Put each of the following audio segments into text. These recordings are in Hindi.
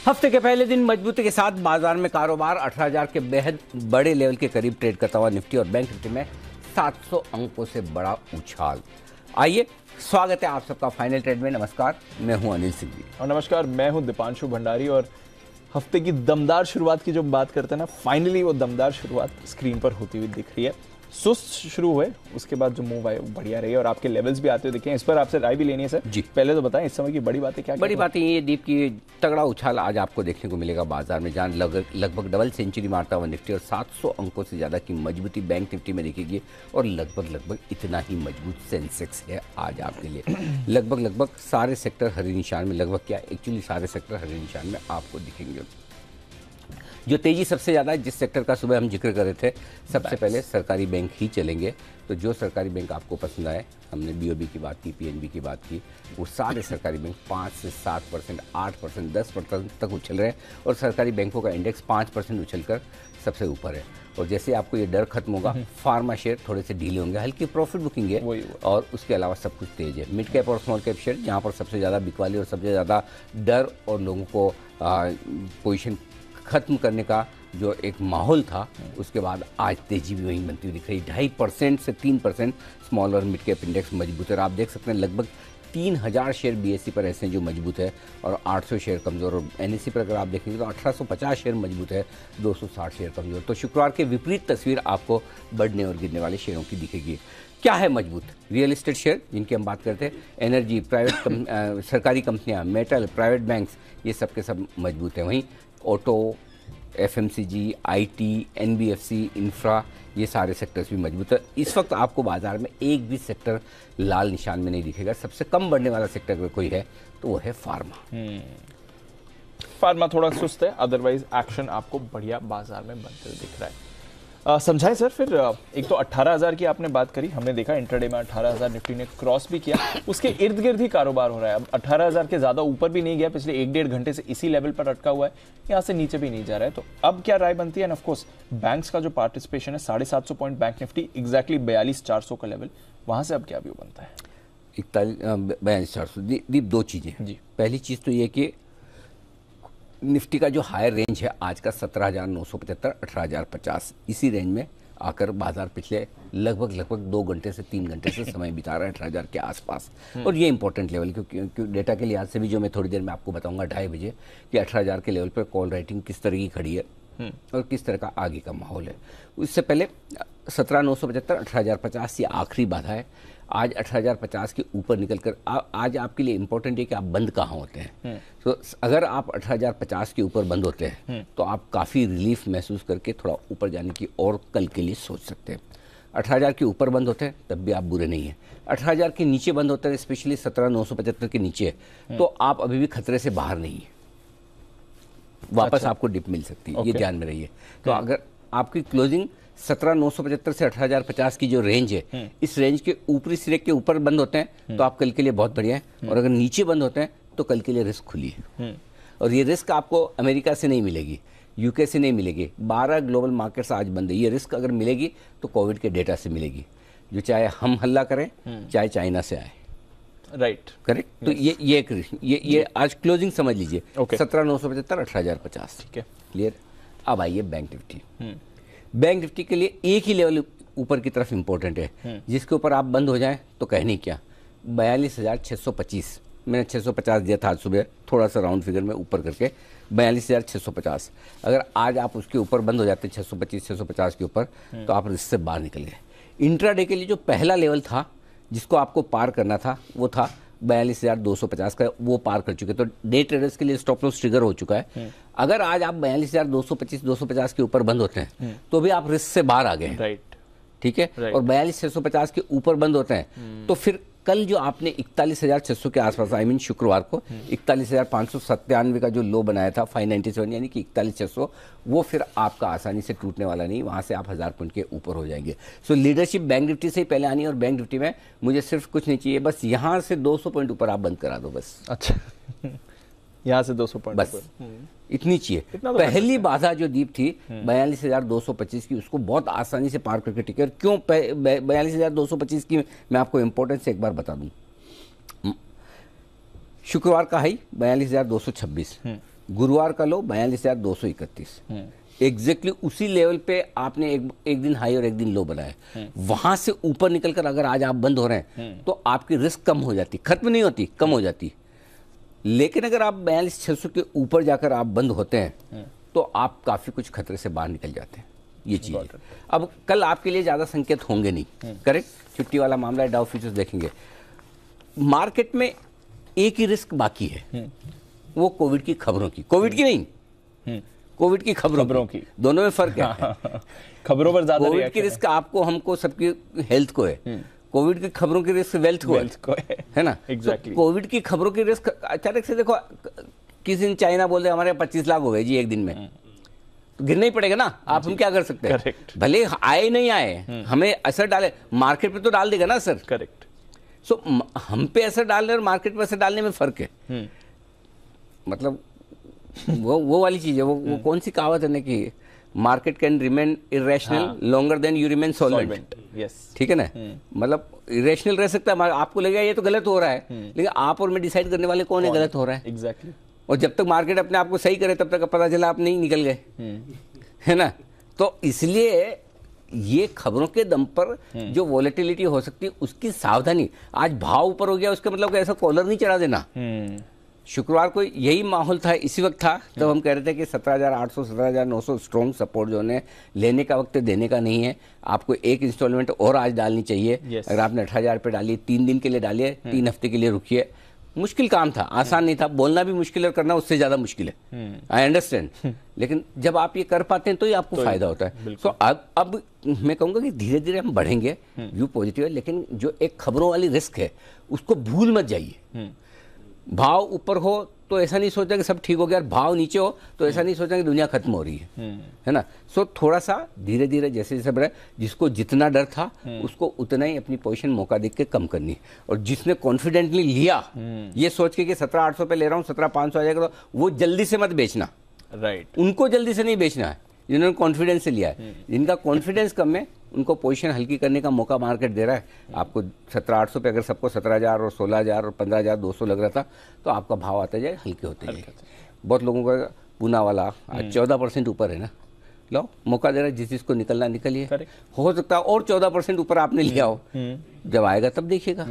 हफ्ते के पहले दिन मजबूती के साथ बाजार में कारोबार 18,000 के बेहद बड़े लेवल के करीब ट्रेड करता हुआ निफ्टी और बैंक निफ्टी में 700 अंकों से बड़ा उछाल। आइए, स्वागत है आप सबका फाइनल ट्रेड में। नमस्कार, मैं हूं अनिल सिंह जी। और नमस्कार, मैं हूं दीपांशु भंडारी। और हफ्ते की दमदार शुरुआत की जो बात करते हैं ना, फाइनली वो दमदार शुरुआत स्क्रीन पर होती हुई दिख रही है। सुस्त शुरू हुए, उसके बाद जो मूव आए वो बढ़िया रही और आपके लेवल्स भी आते हुए दिखे। इस पर आपसे राय भी लेनी है सर जी। पहले तो बताएं, इस समय की बड़ी बातें क्या बड़ी बातें ये दीप की तगड़ा उछाल आज आपको देखने को मिलेगा बाजार में, जहां लगभग डबल सेंचुरी मारता हुआ निफ्टी और 700 अंकों से ज़्यादा की मजबूती बैंक निफ्टी में दिखेगी और लगभग इतना ही मजबूत सेंसेक्स है आज आपके लिए। लगभग सारे सेक्टर हरे निशान में, लगभग क्या एक्चुअली सारे सेक्टर हरे निशान में आपको दिखेंगे। जो तेजी सबसे ज़्यादा है, जिस सेक्टर का सुबह हम जिक्र कर रहे थे, सबसे पहले सरकारी बैंक ही चलेंगे। तो जो सरकारी बैंक आपको पसंद आए, हमने बीओबी की बात की, पीएनबी की बात की, वो सारे सरकारी बैंक 5 से 7%, 8%, 10% तक उछल रहे हैं और सरकारी बैंकों का इंडेक्स 5% उछलकर सबसे ऊपर है। और जैसे आपको ये डर खत्म होगा, फार्मा शेयर थोड़े से ढीले होंगे, हल्की प्रॉफिट बुकिंग है और उसके अलावा सब कुछ तेज है। मिड कैप और स्मॉल कैप शेयर जहाँ पर सबसे ज़्यादा बिकवाली और सबसे ज़्यादा डर और लोगों को पोजीशन खत्म करने का जो एक माहौल था, उसके बाद आज तेजी भी वहीं बनती हुई दिख रही। 2.5% से 3% स्मॉल और मिड कैप इंडेक्स मजबूत है और आप देख सकते हैं लगभग 3,000 शेयर बीएससी पर ऐसे हैं जो मजबूत है और 800 शेयर कमज़ोर। और एनएससी पर अगर आप देखेंगे तो 1850 शेयर मजबूत है, 260 शेयर कमज़ोर। तो शुक्रवार के विपरीत तस्वीर आपको बढ़ने और गिरने वाले शेयरों की दिखेगी। क्या है मजबूत? रियल एस्टेट शेयर जिनकी हम बात करते हैं, एनर्जी, प्राइवेट सरकारी कंपनियां, मेटल, प्राइवेट बैंक्स, ये सब के सब मजबूत हैं। वहीं auto, FMCG, IT, NBFC, infra, ये सारे सेक्टर्स भी मजबूत है। इस वक्त आपको बाजार में एक भी सेक्टर लाल निशान में नहीं दिखेगा। सबसे कम बढ़ने वाला सेक्टर अगर कोई है तो वो है फार्मा। फार्मा थोड़ा सुस्त है, अदरवाइज एक्शन आपको बढ़िया बाजार में बनते हुए दिख रहा है। समझाएं सर फिर, एक तो 18,000 की आपने बात करी, हमने देखा इंट्राडे में 18,000 निफ्टी ने क्रॉस भी किया, उसके इर्द गिर्द ही कारोबार हो रहा है। अब 18,000 के ज्यादा ऊपर भी नहीं गया, पिछले 1-1.5 घंटे से इसी लेवल पर अटका हुआ है, यहाँ से नीचे भी नहीं जा रहा है। तो अब क्या राय बनती है? ऑफ कोर्स बैंक्स का जो पार्टिसिपेशन है 750 पॉइंट बैंक निफ्टी, एग्जैक्टली 42,400 का लेवल, वहां से अब क्या व्यू बनता है? 42,400 दीप दो चीजें जी। पहली चीज तो ये कि निफ्टी का जो हायर रेंज है आज का 17,975, 18,050, इसी रेंज में आकर बाजार पिछले लगभग 2 घंटे से 3 घंटे से समय बिता रहा है 18,000 के आसपास। और ये इंपॉर्टेंट लेवल, क्योंकि डेटा के लिहाज से भी जो मैं थोड़ी देर में आपको बताऊंगा 2:30 बजे कि 18,000 के लेवल पर कॉल राइटिंग किस तरह की खड़ी है और किस तरह का आगे का माहौल है। उससे पहले 17,975, 18,050 ये आखिरी बाधा है। आज 18,050 के ऊपर निकलकर आज आपके लिए इंपॉर्टेंट है कि आप बंद कहाँ होते हैं। तो अगर आप 18,050 के ऊपर बंद होते हैं तो आप काफ़ी रिलीफ महसूस करके थोड़ा ऊपर जाने की और कल के लिए सोच सकते हैं। 18,000 के ऊपर बंद होते हैं तब भी आप बुरे नहीं हैं। 18,000 के नीचे बंद होते हैं, स्पेशली 17,975 के नीचे, तो आप अभी भी खतरे से बाहर नहीं है, वापस आपको डिप मिल सकती है, ये ध्यान में रहिए। तो अगर आपकी क्लोजिंग 17,975 से 18,050 की जो रेंज है, इस रेंज के ऊपरी सिरे के ऊपर बंद होते हैं तो आप कल के लिए बहुत बढ़िया है, और अगर नीचे बंद होते हैं तो कल के लिए रिस्क खुली है। और ये रिस्क आपको अमेरिका से नहीं मिलेगी, यूके से नहीं मिलेगी। 12 ग्लोबल मार्केट्स आज बंद है। ये रिस्क अगर मिलेगी तो कोविड के डेटा से मिलेगी, जो चाहे हम हल्ला करें चाहे चाइना से आए। Right, correct. तो ये आज क्लोजिंग समझ लीजिए, 17,975, 18,050। ठीक है, क्लियर। अब आइए बैंक निफ्टी। बैंक निफ्टी के लिए एक ही लेवल ऊपर की तरफ इंपॉर्टेंट है, जिसके ऊपर आप बंद हो जाएं तो कहने क्या, 42,625। मैंने 650 दिया था आज सुबह, थोड़ा सा राउंड फिगर में ऊपर करके 42,650। अगर आज आप उसके ऊपर बंद हो जाते 625, 650 के ऊपर, तो आप इससे बाहर निकल गए। इंट्राडे के लिए जो पहला लेवल था जिसको आपको पार करना था, वो था 42,250 का, वो पार कर चुके। तो डे ट्रेडर्स के लिए स्टॉप लॉस ट्रिगर हो चुका है। अगर आज आप 42,225, 250 के ऊपर बंद होते हैं तो भी आप रिस्क से बाहर आ गए हैं। राइट, ठीक है। और 42,650 के ऊपर बंद होते हैं तो फिर कल जो आपने 41,600 के आसपास, आई मीन शुक्रवार को 41,597 का जो लो बनाया था 597, यानी कि 41,600, वो फिर आपका आसानी से टूटने वाला नहीं। वहां से आप 1000 पॉइंट के ऊपर हो जाएंगे। सो लीडरशिप बैंक निफ्टी से ही पहले आनी है और बैंक निफ्टी में मुझे सिर्फ कुछ नहीं चाहिए, बस यहां से 200 पॉइंट ऊपर आप बंद करा दो बस। अच्छा, यहाँ से 200 पॉइंट बस इतनी चाहिए। तो पहली बाधा जो दीप थी 42,225 की, उसको बहुत आसानी से पार करके टिके। क्यों 42,225 की मैं आपको इंपॉर्टेंस एक बार बता दूं। शुक्रवार का हाई 42,226, गुरुवार का लो 42,231, एग्जैक्टली उसी लेवल पे आपने एक दिन हाई और एक दिन लो बनाया। वहां से ऊपर निकलकर अगर आज आप बंद हो रहे हैं तो आपकी रिस्क कम हो जाती, खत्म नहीं होती, कम हो जाती। लेकिन अगर आप 42,600 के ऊपर जाकर आप बंद होते हैं तो आप काफी कुछ खतरे से बाहर निकल जाते हैं। ये चीज है। अब कल आपके लिए ज्यादा संकेत होंगे नहीं, करेक्ट। छुट्टी वाला मामला है, डाउ फ्यूचर्स देखेंगे। मार्केट में एक ही रिस्क बाकी है, वो कोविड की खबरों की, कोविड की नहीं, कोविड की खबरों की। दोनों में फर्क है। खबरों पर ज्यादा कोविड की रिस्क आपको, हमको, सबकी हेल्थ को है। कोविड की खबरों की रिस्क वेल्थ को है ना। एग्जैक्टली। कोविड की खबरों की रिस्क अचानक से देखो, किसी दिन चाइना बोल रहे हमारे 25 लाख हो गए जी एक दिन में, तो गिरना ही पड़ेगा ना। आप हम क्या कर सकते हैं? करेक्ट। भले आए नहीं आए, हमें असर डाले, मार्केट पे तो डाल देगा ना सर। करेक्ट। सो हम पे असर डालने और मार्केट पे असर डालने में फर्क है। मतलब वो वाली चीज है। वो कौन सी कहावत है ना कि market can remain irrational longer than you remain solvent. Yes, ठीक है ना। मतलब इरेशनल रह सकता है, आपको लगेगा ये तो गलत हो रहा है, लेकिन आप और मैं डिसाइड करने वाले कौन है गलत हो रहा है। एग्जैक्टली। और जब तक मार्केट अपने आप को सही करे तब तक पता चला आप नहीं निकल गए, है ना। तो इसलिए ये खबरों के दम पर जो वॉलेटिलिटी हो सकती है उसकी सावधानी। आज भाव ऊपर हो गया उसका मतलब ऐसा कॉलर नहीं चढ़ा देना। शुक्रवार को यही माहौल था, इसी वक्त था तब हम कह रहे थे कि 17,800 17,900 स्ट्रॉन्ग सपोर्ट जो है लेने का वक्त देने का नहीं है। आपको एक इंस्टॉलमेंट और आज डालनी चाहिए। Yes. अगर आपने 18,000 पे डाली, 3 दिन के लिए डालिए, 3 हफ्ते के लिए रुकिए। मुश्किल काम था, आसान नहीं था, बोलना भी मुश्किल है और करना उससे ज्यादा मुश्किल है। I understand. लेकिन जब आप ये कर पाते हैं तो ही आपको फायदा होता है। सो अब मैं कहूंगा कि धीरे धीरे हम बढ़ेंगे, व्यू पॉजिटिव है, लेकिन जो एक खबरों वाली रिस्क है उसको भूल मत जाइए। भाव ऊपर हो तो ऐसा नहीं सोचा कि सब ठीक हो गया, और भाव नीचे हो तो ऐसा नहीं सोचा कि दुनिया खत्म हो रही है ना। सो थोड़ा सा धीरे धीरे जैसे जैसे बढ़े, जिसको जितना डर था उसको उतना ही अपनी पोजीशन मौका देख के कम करनी, और जिसने कॉन्फिडेंटली लिया ये सोच के कि 17,800 पे ले रहा हूँ 17,500 आ जाएगा, तो वो जल्दी से मत बेचना। राइट। उनको जल्दी से नहीं बेचना है जिन्होंने कॉन्फिडेंस से लिया है। जिनका कॉन्फिडेंस कम है उनको पोजीशन हल्की करने का मौका मार्केट दे रहा है। आपको 17,800 पे अगर सबको 17,000 और 16,000 और 15,200 लग रहा था तो आपका भाव आता जाए, हल्के होते जाए। बहुत लोगों का पूना वाला आज 14% ऊपर है ना, लो मौका दे रहा है, जिस जिसको निकलना निकलिए। हो सकता है और 14% ऊपर आपने लिया हो, जब आएगा तब देखिएगा।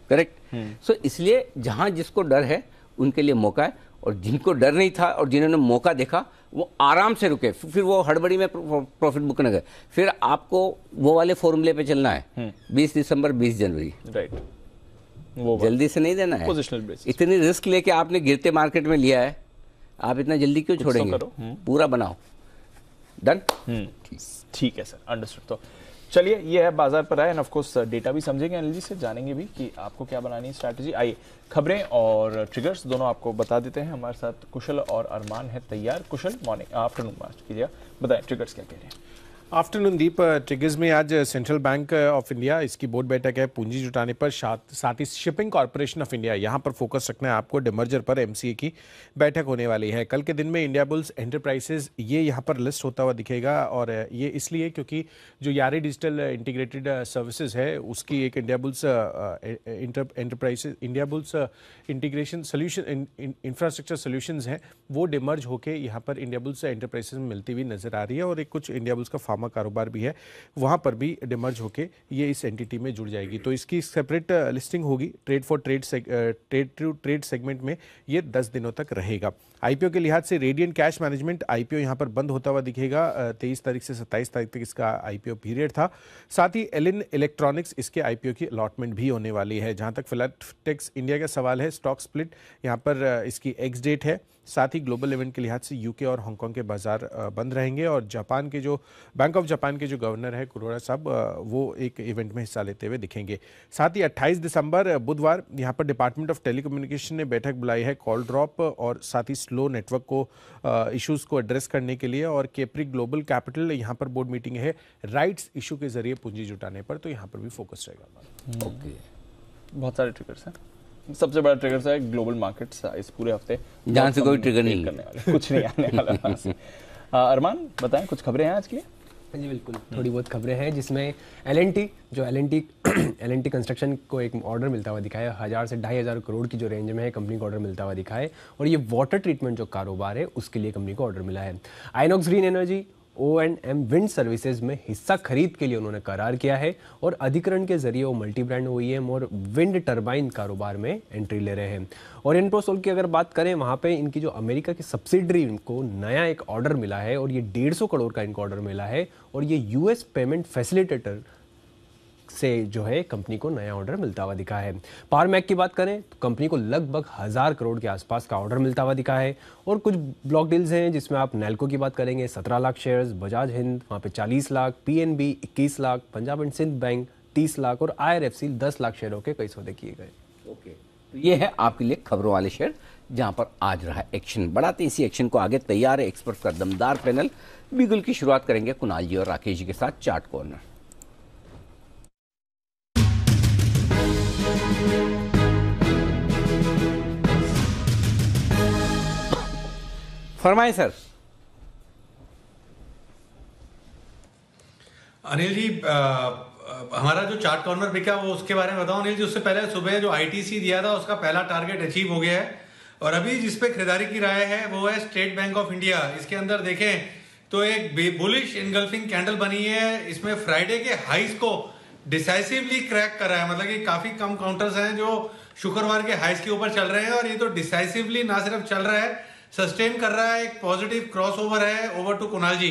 करेक्ट। सो इसलिए जहां जिसको डर है उनके लिए मौका है, और जिनको डर नहीं था और जिन्होंने मौका देखा वो आराम से रुके, फिर वो हड़बड़ी में प्रॉफिट बुक न गए। फिर आपको वो वाले फॉर्मूले पे चलना है, 20 दिसंबर 20 जनवरी। राइट। वो जल्दी से नहीं देना है। Positional basis. इतनी रिस्क लेके आपने गिरते मार्केट में लिया है, आप इतना जल्दी क्यों छोड़ेंगे? पूरा बनाओ। डन। ठीक है सर, अंडरस्टूड। तो चलिए, ये है बाजार पर आए, एंड ऑफ कोर्स डेटा भी समझेंगे, एनालिसिस से जानेंगे भी कि आपको क्या बनानी है स्ट्रैटेजी। आइए, खबरें और ट्रिगर्स दोनों आपको बता देते हैं। हमारे साथ कुशल और अरमान है तैयार। कुशल, मॉर्निंग, आफ्टरनून मार्च कीजिएगा, बताएं ट्रिगर्स क्या कह रहे हैं। आफ्टरनून दीप। ट्रिगर्स में आज सेंट्रल बैंक ऑफ इंडिया, इसकी बोर्ड बैठक है पूंजी जुटाने पर, साथ ही शिपिंग कॉर्पोरेशन ऑफ इंडिया, यहाँ पर फोकस रखना है आपको। डिमर्जर पर एमसीए की बैठक होने वाली है। कल के दिन में इंडिया बुल्स एंटरप्राइजेज ये यहाँ पर लिस्ट होता हुआ दिखेगा, और ये इसलिए क्योंकि जो यारी डिजिटल इंटीग्रेटेड सर्विसेज है उसकी एक India bulls enterprises, India bulls integration solution infrastructure solutions हैं, वो डिमर्ज होकर यहाँ पर इंडिया बुल्स एंटरप्राइजेज में मिलती हुई नजर आ रही है। और एक कुछ इंडिया बुल्स का फार्मा कारोबार भी है, वहां पर भी डिमर्ज होके ये इस एंटिटी में जुड़ जाएगी। तो इसकी सेपरेट लिस्टिंग होगी trade for trade to trade segment में, ये 10 दिनों तक रहेगा। आईपीओ के लिहाज से रेडियंट कैश मैनेजमेंट आईपीओ यहां पर बंद होता हुआ दिखेगा। 23 तारीख से 27 तारीख तक इसका आईपीओ पीरियड था। साथ ही एलिन इलेक्ट्रॉनिक्स, इसके आईपीओ की अलॉटमेंट भी होने वाली है। जहां तक फिलाटेक्स इंडिया का सवाल है, स्टॉक स्प्लिट यहां पर इसकी एक्स डेट है। साथ ही ग्लोबल इवेंट के लिहाज से यूके और हांगकांग के बाजार बंद रहेंगे, और जापान के जो बैंक ऑफ जापान के जो गवर्नर है कुरोड़ा साहब, वो एक इवेंट में हिस्सा लेते हुए दिखेंगे। साथ ही 28 दिसंबर बुधवार यहाँ पर डिपार्टमेंट ऑफ टेलीकम्युनिकेशन ने बैठक बुलाई है कॉल ड्रॉप और साथ ही स्लो नेटवर्क को इश्यूज को एड्रेस करने के लिए, और केपरी ग्लोबल कैपिटल यहाँ पर बोर्ड मीटिंग है राइट्स इशू के जरिए पूंजी जुटाने पर, तो यहाँ पर भी फोकस रहेगा। ओके, बहुत सारे ट्रिगर्स हैं। सबसे बड़ा ट्रिगर है ग्लोबल मार्केट्स इस पूरे हफ्ते, जहां से कोई ट्रिगर नहीं करने वाले, कुछ नहीं आने वाला। अरमान, बताएं कुछ खबरें हैं आज की। जी बिल्कुल, थोड़ी बहुत खबरें हैं जिसमें एल एन टी कंस्ट्रक्शन को एक ऑर्डर मिलता हुआ दिखा है। 1000 से 2500 करोड़ की जो रेंज में है कंपनी को ऑर्डर मिलता हुआ दिखा है, और ये वाटर ट्रीटमेंट जो कारोबार है उसके लिए कंपनी को ऑर्डर मिला है। INOX green energy O&M wind services में हिस्सा खरीद के लिए उन्होंने करार किया है, और अधिकरण के जरिए वो मल्टी ब्रांड OEM और विंड टरबाइन कारोबार में एंट्री ले रहे हैं। और इनप्रोसोल की अगर बात करें, वहाँ पे इनकी जो अमेरिका की सब्सिडरी को नया एक ऑर्डर मिला है, और ये 150 करोड़ का इनको ऑर्डर मिला है, और ये US पेमेंट फैसिलिटेटर से जो है कंपनी को नया ऑर्डर मिलता हुआ दिखा है। पावर मैक की बात करें तो कंपनी को लगभग 1000 करोड़ के आसपास का ऑर्डर मिलता हुआ दिखा है, और कुछ ब्लॉक डील्स हैं जिसमें आप नेल्को की बात करेंगे 17 लाख शेयर्स, बजाज हिंद वहाँ पे 40 lakh, PNB 21 lakh, Punjab and Sind bank 30 lakh और IRFC 10 लाख शेयरों के कई सौदे किए गए। ओके, तो ये है आपके लिए खबरों वाले शेयर जहां पर आज रहा एक्शन। बढ़ाते इसी एक्शन को आगे। तैयार है एक्सपर्ट का दमदार पैनल। बिगुल की शुरुआत करेंगे कुणाल जी और राकेश जी के साथ चार्ट कॉर्नर। फरमाए सर। अनिल जी, हमारा जो चार्ट कॉर्नर बिका वो उसके बारे में बताओ अनिल जी। उससे पहले सुबह जो ITC दिया था उसका पहला टारगेट अचीव हो गया है, और अभी जिस पे खरीदारी की राय है वो है स्टेट बैंक ऑफ इंडिया। इसके अंदर देखें तो एक बुलिश इनगल्फिंग कैंडल बनी है। इसमें फ्राइडे के हाइस को डिसाइसिवली क्रैक कर रहा है, मतलब कि काफी कम काउंटर्स हैं जो शुक्रवार के हाइस के ऊपर चल रहे हैं, और ये तो डिसाइसिवली ना सिर्फ चल रहा है, सस्टेन कर रहा है। एक पॉजिटिव क्रॉस ओवर है। Over to Kunal ji.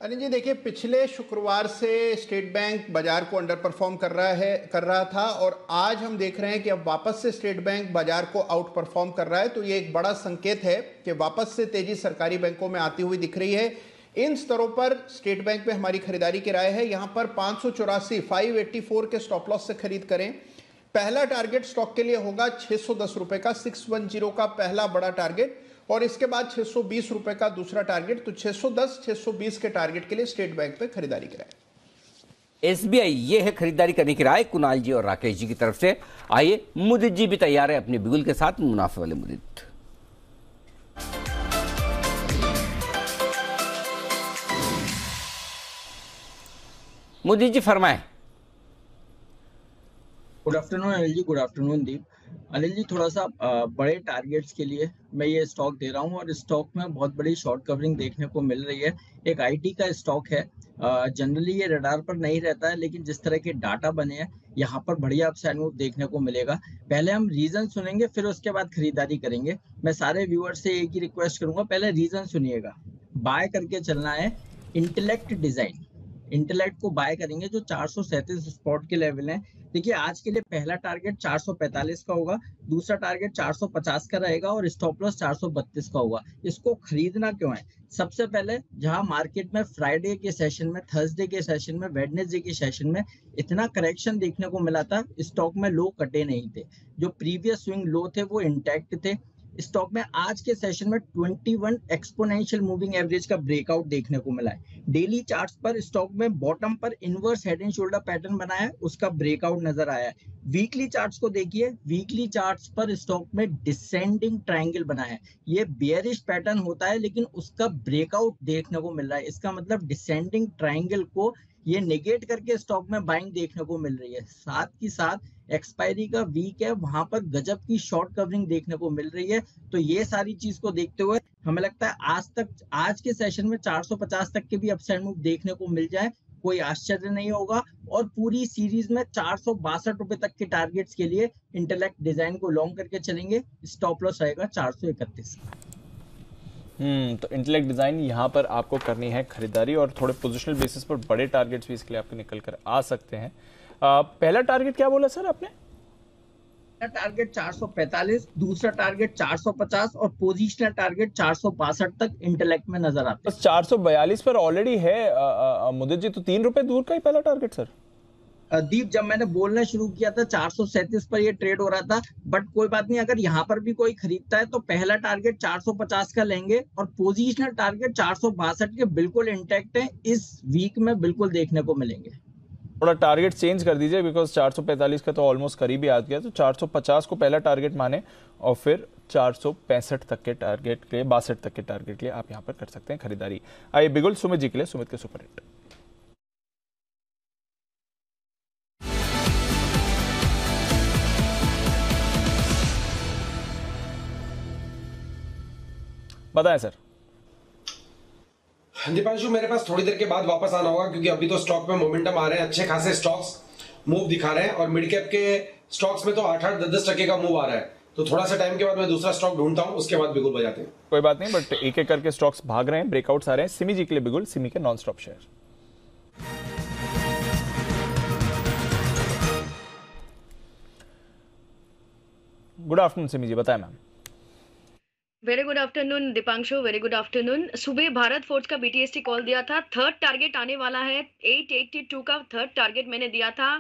अनिल जी देखिए, पिछले शुक्रवार से स्टेट बैंक बाजार को अंडर परफॉर्म कर रहा था, और आज हम देख रहे हैं कि अब वापस से स्टेट बैंक बाजार को आउट परफॉर्म कर रहा है। तो ये एक बड़ा संकेत है कि वापस से तेजी सरकारी बैंकों में आती हुई दिख रही है। इन स्तरों पर स्टेट बैंक में हमारी खरीदारी की राय है। यहां पर 584 के स्टॉप लॉस से खरीद करें। पहला टारगेट स्टॉक के लिए होगा 610 रुपए का, 610 का पहला बड़ा टारगेट, और इसके बाद 620 रुपए का दूसरा टारगेट। तो 610-620 के टारगेट के लिए स्टेट बैंक पे खरीदारी कराएं। SBI ये है खरीदारी करने की राय कुणाल जी और राकेश जी की तरफ से। आइए, मुदित जी भी तैयार है अपने बिगुल के साथ। मुनाफे वाले मुदित। मुदित जी फरमाएं। Good afternoon Anil ji. Good afternoon दीप। अनिल जी, थोड़ा सा बड़े टारगेट्स के लिए मैं ये स्टॉक दे रहा हूँ, और स्टॉक में बहुत बड़ी शॉर्ट कवरिंग देखने को मिल रही है। एक IT का स्टॉक है। जनरली ये रडार पर नहीं रहता है, लेकिन जिस तरह के डाटा बने हैं यहाँ पर बढ़िया अपसाइड मूव देखने को मिलेगा। पहले हम रीजन सुनेंगे, फिर उसके बाद खरीदारी करेंगे। मैं सारे व्यूअर से एक ही रिक्वेस्ट करूंगा, पहले रीजन सुनिएगा। बाय करके चलना है इंटेलेक्ट डिजाइन। इंटेलेक्ट को बाय करेंगे जो 437 स्पॉट के लेवल है। देखिए, आज के लिए पहला टारगेट 445 का होगा, दूसरा टारगेट 450 का रहेगा, और स्टॉप लॉस 432 का होगा। इसको खरीदना क्यों है? सबसे पहले, जहां मार्केट में फ्राइडे के सेशन में, थर्सडे के सेशन में, वेडनेसडे के सेशन में इतना करेक्शन देखने को मिला था, स्टॉक में लो कटे नहीं थे। जो प्रीवियस स्विंग लो थे वो इंटैक्ट थे। स्टॉक में आज के सेशन में 21 एक्सपोनेंशियल मूविंग एवरेज का ब्रेकआउट देखने को मिला है। डेली चार्ट्स पर स्टॉक में बॉटम पर inverse head and shoulder pattern बनाया है, उसका ब्रेकआउट नजर आया है। वीकली चार्ट्स को देखिए, वीकली चार्ट्स पर स्टॉक में डिसेंडिंग ट्रायंगल बना है। ये बेयरिश पैटर्न होता है, लेकिन उसका ब्रेकआउट देखने को मिल रहा है। इसका मतलब डिसेंडिंग ट्रायंगल को ये नेगेट करके स्टॉक में बाइंग देखने को मिल रही है। साथ ही साथ एक्सपायरी का वीक है, वहां पर गजब की शॉर्ट कवरिंग देखने को मिल रही है। तो ये सारी चीज को देखते हुए हमें लगता है आज के सेशन में 450 तक के भी अपसाइड मूव देखने को मिल जाए, कोई आश्चर्य नहीं होगा। और पूरी सीरीज में 462 रुपए तक के टारगेट्स के लिए इंटेलेक्ट डिजाइन को लॉन्ग करके चलेंगे। स्टॉप लॉस रहेगा 431। तो इंटेलेक्ट डिजाइन यहाँ पर आपको करनी है खरीदारी, और थोड़े पोजिशनल बेसिस पर बड़े टारगेट्स भी इसके लिए आपके निकल कर आ सकते हैं। पहला टारगेट क्या बोला सर आपने? टारगेट 445, दूसरा टारगेट 450 और पोजीशनल टारगेट 462 तक इंटेलेक्ट में नजर आता है। 442 पर ऑलरेडी है मुदित जी, तो 3 रुपए दूर का ही पहला टारगेट सर। दीप, जब मैंने बोलना शुरू किया था 437 पर ये ट्रेड हो रहा था, बट कोई बात नहीं, अगर यहाँ पर भी कोई खरीदता है तो पहला टारगेट 450 का लेंगे, और पोजीशनल टारगेट 462 के बिल्कुल इंटैक्ट है, इस वीक में बिल्कुल देखने को मिलेंगे। थोड़ा टारगेट चेंज कर दीजिए, बिकॉज 445 का तो ऑलमोस्ट करीब ही आ गया, तो 450 को पहला टारगेट माने और फिर 465 तक के टारगेट के 62 तक के टारगेट के लिए आप यहाँ पर कर सकते हैं खरीदारी। आइए बिगुल सुमित जी के लिए, सुमित के सुपर हिट। बताएं सर। दीपांशु, मेरे पास थोड़ी देर के बाद वापस आना होगा क्योंकि अभी तो स्टॉक में मोमेंटम आ रहे हैं, अच्छे खासे स्टॉक्स मूव दिखा रहे हैं और मिड कैप के स्टॉक्स में तो 8-8, 10-10% का मूव आ रहा है। तो थोड़ा सा टाइम के बाद मैं दूसरा स्टॉक ढूंढता हूं, उसके बाद बिगुल बजाते हैं। कोई बात नहीं, बट एक एक करके स्टॉक्स भाग रहे हैं, ब्रेकआउट्स आ रहे हैं। सिमी जी के लिए बिगुल, सिमी के non stop share. Good afternoon Simi ji, बताएं ma'am. Very good afternoon Deepanshu, very good afternoon. सुबह भारत फोर्ज का बीटीएसटी कॉल दिया था, थर्ड टारगेट आने वाला है 882 का थर्ड टारगेट मैंने दिया था,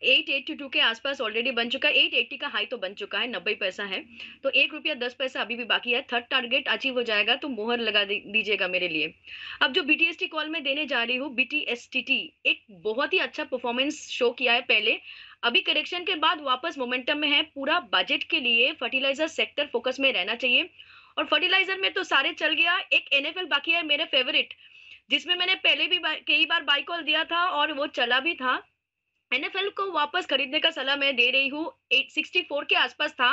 882 के आसपास ऑलरेडी बन चुका है, 880 का हाई तो बन चुका है, 90 पैसा है, तो ₹1.10 अभी भी बाकी है। थर्ड टारगेट अचीव हो जाएगा तो मोहर लगा दीजिएगा मेरे लिए। अब जो बीटीएसटी कॉल में देने जा रही हूँ, बीटीएसटीटी एक बहुत ही अच्छा परफॉर्मेंस शो किया है पहले, अभी करेक्शन के बाद वापस मोमेंटम में है। पूरा बजट के लिए फर्टिलाइजर सेक्टर फोकस में रहना चाहिए और फर्टिलाइजर में तो सारे चल गया। एक एनएफएल बाकी है मेरे फेवरेट, जिसमें मैंने पहले भी कई बार बाय कॉल दिया था और वो चला भी था। एनएफएल को वापस खरीदने का सलाह मैं दे रही हूँ। 864 के आसपास था,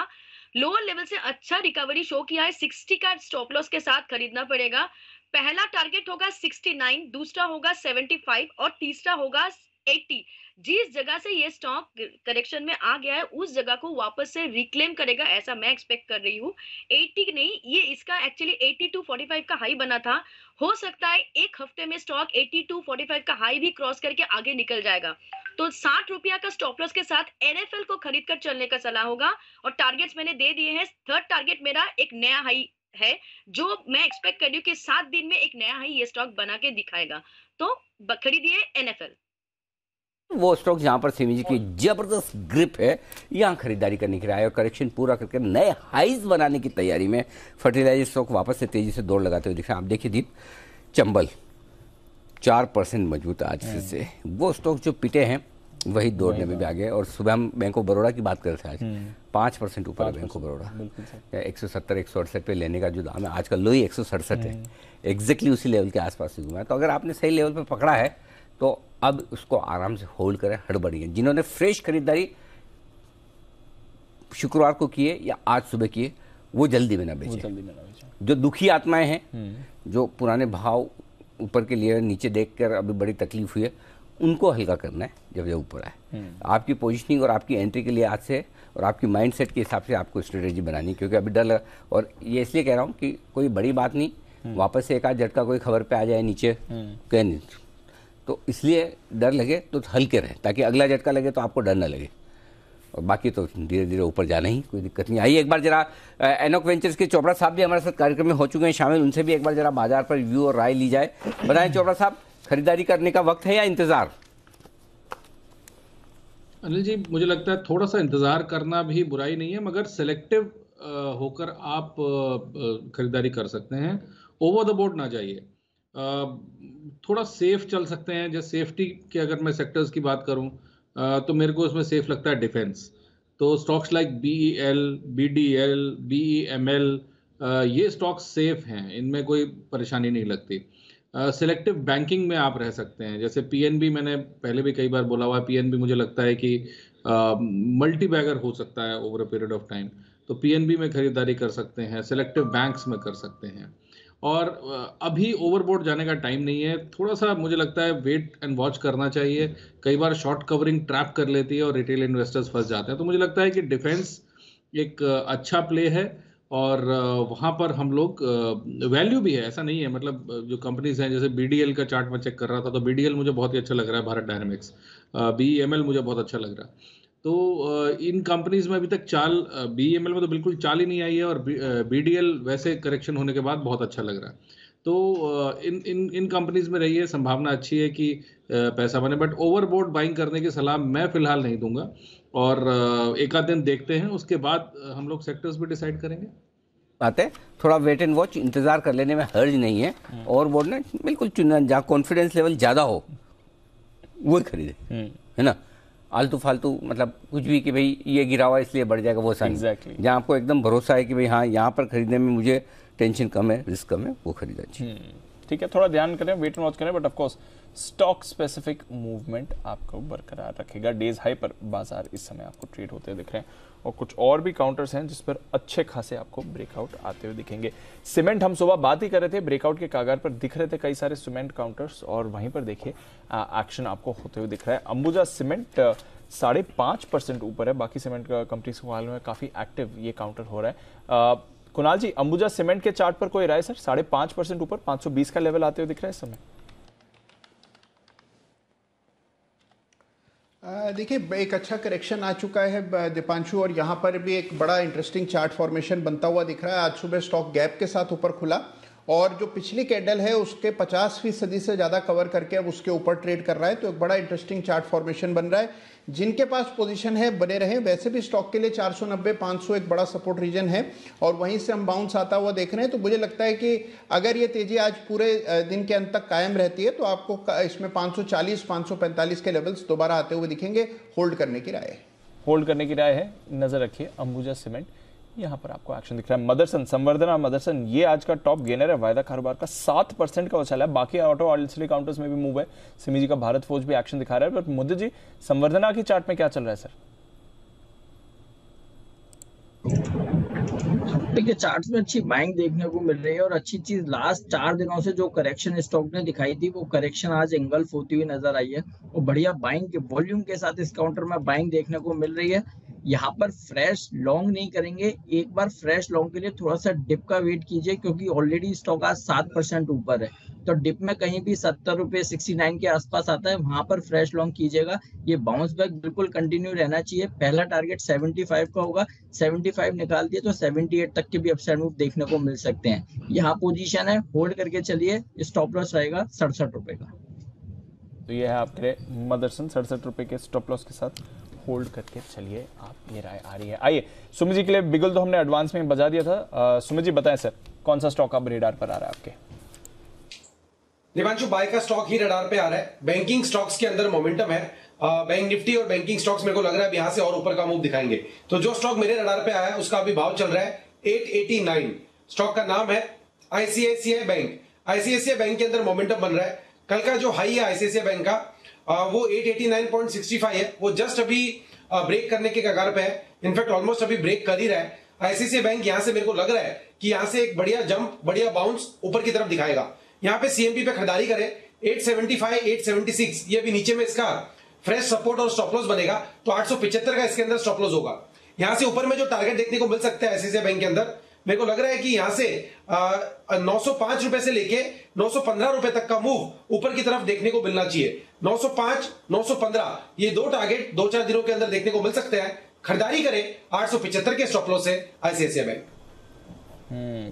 लोअर लेवल से अच्छा रिकवरी शो किया है। 60 का स्टॉप लॉस के साथ खरीदना पड़ेगा। पहला टारगेट होगा 69, दूसरा होगा 75 और तीसरा होगा 80। जिस जगह से ये स्टॉक करेक्शन में आ गया है उस जगह को वापस से रिक्लेम करेगा, ऐसा मैं एक्सपेक्ट कर रही हूँ। 80 नहीं, ये इसका एक्चुअली 82.45 का हाई बना था। हो सकता है एक हफ्ते में स्टॉक 82.45 का हाई भी क्रॉस करके आगे निकल जाएगा, तो 60 रुपया का स्टॉप लॉस के साथ एनएफएल को खरीद कर चलने का सलाह होगा। और टारगेट्स मैंने दे दिए हैं। थर्ड टारगेट मेरा एक नया हाई है, जो मैं एक्सपेक्ट कर रही हूँ कि 7 दिन में एक नया हाई ये स्टॉक बना के दिखाएगा, तो खरीदिए एनएफएल। वो स्टॉक जहां पर सिमी जी की जबरदस्त ग्रिप है, यहां खरीदारी करने की राय है और करेक्शन पूरा करके नए हाइज बनाने की तैयारी में फर्टिलाइजर स्टॉक वापस से तेजी से दौड़ लगाते हुए दिख रहे हैं। आप देखिए दीप, चंबल 4% मजबूत आज से, वो स्टॉक जो पिटे हैं वही दौड़ने में भी आ गए। और सुबह हम बैंक ऑफ बड़ौदा की बात कर रहे थे, आज 5% ऊपर है बैंक ऑफ बड़ौदा। 170-168 पे लेने का जो दाम है, आज का लो ही 167 है, एग्जैक्टली उसी लेवल के आसपास घूमा है। तो अगर आपने सही लेवल पर पकड़ा है तो अब उसको आराम से होल्ड करें, हड़बड़ी है। जिन्होंने फ्रेश खरीदारी शुक्रवार को किए या आज सुबह किए, वो जल्दी में ना बेचें। जो दुखी आत्माएं हैं, जो पुराने भाव ऊपर के लिए नीचे देखकर अभी बड़ी तकलीफ हुई है, उनको हल्का करना है जब ये ऊपर आए। आपकी पोजीशनिंग और आपकी एंट्री के लिए आज से और आपकी माइंडसेट के हिसाब से आपको स्ट्रेटेजी बनानी, क्योंकि अभी डर लगा। और ये इसलिए कह रहा हूँ कि कोई बड़ी बात नहीं, वापस से एक आध झटका कोई खबर पे आ जाए नीचे, कह नहीं, तो इसलिए डर लगे तो हल्के रहे, ताकि अगला झटका लगे तो आपको डर न लगे। और बाकी तो धीरे धीरे ऊपर जाना ही, कोई दिक्कत नहीं। आइए एक बार जरा एनॉक वेंचर्स के चोपड़ा साहब भी हमारे साथ कार्यक्रम में हो चुके हैं शामिल, उनसे भी एक बार जरा बाजार पर व्यू और राय ली जाए। बताएं चोपड़ा साहब, खरीदारी करने का वक्त है या इंतजार? अनिल जी, मुझे लगता है थोड़ा सा इंतजार करना भी बुराई नहीं है, मगर सिलेक्टिव होकर आप खरीदारी कर सकते हैं। ओवर द बोर्ड ना जाइए, थोड़ा सेफ चल सकते हैं। जैसे सेफ्टी के अगर मैं सेक्टर्स की बात करूं तो मेरे को उसमें सेफ लगता है डिफेंस। तो stocks like BEL, BDL, BEML, ये स्टॉक्स सेफ हैं, इनमें कोई परेशानी नहीं लगती। सिलेक्टिव बैंकिंग में आप रह सकते हैं, जैसे PNB, मैंने पहले भी कई बार बोला हुआ है, PNB मुझे लगता है कि मल्टी बैगर हो सकता है over a period of time, तो PNB में खरीदारी कर सकते हैं, सिलेक्टिव बैंक्स में कर सकते हैं। और अभी ओवरबोर्ड जाने का टाइम नहीं है, थोड़ा सा मुझे लगता है वेट एंड वॉच करना चाहिए। कई बार शॉर्ट कवरिंग ट्रैप कर लेती है और रिटेल इन्वेस्टर्स फंस जाते हैं। तो मुझे लगता है कि डिफेंस एक अच्छा प्ले है और वहाँ पर हम लोग वैल्यू भी है, ऐसा नहीं है। मतलब जो कंपनीज हैं, जैसे BDL का चार्ट मैं चेक कर रहा था, तो BDL मुझे बहुत ही अच्छा लग रहा है, भारत डायनेमिक्स। BEML मुझे बहुत अच्छा लग रहा है। तो इन कंपनीज में अभी तक चाल, BEML में तो बिल्कुल चाल ही नहीं आई है और BDL वैसे करेक्शन होने के बाद बहुत अच्छा लग रहा है। तो इन कंपनीज में रही है, संभावना अच्छी है कि पैसा बने, बट ओवरबोर्ड बाइंग करने की सलाह मैं फिलहाल नहीं दूंगा। और एक आध दिन देखते हैं, उसके बाद हम लोग सेक्टर्स भी डिसाइड करेंगे। बात है, थोड़ा वेट एंड वॉच, इंतजार कर लेने में हर्ज नहीं है। ओवरबोर्ड ने बिल्कुल चुना, जहाँ कॉन्फिडेंस लेवल ज़्यादा हो वो खरीदे, है ना। आलतू फालतू मतलब कुछ भी कि भाई ये गिरा हुआ इसलिए बढ़ जाएगा, वो सन Exactly. जहाँ आपको एकदम भरोसा है कि भाई हाँ यहाँ पर खरीदने में मुझे टेंशन कम है, रिस्क कम है, वो खरीदा चाहिए। ठीक है, थोड़ा ध्यान करें, वेट एंड वॉच करें, but of course stock specific movement आपको बरकरार रखेगा। डेज हाई पर बाजार इस समय आपको ट्रेड होते दिख रहे हैं और कुछ और भी काउंटर्स हैं जिस पर अच्छे खासे आपको ब्रेकआउट आते हुए दिखेंगे। सीमेंट हम सुबह बात ही कर रहे थे, ब्रेकआउट के कागार पर दिख रहे थे कई सारे सीमेंट काउंटर्स और वहीं पर देखिए एक्शन आपको होते हुए दिख रहा है। अंबुजा सीमेंट 5.5% ऊपर है, बाकी सीमेंट कंपनीज के हाल में काफी एक्टिव ये काउंटर हो रहा है। कुणाल जी, अंबुजा सीमेंट के चार्ट पर कोई राय सर? 5.5% ऊपर 520 का लेवल आते हुए दिख रहा है इस समय। देखिए, एक अच्छा करेक्शन आ चुका है दीपांशु, और यहाँ पर भी एक बड़ा इंटरेस्टिंग चार्ट फॉर्मेशन बनता हुआ दिख रहा है। आज सुबह स्टॉक गैप के साथ ऊपर खुला और जो पिछली कैंडल है उसके 50% से ज़्यादा कवर करके अब उसके ऊपर ट्रेड कर रहा है, तो एक बड़ा इंटरेस्टिंग चार्ट फॉर्मेशन बन रहा है। जिनके पास पोजीशन है बने रहें। वैसे भी स्टॉक के लिए 490-500 एक बड़ा सपोर्ट रीजन है और वहीं से हम बाउंस आता हुआ देख रहे हैं। तो मुझे लगता है कि अगर ये तेजी आज पूरे दिन के अंत तक कायम रहती है तो आपको इसमें 540-545 के लेवल्स दोबारा आते हुए दिखेंगे। होल्ड करने की राय है। होल्ड करने की राय है, नजर रखिए अंबुजा सीमेंट, यहाँ पर आपको एक्शन दिख रहा है। मदरसन, संवर्धना मदरसन, ये आज का टॉप गेनर है। वायदा कारोबार का 7% का उछाल है। बाकी ऑटो ऑल्सली काउंटर्स में भी मूव है। सिमी जी का भारत फोर्ज भी एक्शन दिखा रहा है। बट मुद्दे जी, संवर्धना की चार्ट में क्या चल रहा है सर? देखिए, चार्ट्स में अच्छी बाइंग देखने को मिल रही है और अच्छी चीज लास्ट 4 दिनों से जो करेक्शन स्टॉक ने दिखाई थी वो करेक्शन आज एंगल्फ होती हुई नजर आई है और बढ़िया बाइंग के वॉल्यूम के साथ इस काउंटर में बाइंग देखने को मिल रही है। यहाँ पर फ्रेश लॉन्ग नहीं करेंगे, एक बार फ्रेश लॉन्ग के लिए थोड़ा सा डिप का वेट कीजिए क्योंकि ऑलरेडी स्टॉक आज 7% ऊपर है। तो डिप में कहीं भी 70 रुपए 69 के आसपास आता है, वहां पर फ्रेश लॉन्ग कीजिएगा। ये बाउंस बैक बिल्कुल कंटिन्यू रहना चाहिए। पहला टारगेट 75 का होगा, 75 निकाल दिए तो 78 तक के भी अपसाइड मूव देखने को मिल सकते हैं। यहाँ पोजीशन है, होल्ड करके चलिए। स्टॉप लॉस रहेगा 67 रुपए का। तो ये है आपके मदरसन, 67 रुपए के स्टॉप लॉस के साथ होल्ड करके चलिए आप, ये राय आ रही है। आइए, सुमित जी के लिए बिगल तो हमने एडवांस में बजा दिया था। सुमित जी बताएं सर, कौन सा स्टॉक अब रेडार पर आ रहा है आपके? दिवांशु, बाय का स्टॉक ही रडार पे आ रहा है। बैंकिंग स्टॉक्स के अंदर मोमेंटम है। बैंक निफ्टी और बैंकिंग स्टॉक्स मेरे को लग रहा है यहां से और ऊपर का मूव दिखाएंगे। तो जो स्टॉक मेरे रडार पे आया है उसका अभी भाव चल रहा है 889। स्टॉक का नाम है आईसीआईसीआई बैंक। आईसीआईसीआई बैंक के अंदर मोमेंटम बन रहा है। कल का जो हाई है आईसीआईसीआई बैंक का वो 889.65 है। वो जस्ट अभी ब्रेक करने के कगार पे है। इनफैक्ट ऑलमोस्ट अभी ब्रेक कर ही रहा है। आईसीआईसीआई बैंक यहां से मेरे को लग रहा है कि यहां से एक बढ़िया जंप, बढ़िया बाउंस ऊपर की तरफ दिखाएगा। यहाँ पे सीएमपी पे खरीदारी करें 875, 876, ये भी नीचे में इसका फ्रेश सपोर्ट और स्टॉप लॉस बनेगा। तो 875 का इसके अंदर स्टॉप लॉस होगा। यहां से ऊपर में जो टारगेट देखने को मिल सकता है आईसीआईसीआई बैंक के अंदर, मेरे को लग रहा है कि यहां से 905 रुपए से लेके 915 रुपए तक का मूव ऊपर की तरफ देखने को मिलना चाहिए। 905, 915 ये दो टारगेट 2-4 दिनों के अंदर देखने को मिल सकते हैं। खरीदारी करें 875 के स्टॉप लॉस से आईसीआईसीआई बैंक।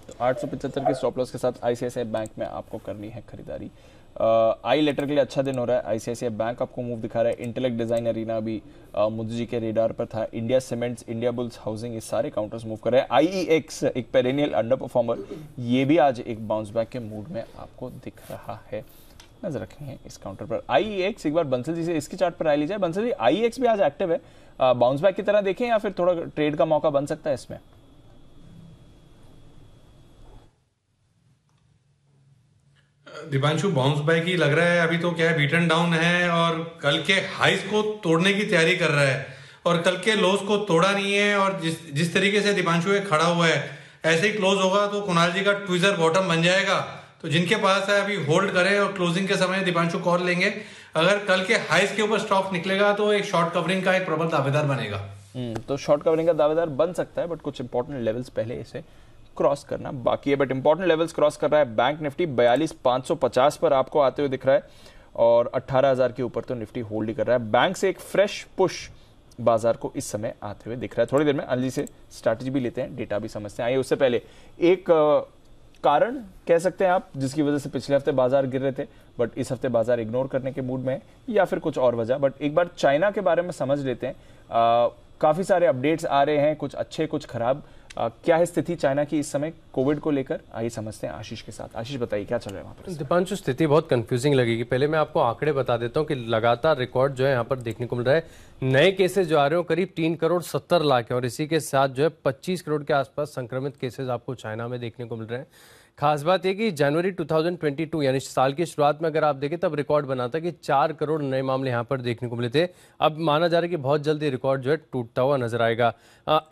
तो 875 के स्टॉप लॉस के साथ आईसीआईसीआई बैंक में आपको करनी है खरीदारी। आई लेटर के लिए अच्छा दिन हो रहा है। आईसीआईसीआई बैंक आपको मूव दिखा रहा है। इंटेलेक्ट डिजाइन अरीना भी मुद्दे जी के रेडार पर था। India cements, India bulls housing, ये सारे काउंटर्स मूव कर रहे हैं। आईईएक्स एक पेरेनियल अंडर परफॉर्मर, ये भी आज एक बाउंस बैक के मूड में आपको दिख रहा है। नजर रखेंगे इस काउंटर पर। आईईएक्स एक बार बंसल जी से इसकी चार्ट पर आ लीजिए। बंसल जी, आईईएक्स भी आज एक्टिव है, बाउंस बैक की तरह देखें या फिर थोड़ा ट्रेड का मौका बन सकता है इसमें? दीपांशु, बाउंस बैक ही लग रहा है। अभी तो क्या है, बीटन डाउन है और कल के हाइस को तोड़ने की तैयारी कर रहा है और कल के लोस को तोड़ा नहीं है। और जिस तरीके से दीपांशु खड़ा हुआ है, ऐसे ही क्लोज होगा तो कुणाल जी का ट्विजर बॉटम बन जाएगा। तो जिनके पास है अभी होल्ड करें और क्लोजिंग के समय दीपांशु कॉल लेंगे। अगर कल के हाइस के ऊपर स्टॉक निकलेगा तो एक शॉर्ट कवरिंग का एक प्रबल दावेदार बनेगा। तो शॉर्ट कवरिंग का दावेदार बन सकता है, बट कुछ इंपॉर्टेंट लेवल्स पहले इसे क्रॉस करना बाकी है। बट इंपॉर्टेंट लेवल्स क्रॉस कर रहा है। बैंक निफ्टी 42,550 पर आपको आते हुए दिख रहा है और 18,000 के ऊपर तो निफ्टी होल्ड ही कर रहा है। बैंक से एक फ्रेश पुश बाजार को इस समय आते हुए दिख रहा है। थोड़ी देर में अनिल से स्ट्रैटेजी भी लेते हैं, डेटा भी समझते हैं। आइए, उससे पहले एक कारण कह सकते हैं आप जिसकी वजह से पिछले हफ्ते बाजार गिर रहे थे बट इस हफ्ते बाजार इग्नोर करने के मूड में है, या फिर कुछ और वजह। बट एक बार चाइना के बारे में समझ लेते हैं। काफी सारे अपडेट्स आ रहे हैं, कुछ अच्छे कुछ खराब। क्या है स्थिति चाइना की इस समय कोविड को लेकर, आइए समझते हैं आशीष के साथ। आशीष बताइए क्या चल रहा है वहाँ पर? दीपांशु, स्थिति बहुत कंफ्यूजिंग लगेगी। पहले मैं आपको आंकड़े बता देता हूँ कि लगातार रिकॉर्ड जो है यहाँ पर देखने को मिल रहा है। नए केसेस जो आ रहे हो करीब 3 करोड़ 70 लाख है और इसी के साथ जो है 25 करोड़ के आसपास संक्रमित केसेस आपको चाइना में देखने को मिल रहे हैं। खास बात यह कि जनवरी 2022 यानी साल की शुरुआत में अगर आप देखें तब रिकॉर्ड बना था कि 4 करोड़ नए मामले यहाँ पर देखने को मिले थे। अब माना जा रहा है कि बहुत जल्दी रिकॉर्ड जो है टूटता हुआ नजर आएगा।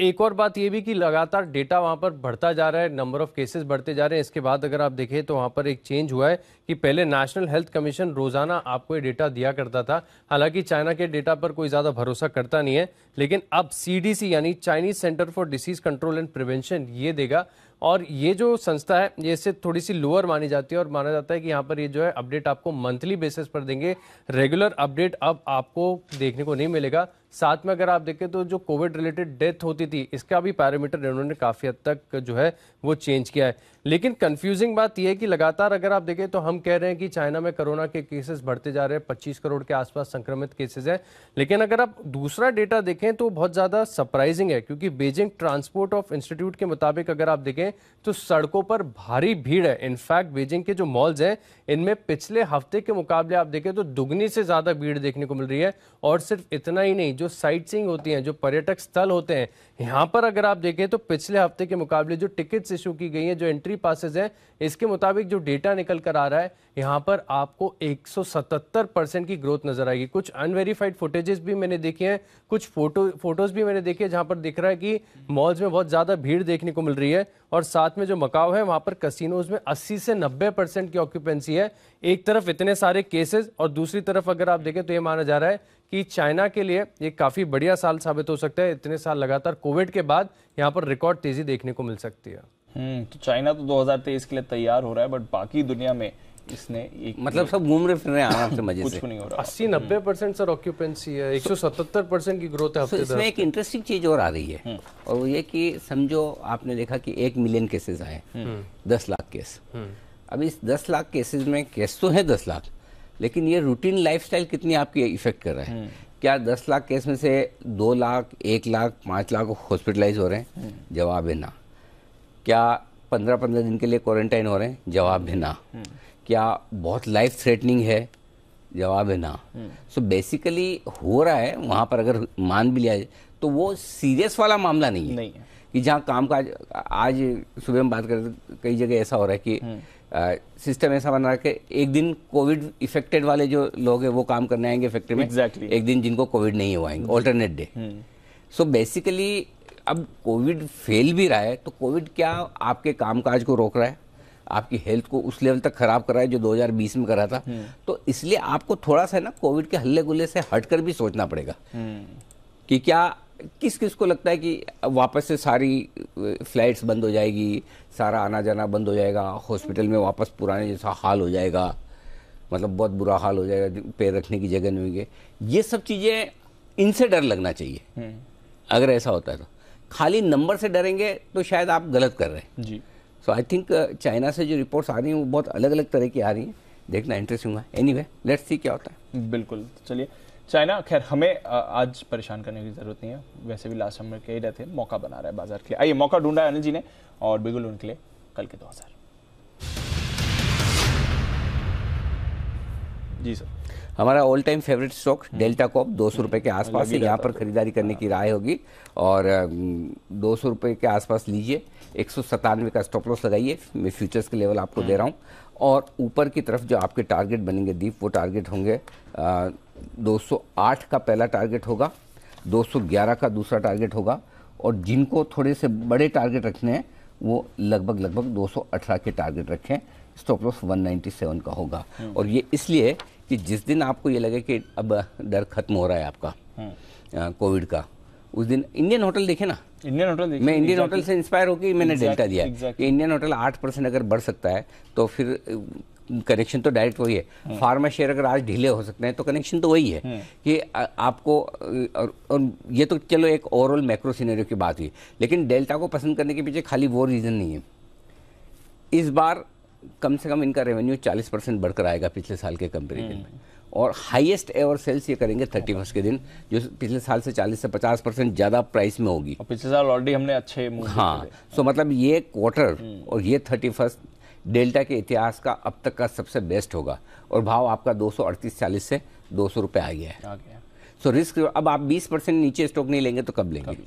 एक और बात ये भी कि लगातार डेटा वहाँ पर बढ़ता जा रहा है, नंबर ऑफ केसेस बढ़ते जा रहे हैं। इसके बाद अगर आप देखें तो वहाँ पर एक चेंज हुआ है कि पहले नेशनल हेल्थ कमीशन रोजाना आपको ये डेटा दिया करता था। हालांकि चाइना के डेटा पर कोई ज़्यादा भरोसा करता नहीं है, लेकिन अब CDC यानी Chinese centre for disease control and prevention ये देगा। और ये जो संस्था है ये इससे थोड़ी सी लोअर मानी जाती है और माना जाता है कि यहाँ पर ये जो है अपडेट आपको मंथली बेसिस पर देंगे। रेगुलर अपडेट अब आपको देखने को नहीं मिलेगा। साथ में अगर आप देखें तो जो कोविड रिलेटेड डेथ होती थी इसका भी पैरामीटर इन्होंने काफ़ी हद तक जो है वो चेंज किया है। लेकिन कंफ्यूजिंग बात यह है कि लगातार अगर आप देखें तो हम कह रहे हैं कि चाइना में कोरोना के केसेस बढ़ते जा रहे हैं, 25 करोड़ के आसपास संक्रमित केसेस हैं। लेकिन अगर आप दूसरा डेटा देखें तो बहुत ज़्यादा सरप्राइजिंग है, क्योंकि बीजिंग ट्रांसपोर्ट ऑफ इंस्टीट्यूट के मुताबिक अगर आप देखें तो सड़कों पर भारी भीड़ है। इनफैक्ट बीजिंग के जो मॉल्स हैं इनमें पिछले हफ्ते के मुकाबले आप देखें तो दुगनी से ज़्यादा भीड़ देखने को मिल रही है। और सिर्फ इतना ही नहीं, जो साइट सीइंग होती हैं, जो पर्यटक स्थल होते हैं, यहाँ पर अगर आप देखें तो पिछले हफ्ते के मुकाबले जो टिकट्स इशू की गई हैं, जो एंट्री पासेज हैं, इसके मुताबिक जो डेटा निकल कर आ रहा है यहाँ पर आपको 177% की ग्रोथ नजर आएगी। कुछ अनवेरीफाइड फुटेजेस भी मैंने देखे हैं, कुछ फोटोज भी मैंने देखे जहाँ पर दिख रहा है कि मॉल्स में बहुत ज़्यादा भीड़ देखने को मिल रही है। और साथ में जो मकाओ है वहाँ पर कसिनोज में 80 से 90% की ऑक्यूपेंसी है। एक तरफ इतने सारे केसेस और दूसरी तरफ अगर आप देखें तो ये माना जा रहा है कि चाइना के लिए ये काफ़ी बढ़िया साल साबित हो सकता है। इतने साल लगातार कोविड के बाद यहाँ पर रिकॉर्ड तेजी देखने को मिल सकती है। तो चाइना तो 2023 के लिए तैयार हो रहा है, बट बाकी दुनिया में इसने एक मतलब सब घूम रहे फिर रहे आराम से मजे से। कुछ नहीं हो रहा। 80-90% सर ऑक्यूपेंसी है, 177% की ग्रोथ है हफ्ते। इसमें एक इंटरेस्टिंग चीज और आ रही है और वो ये कि समझो आपने देखा कि 1 मिलियन केसेस आए, 10 लाख केस। अब इस 10 लाख केसेस में केस तो है 10 लाख, लेकिन ये रूटीन लाइफस्टाइल कितनी आपकी इफेक्ट कर रहा है? क्या 10 लाख केस में से 2 लाख, 1 लाख, 5 लाख हॉस्पिटलाइज हो रहे हैं? जवाब है ना। क्या 15-15 दिन के लिए क्वारंटाइन हो रहे हैं? जवाब है ना। क्या बहुत लाइफ थ्रेटनिंग है? जवाब है ना। सो बेसिकली हो रहा है वहाँ पर, अगर मान भी लिया जाए तो वो सीरियस वाला मामला नहीं है कि जहाँ काम का आज सुबह हम बात करें तो कई जगह ऐसा हो रहा है कि सिस्टम ऐसा बन रहा है कि एक दिन कोविड इफेक्टेड वाले जो लोग हैं वो काम करने आएंगे फैक्ट्री में, एक दिन जिनको कोविड नहीं हो आएंगे, ऑल्टरनेट डे। सो बेसिकली अब कोविड फेल भी रहा है तो कोविड क्या आपके कामकाज को रोक रहा है, आपकी हेल्थ को उस लेवल तक खराब कर रहा है जो 2020 में कर रहा था। तो इसलिए आपको थोड़ा सा ना कोविड के हल्ले गुल्ले से हटकर भी सोचना पड़ेगा कि क्या किस किस को लगता है कि वापस से सारी फ्लाइट्स बंद हो जाएगी, सारा आना जाना बंद हो जाएगा, हॉस्पिटल में वापस पुराने जैसा हाल हो जाएगा, मतलब बहुत बुरा हाल हो जाएगा, पैर रखने की जगह नहीं होगी। ये सब चीज़ें, इनसे डर लगना चाहिए। अगर ऐसा होता है तो खाली नंबर से डरेंगे तो शायद आप गलत कर रहे हैं जी। सो आई थिंक चाइना से जो रिपोर्ट्स आ रही हैं वो बहुत अलग अलग तरह की आ रही हैं, देखना इंटरेस्टिंग होगा। एनीवे लेट्स सी क्या होता है। बिल्कुल, चलिए चाइना खैर हमें आज परेशान करने की जरूरत नहीं है, वैसे भी लास्ट हम कह रहे थे मौका बना रहा है बाजार के लिए। आइए मौका ढूंढा है अनिल जी ने और बिल्कुल उनके लिए कल के 2000। जी सर, हमारा all time favourite stock Delta Corp 200 रुपए के आसपास है, यहाँ पर खरीदारी करने की राय होगी और 200 रुपए के आसपास लीजिए। 197 का स्टॉप लॉस लगाइए, मैं फ्यूचर्स के लेवल आपको दे रहा हूँ। और ऊपर की तरफ जो आपके टारगेट बनेंगे दीप, वो टारगेट होंगे 208 का पहला टारगेट होगा, 211 का दूसरा टारगेट होगा और जिनको थोड़े से बड़े टारगेट रखने हैं वो लगभग 218 के टारगेट रखें। स्टॉप लॉस 197 का होगा और ये इसलिए कि जिस दिन आपको ये लगे कि अब डर खत्म हो रहा है आपका कोविड का, उस दिन इंडियन होटल देखे ना, इंडियन होटल मैं इंडियन होटल से इंस्पायर होकर मैंने डेल्टा दिया कि इंडियन होटल 8% अगर बढ़ सकता है तो फिर कनेक्शन तो डायरेक्ट वही है। फार्मा शेयर अगर आज ढीले हो सकते हैं तो कनेक्शन तो वही है कि आपको और ये तो चलो एक ओवरऑल मैक्रो सिनेरियो की बात हुई, लेकिन डेल्टा को पसंद करने के पीछे खाली वो रीज़न नहीं है। इस बार कम से कम इनका रेवेन्यू 40% बढ़कर आएगा पिछले साल के कंपेरिजन में और हाईएस्ट एवर सेल्स ये करेंगे 31 के दिन, जो पिछले साल से 40 से 50% ज़्यादा प्राइस में होगी। और पिछले साल ऑलरेडी हमने अच्छे मूव हाँ, सो मतलब ये क्वार्टर और ये 31 डेल्टा के इतिहास का अब तक का सबसे बेस्ट होगा। और भाव आपका 238.40 से 200 रुपये आ गया है। सो रिस्क अब आप 20% नीचे स्टॉक नहीं लेंगे तो कब लेंगे?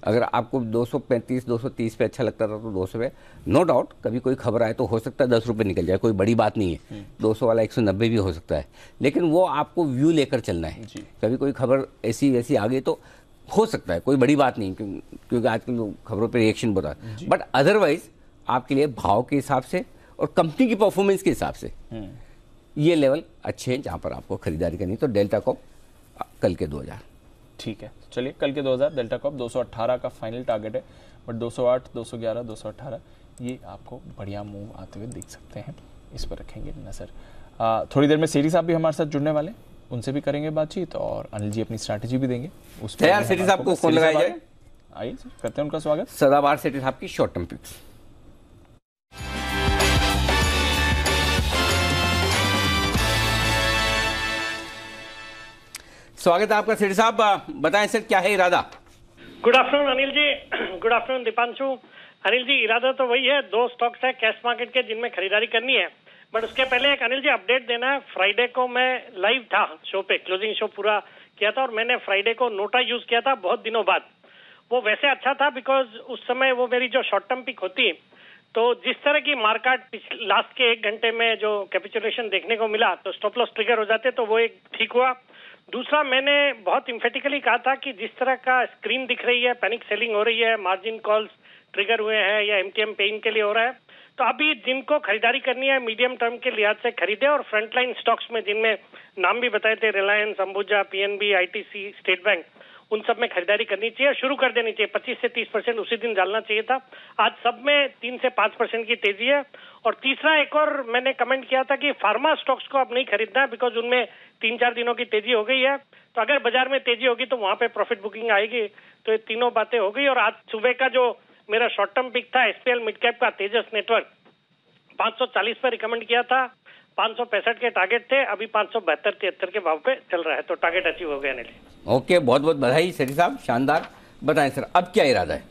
अगर आपको 235 230 पे अच्छा लगता था तो 200 पे, नो डाउट कभी कोई खबर आए तो हो सकता है 10 रुपये निकल जाए, कोई बड़ी बात नहीं है। 200 वाला 190 भी हो सकता है, लेकिन वो आपको व्यू लेकर चलना है। कभी कोई खबर ऐसी वैसी आ गई तो हो सकता है, कोई बड़ी बात नहीं, क्योंकि आजकल खबरों पर रिएक्शन बहुत आता है। बट अदरवाइज आपके लिए भाव के हिसाब से और कंपनी की परफॉर्मेंस के हिसाब से ये लेवल अच्छे हैं जहां पर आपको खरीदारी करनी। तो डेल्टा कॉप कल के 2000। ठीक है, चलिए कल के 2000 डेल्टा कॉप 218 का फाइनल टारगेट है, बट 208, 211, 218 ये आपको बढ़िया मूव आते हुए दिख सकते हैं, इस पर रखेंगे नजर। थोड़ी देर में सेठी साहब भी हमारे साथ जुड़ने वाले, उनसे भी करेंगे बातचीत और अनिल जी अपनी स्ट्रैटेजी भी देंगे उस पर। सेठी साहब को फोन लगाया जाए। आइए सर, करते हैं उनका स्वागत। सदाबहार सेठी साहब की शॉर्ट टर्म पिक्स। स्वागत है आपका सेठी साहब, बताएं सर क्या है इरादा? Good afternoon Anil ji. Good afternoon Deepanshu. Anil ji, इरादा तो वही है, 2 स्टॉक्स है कैश मार्केट के जिनमें खरीदारी करनी है। बट उसके पहले एक अनिल जी अपडेट देना है। फ्राइडे को मैं लाइव था शो पे, क्लोजिंग शो पूरा किया था और मैंने फ्राइडे को नोटा यूज किया था बहुत दिनों बाद। वो वैसे अच्छा था बिकॉज उस समय वो मेरी जो शॉर्ट टर्म पिक होती, तो जिस तरह की मार्केट लास्ट के 1 घंटे में जो कैपिचुलेशन देखने को मिला तो स्टॉप लॉस ट्रिगर हो जाते, तो वो एक ठीक हुआ। दूसरा, मैंने बहुत इम्फेटिकली कहा था कि जिस तरह का स्क्रीन दिख रही है, पैनिक सेलिंग हो रही है, मार्जिन कॉल्स ट्रिगर हुए हैं या एमटीएम पेइंग के लिए हो रहा है, तो अभी जिनको खरीदारी करनी है मीडियम टर्म के लिहाज से खरीदे। और फ्रंटलाइन स्टॉक्स में जिनमें नाम भी बताए थे, Reliance, Ambuja, PNB, ITC, state bank, उन सब में खरीदारी करनी चाहिए, शुरू कर देनी चाहिए। 25 से 30% उसी दिन डालना चाहिए था। आज सब में 3 से 5% की तेजी है। और तीसरा, एक और मैंने कमेंट किया था कि फार्मा स्टॉक्स को अब नहीं खरीदना है बिकॉज उनमें 3-4 दिनों की तेजी हो गई है, तो अगर बाजार में तेजी होगी तो वहां पे प्रॉफिट बुकिंग आएगी। तो ये तीनों बातें हो गई। और आज सुबह का जो मेरा शॉर्ट टर्म पिक था एसपीएल मिड कैप का तेजस नेटवर्क, 540 पे रिकमेंड किया था, 565 के टारगेट थे, अभी 572-73 के भाव पे चल रहा है, तो टारगेट अचीव हो गया अनिल। ओके, बहुत बहुत बधाई सेठी साहब, शानदार। बताएं सर अब क्या इरादा है?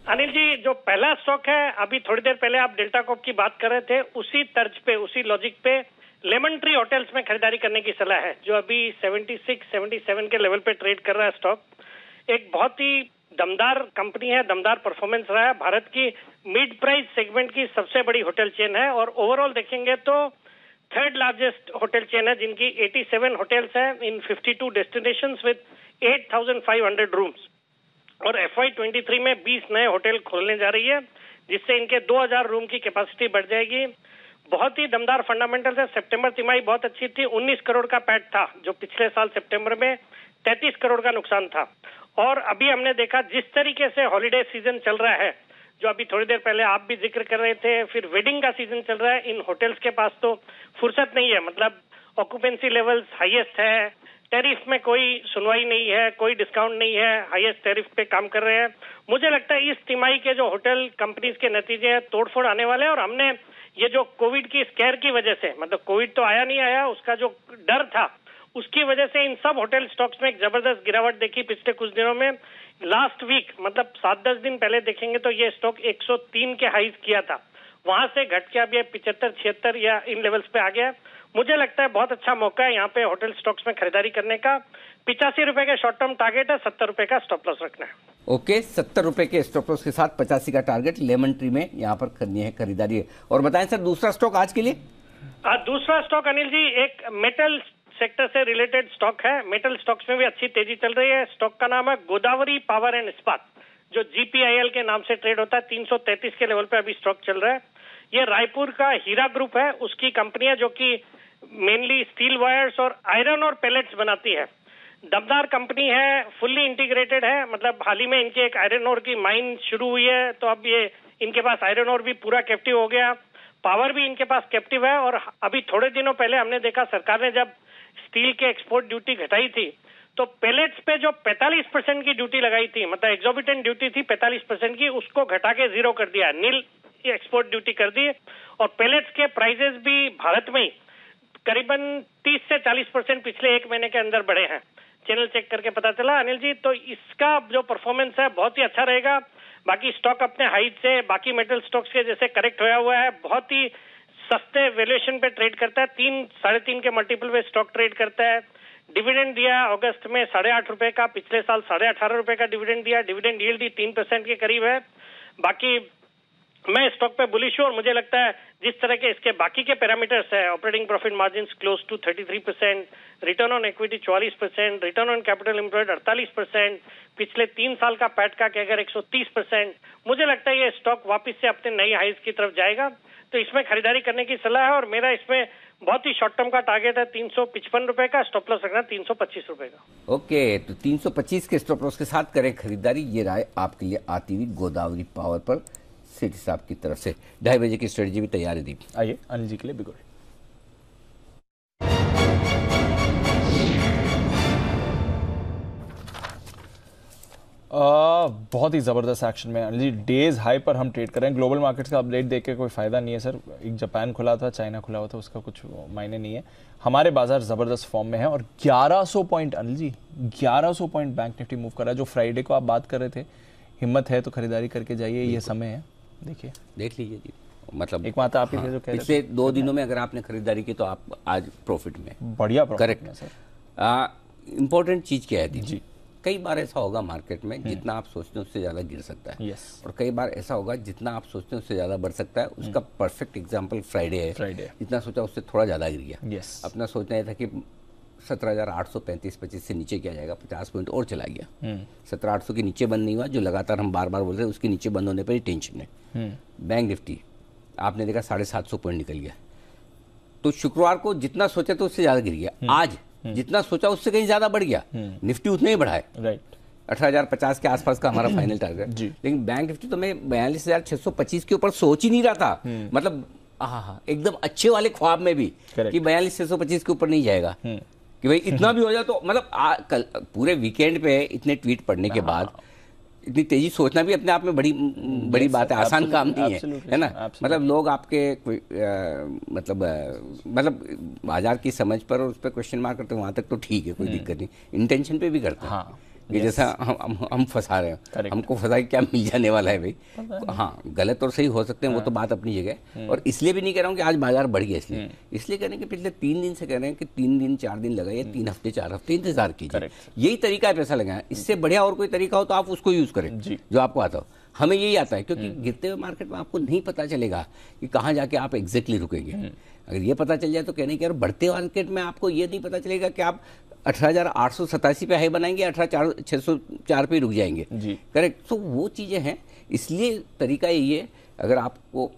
अनिल जी, जो पहला स्टॉक है, अभी थोड़ी देर पहले आप डेल्टा कॉप की बात कर रहे थे, उसी तर्ज पे, उसी लॉजिक पे लेमन ट्री होटल्स में खरीदारी करने की सलाह है, जो अभी 76-77 के लेवल पे ट्रेड कर रहा है स्टॉक। एक बहुत ही दमदार कंपनी है, दमदार परफॉर्मेंस रहा है, भारत की मिड प्राइस सेगमेंट की सबसे बड़ी होटल चेन है और ओवरऑल देखेंगे तो 3rd लार्जेस्ट होटल चेन है, जिनकी 87 होटल्स है इन 52 डेस्टिनेशंस विद 8,500 रूम्स। और FY23 में 20 नए होटल खोलने जा रही है, जिससे इनके 2,000 रूम की कैपेसिटी बढ़ जाएगी। बहुत ही दमदार फंडामेंटल्स है। सितंबर तिमाही बहुत अच्छी थी, 19 करोड़ का पैट था, जो पिछले साल सितंबर में 33 करोड़ का नुकसान था। और अभी हमने देखा जिस तरीके से हॉलिडे सीजन चल रहा है, जो अभी थोड़ी देर पहले आप भी जिक्र कर रहे थे, फिर वेडिंग का सीजन चल रहा है, इन होटल्स के पास तो फुर्सत नहीं है, मतलब ऑक्यूपेंसी लेवल्स हाईएस्ट है, टैरिफ में कोई सुनवाई नहीं है, कोई डिस्काउंट नहीं है, हाईएस्ट टैरिफ पे काम कर रहे हैं। मुझे लगता है इस तिमाही के जो होटल कंपनीज के नतीजे हैं, तोड़फोड़ आने वाले हैं। और हमने ये जो कोविड की स्केयर की वजह से, मतलब कोविड तो आया नहीं आया, उसका जो डर था, उसकी वजह से इन सब होटल स्टॉक्स में एक जबरदस्त गिरावट देखी पिछले कुछ दिनों में। लास्ट वीक, मतलब 7-10 दिन पहले देखेंगे तो ये स्टॉक 103 के हाईज किया था, वहां से घट के अब ये 75-76 या इन लेवल्स पे आ गया। मुझे लगता है बहुत अच्छा मौका है यहाँ पे होटल स्टॉक्स में खरीदारी करने का। 85 रुपए का शॉर्ट टर्म टारगेट है, 70 रुपए का स्टॉप लॉस रखना है। ओके, 70 रुपए के स्टॉप लॉस के साथ 85 का टारगेट लेमन ट्री में यहाँ पर करनी है खरीदारी। और बताएं सर दूसरा स्टॉक आज के लिए? दूसरा स्टॉक अनिल जी एक मेटल सेक्टर से रिलेटेड स्टॉक है। मेटल स्टॉक्स में भी अच्छी तेजी चल रही है। स्टॉक का नाम है गोदावरी पावर एंड इस्पात, जो GPIL के नाम से ट्रेड होता है। 333 के लेवल पे अभी स्टॉक चल रहा है। ये रायपुर का हीरा ग्रुप है, उसकी कंपनी है, जो कि मेनली स्टील वायर्स और आयरन और पैलेट्स बनाती है। दमदार कंपनी है, फुल्ली इंटीग्रेटेड है, मतलब हाल ही में इनके एक आयरन ओर की माइन शुरू हुई है, तो अब ये इनके पास आयरन ओर भी पूरा कैप्टिव हो गया, पावर भी इनके पास कैप्टिव है। और अभी थोड़े दिनों पहले हमने देखा सरकार ने जब स्टील के एक्सपोर्ट ड्यूटी घटाई थी, तो पैलेट्स पे जो 45% की ड्यूटी लगाई थी, मतलब एग्जॉर्बिटेंट ड्यूटी थी 45% की, उसको घटा के 0 कर दिया, नील एक्सपोर्ट ड्यूटी कर दी। और पैलेट्स के प्राइसेस भी भारत में ही करीबन 30 से 40% पिछले एक महीने के अंदर बढ़े हैं, चैनल चेक करके पता चला अनिल जी। तो इसका जो परफॉर्मेंस है बहुत ही अच्छा रहेगा। बाकी स्टॉक अपने हाइट से बाकी मेटल स्टॉक्स के जैसे करेक्ट होया हुआ है, बहुत ही सस्ते वैल्यूएशन पे ट्रेड करता है, 3-3.5 के मल्टीपल पे स्टॉक ट्रेड करता है। डिविडेंड दिया अगस्त में 8.5 रुपए का, पिछले साल 18.5 रुपए का डिविडेंड दिया। डिविडेंड यील्ड 3% के करीब है। बाकी मैं स्टॉक पे बुलिश हूं और मुझे लगता है जिस तरह के इसके बाकी के पैरामीटर्स है, operating profit margin close to 33%, return on equity 44%, return on capital employed 48%, पिछले 3 साल का पैट का अगर 130%, मुझे लगता है ये स्टॉक वापस से अपने नई हाइज की तरफ जाएगा। तो इसमें खरीदारी करने की सलाह है और मेरा इसमें बहुत ही शॉर्ट टर्म का टारगेट है 355 रुपए का, स्टॉप लॉस रखना 325 रुपए का। ओके, तो 325 के स्टॉप लॉस के साथ करें खरीदारी। ये राय आपके लिए आती हुई गोदावरी पावर पर सेठ साहब की तरफ से। 2:30 बजे की स्ट्रेटजी भी तैयार है। दीप, आइए अनिल जी के लिए बिगुल। बहुत ही ज़बरदस्त एक्शन में अनिल जी, डेज हाई पर हम ट्रेड कर रहे हैं। ग्लोबल मार्केट्स का अपडेट देख के कोई फ़ायदा नहीं है सर। एक जापान खुला था, चाइना खुला हुआ था, उसका कुछ मायने नहीं है। हमारे बाजार ज़बरदस्त फॉर्म में है और 1100 point Anil ji, 1100 point bank Nifty move कर रहा है। जो फ्राइडे को आप बात कर रहे थे, हिम्मत है तो खरीदारी करके जाइए, ये समय है। देखिए, देख लीजिए जी, मतलब एक बात आप ही थे जो कह रहे थे पिछले 2 दिनों में अगर आपने खरीदारी की तो आप आज प्रॉफिट में, बढ़िया प्रॉफिट करेक्ट में सर। इंपॉर्टेंट चीज क्या है दीप जी, कई बार ऐसा होगा मार्केट में जितना आप सोचते हैं उससे ज्यादा गिर सकता है। और कई बार ऐसा होगा जितना आप सोचते हैं उससे ज्यादा बढ़ सकता है। उसका परफेक्ट एग्जांपल फ्राइडे है। जितना सोचा उससे थोड़ा ज्यादा गिर गया। अपना सोचना यह था कि 17,835-25 से नीचे क्या जाएगा, 50 पॉइंट और चला गया। 17,800 के नीचे बंद नहीं हुआ, जो लगातार हम बार बार बोल रहे हैं, उसके नीचे बंद होने पर ही टेंशन है। बैंक निफ्टी आपने देखा 750 पॉइंट निकल गया। तो शुक्रवार को जितना सोचा तो उससे ज्यादा गिर गया। आज जितना सोचा उससे कहीं ज्यादा बढ़ गया। निफ्टी उतना ही बढ़ा है, राइट। 18,050 के आसपास का हमारा फाइनल टारगेट। लेकिन बैंक निफ्टी तो मैं 42,625 के ऊपर सोच ही नहीं रहा था। मतलब एकदम अच्छे वाले ख्वाब में भी कि 42,625 के ऊपर नहीं जाएगा, कि भाई इतना भी हो जाए तो मतलब कल पूरे वीकेंड पे इतने ट्वीट पढ़ने के बाद इतनी तेजी सोचना भी अपने आप में बड़ी बात है, आसान काम नहीं है ना। मतलब लोग आपके मतलब बाजार की समझ पर और उस पर क्वेश्चन मार्क करते हैं, वहां तक तो ठीक है, कोई दिक्कत नहीं। इंटेंशन पे भी करते हैं कि जैसा हम फंसा रहे हैं, हमको फंसा के क्या मिल जाने वाला है भाई। हाँ, गलत और सही हो सकते हैं, वो तो बात अपनी जगह। और इसलिए भी नहीं कह रहा हूँ कि आज बाजार बढ़ गया, इसलिए कह रहे हैं कि पिछले 3 दिन से कह रहे हैं कि 3 दिन 4 दिन लगाइए, 3 हफ्ते 4 हफ्ते इंतजार कीजिए। यही तरीका है पैसा लगाना। इससे बढ़िया और कोई तरीका हो तो आप उसको यूज करें जो आपको आता हो। हमें यही आता है, क्योंकि गिरते हुए मार्केट में आपको नहीं पता चलेगा कि कहाँ जाके आप एग्जैक्टली रुकेंगे। अगर ये पता चल जाए तो कहने कि यार बढ़ते मार्केट में आपको ये नहीं पता चलेगा कि आप 18,887 पे हाई बनाएंगे, 18,604 पे रुक जाएंगे। करेक्ट। तो वो चीजें हैं, इसलिए तरीका यही है। अगर आपको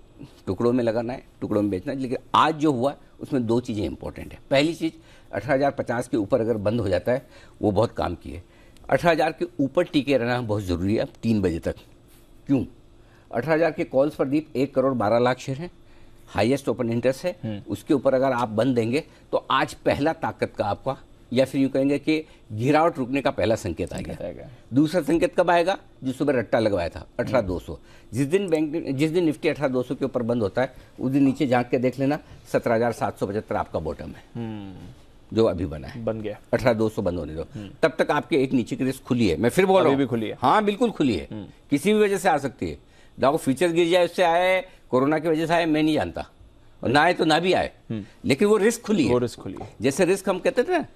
टुकड़ों में लगाना है, टुकड़ों में बेचना है। लेकिन आज जो हुआ उसमें 2 चीजें इंपॉर्टेंट है। पहली चीज, 18,050 के ऊपर अगर बंद हो जाता है, वो बहुत काम की है। 18,000 के ऊपर टिके रहना बहुत जरूरी है 3 बजे तक। क्यों? 18,000 के कॉल्स पर दीप 1 करोड़ 12 लाख शेयर है, हाईएस्ट ओपन इंटरेस्ट है। उसके ऊपर अगर आप बंद देंगे तो आज पहला ताकत का आपका, या फिर यूं कहेंगे कि गिरावट रुकने का पहला संकेत आ गया। दूसरा संकेत कब आएगा? जो सुबह रट्टा लगवाया था 18,200। जिस दिन निफ्टी 18,200 के ऊपर बंद होता है, उस दिन नीचे झांक के देख लेना, 17,775 आपका बॉटम है, जो अभी बना है, बन गया। 18,200 बंद होने दो, तब तक आपके एक नीचे की रिस्क खुली है। मैं फिर बोल रहा हूं, भी खुली है। हाँ, बिल्कुल खुली है, किसी भी वजह से आ सकती है। डाउ फ्यूचर गिर जाए, उससे आए, कोरोना की वजह से आए, मैं नहीं जानता, और ना आए तो ना भी आए, लेकिन वो रिस्क खुली है। वो रिस्क खुली है। जैसे रिस्क हम कहते थे ना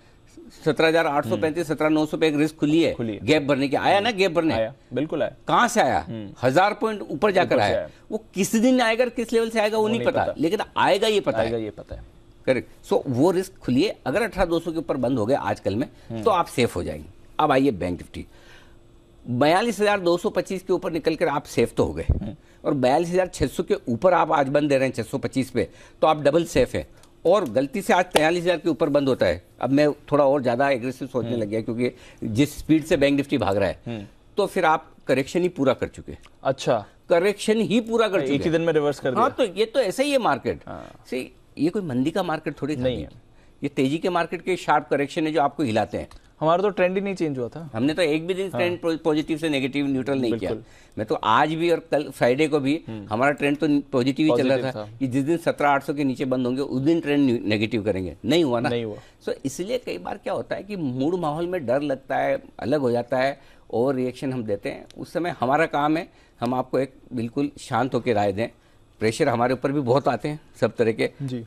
17,835, 17,900 पे एक रिस्क खुली है गैप भरने की। आया ना गैप भरने? आया, बिल्कुल आया। कहां से आया? 1000 पॉइंट ऊपर जाकर आया। वो किस दिन आएगा, किस लेवल से आएगा वो नहीं पता, लेकिन आएगा ये पता है। करेक्ट। सो वो रिस्क खुली है। अगर 18,200 के ऊपर बंद हो गए आजकल में तो आप सेफ हो जाएंगे। अब आइए बैंक निफ्टी 42,225 के ऊपर निकलकर आप सेफ तो हो गए, और 42,600 के ऊपर आप आज बंद दे रहे हैं 625 पे, तो आप डबल सेफ है। और गलती से आज 43,000 के ऊपर बंद होता है, अब मैं थोड़ा और ज्यादा एग्रेसिव सोचने लग गया, क्योंकि जिस स्पीड से बैंक निफ्टी भाग रहा है, तो फिर आप करेक्शन ही पूरा कर चुके। अच्छा, करेक्शन ही पूरा कर चुके, एक ही दिन में रिवर्स कर दिया। हाँ, तो ये तो ऐसा ही है मार्केट। ये कोई मंदी का मार्केट थोड़ी नहीं है, ये तेजी के मार्केट के शार्प करेक्शन है जो आपको हिलाते हैं। हमारा तो ट्रेंड ही नहीं चेंज हुआ था। हमने तो एक भी दिन ट्रेंड पॉजिटिव से नेगेटिव न्यूट्रल नहीं किया। मैं तो आज भी और कल फ्राइडे को भी हमारा ट्रेंड तो पॉजिटिव ही चल रहा था कि जिस दिन 17,800 के नीचे बंद होंगे उस दिन ट्रेंड नेगेटिव करेंगे, नहीं हुआ ना। नहीं हुआ। सो इसलिए कई बार क्या होता है कि मूड माहौल में डर लगता है, अलग हो जाता है, ओवर रिएक्शन हम देते हैं। उस समय हमारा काम है हम आपको एक बिल्कुल शांत होकर राय दें। प्रेशर हमारे ऊपर भी बहुत आते हैं सब तरह के जी,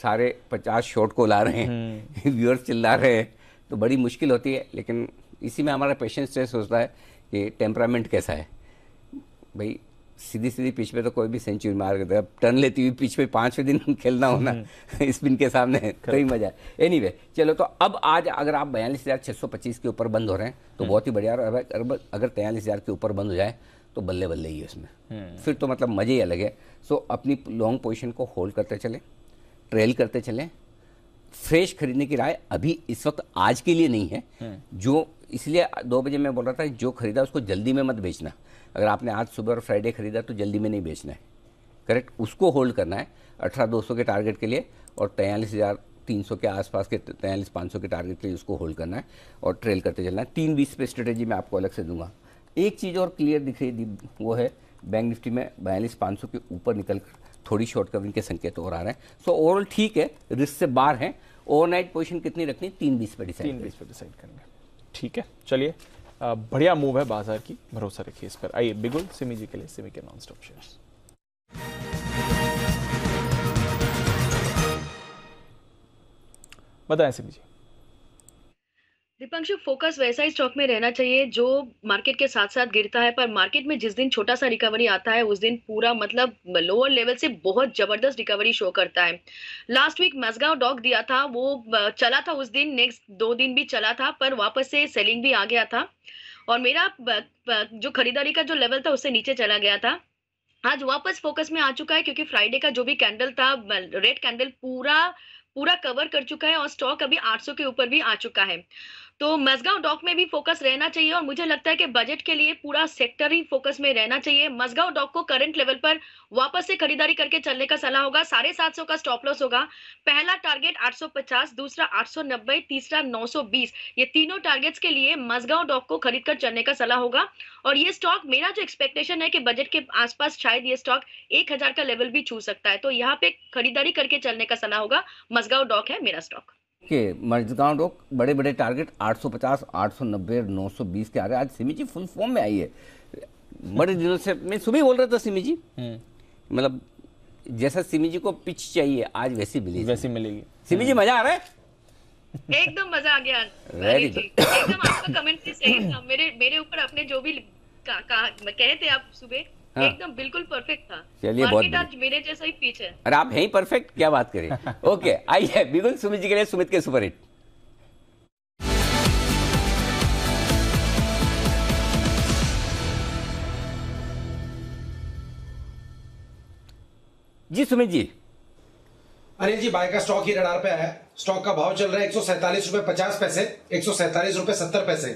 सारे 50 शॉट को ला रहे हैं, व्यूअर्स चिल्ला रहे हैं, तो बड़ी मुश्किल होती है। लेकिन इसी में हमारा पेशेंस टेस्ट होता है कि टेम्परामेंट कैसा है। भाई सीधी सीधी पिच पे तो कोई भी सेंचुरी मार देता है, टर्न लेती हुई पिच पे 5वें दिन खेलना होना स्पिन के सामने कई मजा है। एनीवे चलो, तो अब आज अगर आप 42,625 के ऊपर बंद हो रहे हैं तो बहुत ही बढ़िया। अगर 43,000 के ऊपर बंद हो जाए तो बल्ले बल्ले ही है उसमें, फिर तो मतलब मजे ही अलग है। सो अपनी लॉन्ग पोजीशन को होल्ड करते चलें, ट्रेल करते चलें। फ्रेश खरीदने की राय अभी इस वक्त आज के लिए नहीं है। जो इसलिए 2 बजे मैं बोल रहा था जो खरीदा उसको जल्दी में मत बेचना। अगर आपने आज सुबह और फ्राइडे खरीदा तो जल्दी में नहीं बेचना है, करेक्ट, उसको होल्ड करना है 18,200 के टारगेट के लिए और 43,300 के आसपास के 43,500 के टारगेट के लिए उसको होल्ड करना है और ट्रेल करते चलना है। 3-20 पे स्ट्रेटेजी मैं आपको अलग से दूंगा। एक चीज़ और क्लियर दिख रही थी, वो है बैंक निफ्टी में 42,500 के ऊपर निकल कर थोड़ी शॉर्ट कवरिंग के संकेत और आ रहे हैं। सो ओवरऑल ठीक है, रिस्क से बाहर है। ओवरनाइट पोजीशन कितनी रखनी, 3-20 पे डिसाइड करेंगे। ठीक है, चलिए, बढ़िया मूव है बाजार की, भरोसा रखिए इस पर। आइए बिगुल सिमी जी के लिए, सिमी के नॉन स्टॉप शेयर्स। बताएं सिमी जी। दीपांशु, फोकस वैसा ही स्टॉक में रहना चाहिए जो मार्केट के साथ साथ गिरता है, पर मार्केट में जिस दिन छोटा सा रिकवरी आता है उस दिन पूरा मतलब लोअर लेवल से बहुत जबरदस्त रिकवरी शो करता है। लास्ट वीक मज़गांव डॉक दिया था, वो चला था उस दिन, नेक्स्ट 2 दिन भी चला था, पर वापस से सेलिंग भी आ गया था और मेरा जो खरीदारी का जो लेवल था उससे नीचे चला गया था। आज वापस फोकस में आ चुका है क्योंकि फ्राइडे का जो भी कैंडल था, रेड कैंडल पूरा कवर कर चुका है और स्टॉक अभी 800 के ऊपर भी आ चुका है। तो मज़गांव डॉक में भी फोकस रहना चाहिए और मुझे लगता है कि बजट के लिए पूरा सेक्टर ही फोकस में रहना चाहिए। मज़गांव डॉक को करंट लेवल पर वापस से खरीदारी करके चलने का सलाह होगा। 750 का स्टॉप लॉस होगा। पहला टारगेट 850, दूसरा 890, तीसरा 920। ये तीनों टारगेट्स के लिए मज़गांव डॉक को खरीद कर चलने का सलाह होगा। और ये स्टॉक, मेरा जो एक्सपेक्टेशन है कि बजट के आसपास शायद ये स्टॉक 1000 का लेवल भी छू सकता है, तो यहाँ पे खरीदारी करके चलने का सलाह होगा। मज़गांव डॉक है मेरा स्टॉक। मज़गांव डॉक बड़े बड़े टारगेट 850, 890 और 920 के आ रहे हैं। आज सिमी जी फुल फॉर्म में आई है। बड़े दिनों से मैं सुबह बोल रहा था सिमी जी, मतलब जैसा सिमी जी को पिच चाहिए आज वैसी मिलेगी। सिमी जी मजा आ रहा है? एकदम मजा आ गया। Very good. एकदम आपका कमेंट भी सही था। मेरे ऊपर आपने जो भी कहे थे आप सुबह, हाँ, एकदम बिल्कुल परफेक्ट था। चलिए, बहुत आज मेरे जैसा ही पिच है। अरे आप हैं ही परफेक्ट, क्या बात करें। ओके, आइए बिगुल सुमित जी के लिए सुमित के सुपर हिट। जी सुमित जी। अनिल जी, बाय का स्टॉक ही रडार पे आया। स्टॉक का भाव चल रहा है 147 रुपए 50 पैसे, 147 रुपए 70 पैसे।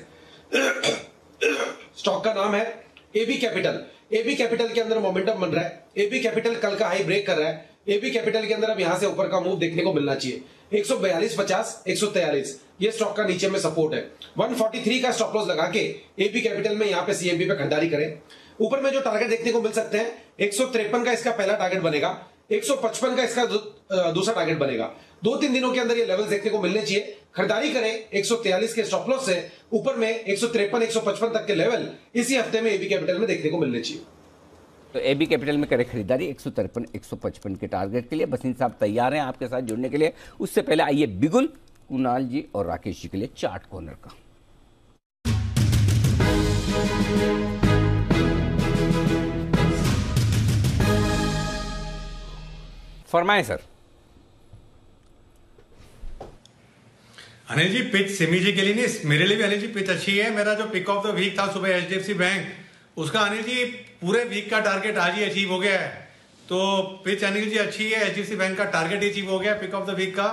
स्टॉक का नाम है एबी कैपिटल। एबी कैपिटल के अंदर मोमेंटम बन रहा है। एबी कैपिटल कल का हाई ब्रेक कर रहा है। एबी कैपिटल के अंदर अब यहां से ऊपर का मूव देखने को मिलना चाहिए। 142.50, 143 ये स्टॉक का नीचे में सपोर्ट है। 143 का स्टॉप लॉस लगा के एबी कैपिटल में यहां पे सीएमबी पे खरीदारी करें। ऊपर में जो टारगेट देखने को मिल सकते हैं, 153 का इसका पहला टारगेट बनेगा, 155 का इसका दूसरा टारगेट बनेगा। 2-3 दिनों के अंदर ये लेवल देखने को मिलने चाहिए। खरीदारी करें 143 के स्टॉप लॉस से। ऊपर में 153, 155 तक के लेवल इसी हफ्ते में एबी कैपिटल में देखने को मिलने चाहिए। तो एबी कैपिटल में करें खरीदारी 153, 155 के टारगेट के लिए। बसिन साहब तैयार हैं आपके साथ जुड़ने के लिए। उससे पहले आइए बिगुल, कुणाल जी और राकेश जी के लिए चार्ट कॉर्नर का। फरमाएं सर। अनिल जी, पिच सिमी जी के लिए नहीं, मेरे लिए भी अनिल जी पिच अच्छी है। मेरा जो पिक ऑफ द वीक था सुबह एचडीएफसी बैंक, उसका अनिल जी पूरे वीक का टारगेट आज ही अचीव हो गया है। तो पिच अनिल जी अच्छी है। एचडीएफसी बैंक का टारगेट अचीव हो गया पिक ऑफ द वीक का।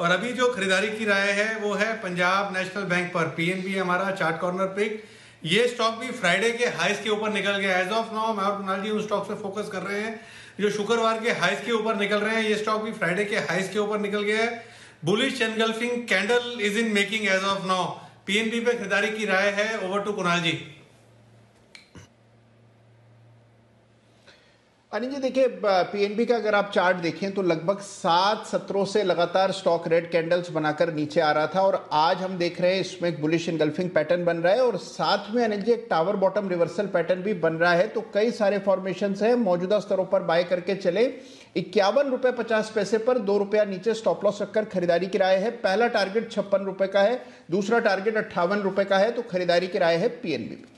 और अभी जो खरीदारी की राय है वो है पंजाब नेशनल बैंक पर। पीएनबी है हमारा चार्ट कॉर्नर पिक। ये स्टॉक भी फ्राइडे के हाइस के ऊपर निकल गया। एज ऑफ नाउ मैं और कुणाल जी उन स्टॉक पे फोकस कर रहे हैं जो शुक्रवार के हाइस के ऊपर निकल रहे हैं। ये स्टॉक भी फ्राइडे के हाइस के ऊपर निकल गया है। Bullish engulfing candle is in making as of now. PNB पे खरीदारी की राय है। Over to Kunal ji. अनिल जी देखिए, पीएनबी का अगर आप चार्ट देखें तो लगभग 7 सत्रों से लगातार स्टॉक रेड कैंडल्स बनाकर नीचे आ रहा था और आज हम देख रहे हैं इसमें एक बुलिश इनगल्फिंग पैटर्न बन रहा है और साथ में अनिल जी एक टावर बॉटम रिवर्सल पैटर्न भी बन रहा है। तो कई सारे फॉर्मेशंस हैं, मौजूदा स्तरों पर बाय करके चले। 51 रुपए 50 पैसे पर 2 रुपया नीचे स्टॉप लॉस रखकर खरीदारी की राय है। पहला टारगेट 56 रुपए का है, दूसरा टारगेट 58 रुपए का है। तो खरीदारी की राय है पीएनबी में।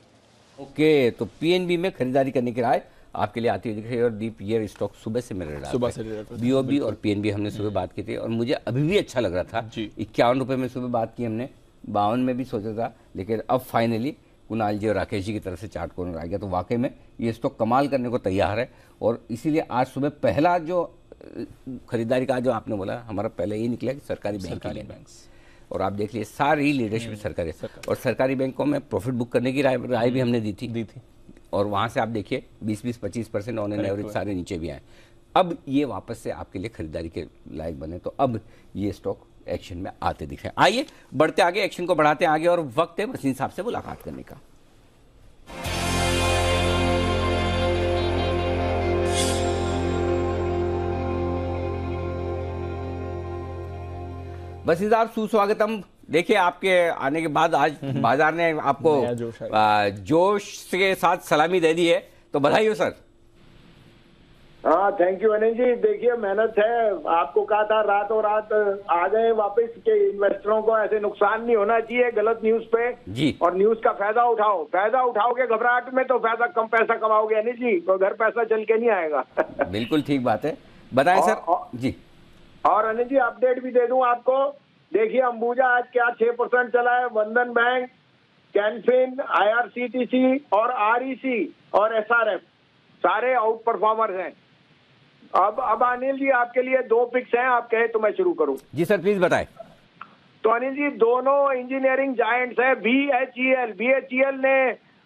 ओके, तो पीएनबी में खरीदारी करने की राय आपके लिए आती हुई दिख रही है। और दीप, ये स्टॉक सुबह से मेरे बीओबी और पीएनबी हमने सुबह बात की थी और मुझे अभी भी अच्छा लग रहा था। 51 रुपए में सुबह बात की हमने, 52 में भी सोचा था, लेकिन अब फाइनली कुणाल जी और राकेश जी की तरफ से चार्ट कॉर्नर आ गया। तो वाकई में ये स्टॉक कमाल करने को तैयार है और इसीलिए आज सुबह पहला जो खरीदारी का जो आपने बोला, हमारा पहले ये निकला कि सरकारी बैंक, और आप देख लीजिए सारी लीडरशिप सरकारी और सरकारी बैंकों में प्रॉफिट बुक करने की राय भी हमने दी थी और वहां से आप देखिए 20-25% ऑन एन एवरेज सारे नीचे भी आए। अब ये वापस से आपके लिए खरीदारी के लायक बने, तो अब ये स्टॉक एक्शन में आते दिख रहे हैं। आइए बढ़ते आगे, एक्शन को बढ़ाते आगे और वक्त है वसीम साहब से मुलाकात करने का। वसीम साहब सुस्वागतम। देखिए, आपके आने के बाद आज बाजार ने आपको जोश के साथ सलामी दे दी है, तो बधाई हो सर। हाँ, थैंक यू अनिल जी। देखिए, मेहनत है, आपको कहा था रातों रात आ गए वापस के इन्वेस्टरों को ऐसे नुकसान नहीं होना चाहिए गलत न्यूज पे जी, और न्यूज का फायदा उठाओगे घबराहट में तो फायदा कम पैसा कमाओगे अनिल जी, तो घर पैसा चल के नहीं आएगा। बिल्कुल ठीक बात है, बताएं सर जी। और अनिल जी अपडेट भी दे दूं आपको। देखिए, अंबुजा आज क्या 6% चला है, बंधन बैंक, कैनफिन, आईआरसीटीसी और आरईसी और एसआरएफ सारे आउट परफॉर्मर्स हैं। अब अनिल जी आपके लिए 2 पिक्स हैं, आप कहे तो मैं शुरू करूं। जी सर, प्लीज बताएं। तो अनिल जी दोनों इंजीनियरिंग जायंट्स हैं। बीएचईएल ने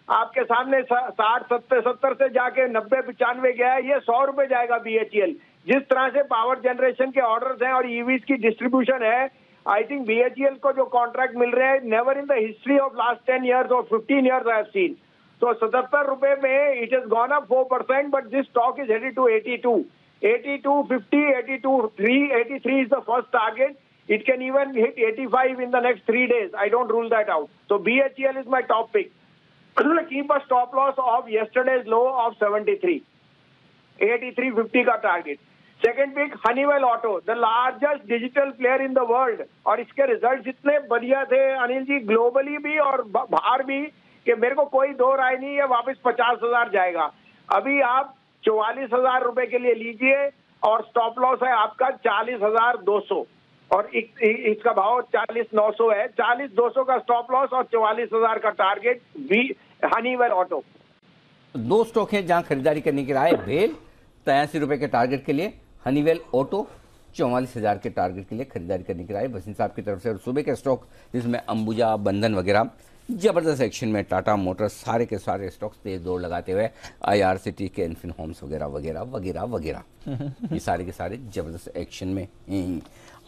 आपके सामने 60-70 से जाके 90-95 गया है, ये 100 रुपए जाएगा बीएचईएल। जिस तरह से पावर जनरेशन के ऑर्डर्स हैं और ईवीज की डिस्ट्रीब्यूशन है, आई थिंक बीएचईएल को जो कॉन्ट्रैक्ट मिल रहे हैं, never in the history of last 10 years और 15 years आई हैव सीन। तो 77 रुपए में it is gone up 4%, but this stock is headed to 82, 50, 82.3, 83 is the first target. It can even hit 85 in the next 3 days. I don't rule that out. So BHEL is my top pick. Keep a stop loss of yesterday's low of 73, 83.50 का target. Second pick, Honeywell Auto, the largest digital player in the world. और इसके रिजल्ट्स इतने बढ़िया थे अनिल जी, ग्लोबली भी और बाहर भी, कि मेरे को कोई दो राय नहीं है, वापस 50,000 जाएगा। अभी आप 44,000 रुपए के लिए लीजिए और स्टॉप लॉस है आपका 40,200 और इसका भाव 40,900 है। 40,200 का स्टॉप लॉस और 44,000 का टारगेट हनीवेल ऑटो। 2 स्टॉक है जहां खरीदारी करने की राय। भेल 83 रुपए के टारगेट के लिए, हनीवेल ऑटो 44,000 के टारगेट के लिए खरीदारी करने की राय वसीम साहब की तरफ से। और सुबह के स्टॉक जिसमें अंबुजा, बंधन वगैरह जबरदस्त एक्शन में, टाटा मोटर्स, सारे के सारे स्टॉक्स तेज दौड़ लगाते हुए, आईआरसीटी के इन्फिन होम्स वगैरह वगैरह वगैरह वगैरह ये सारे के सारे जबरदस्त एक्शन में।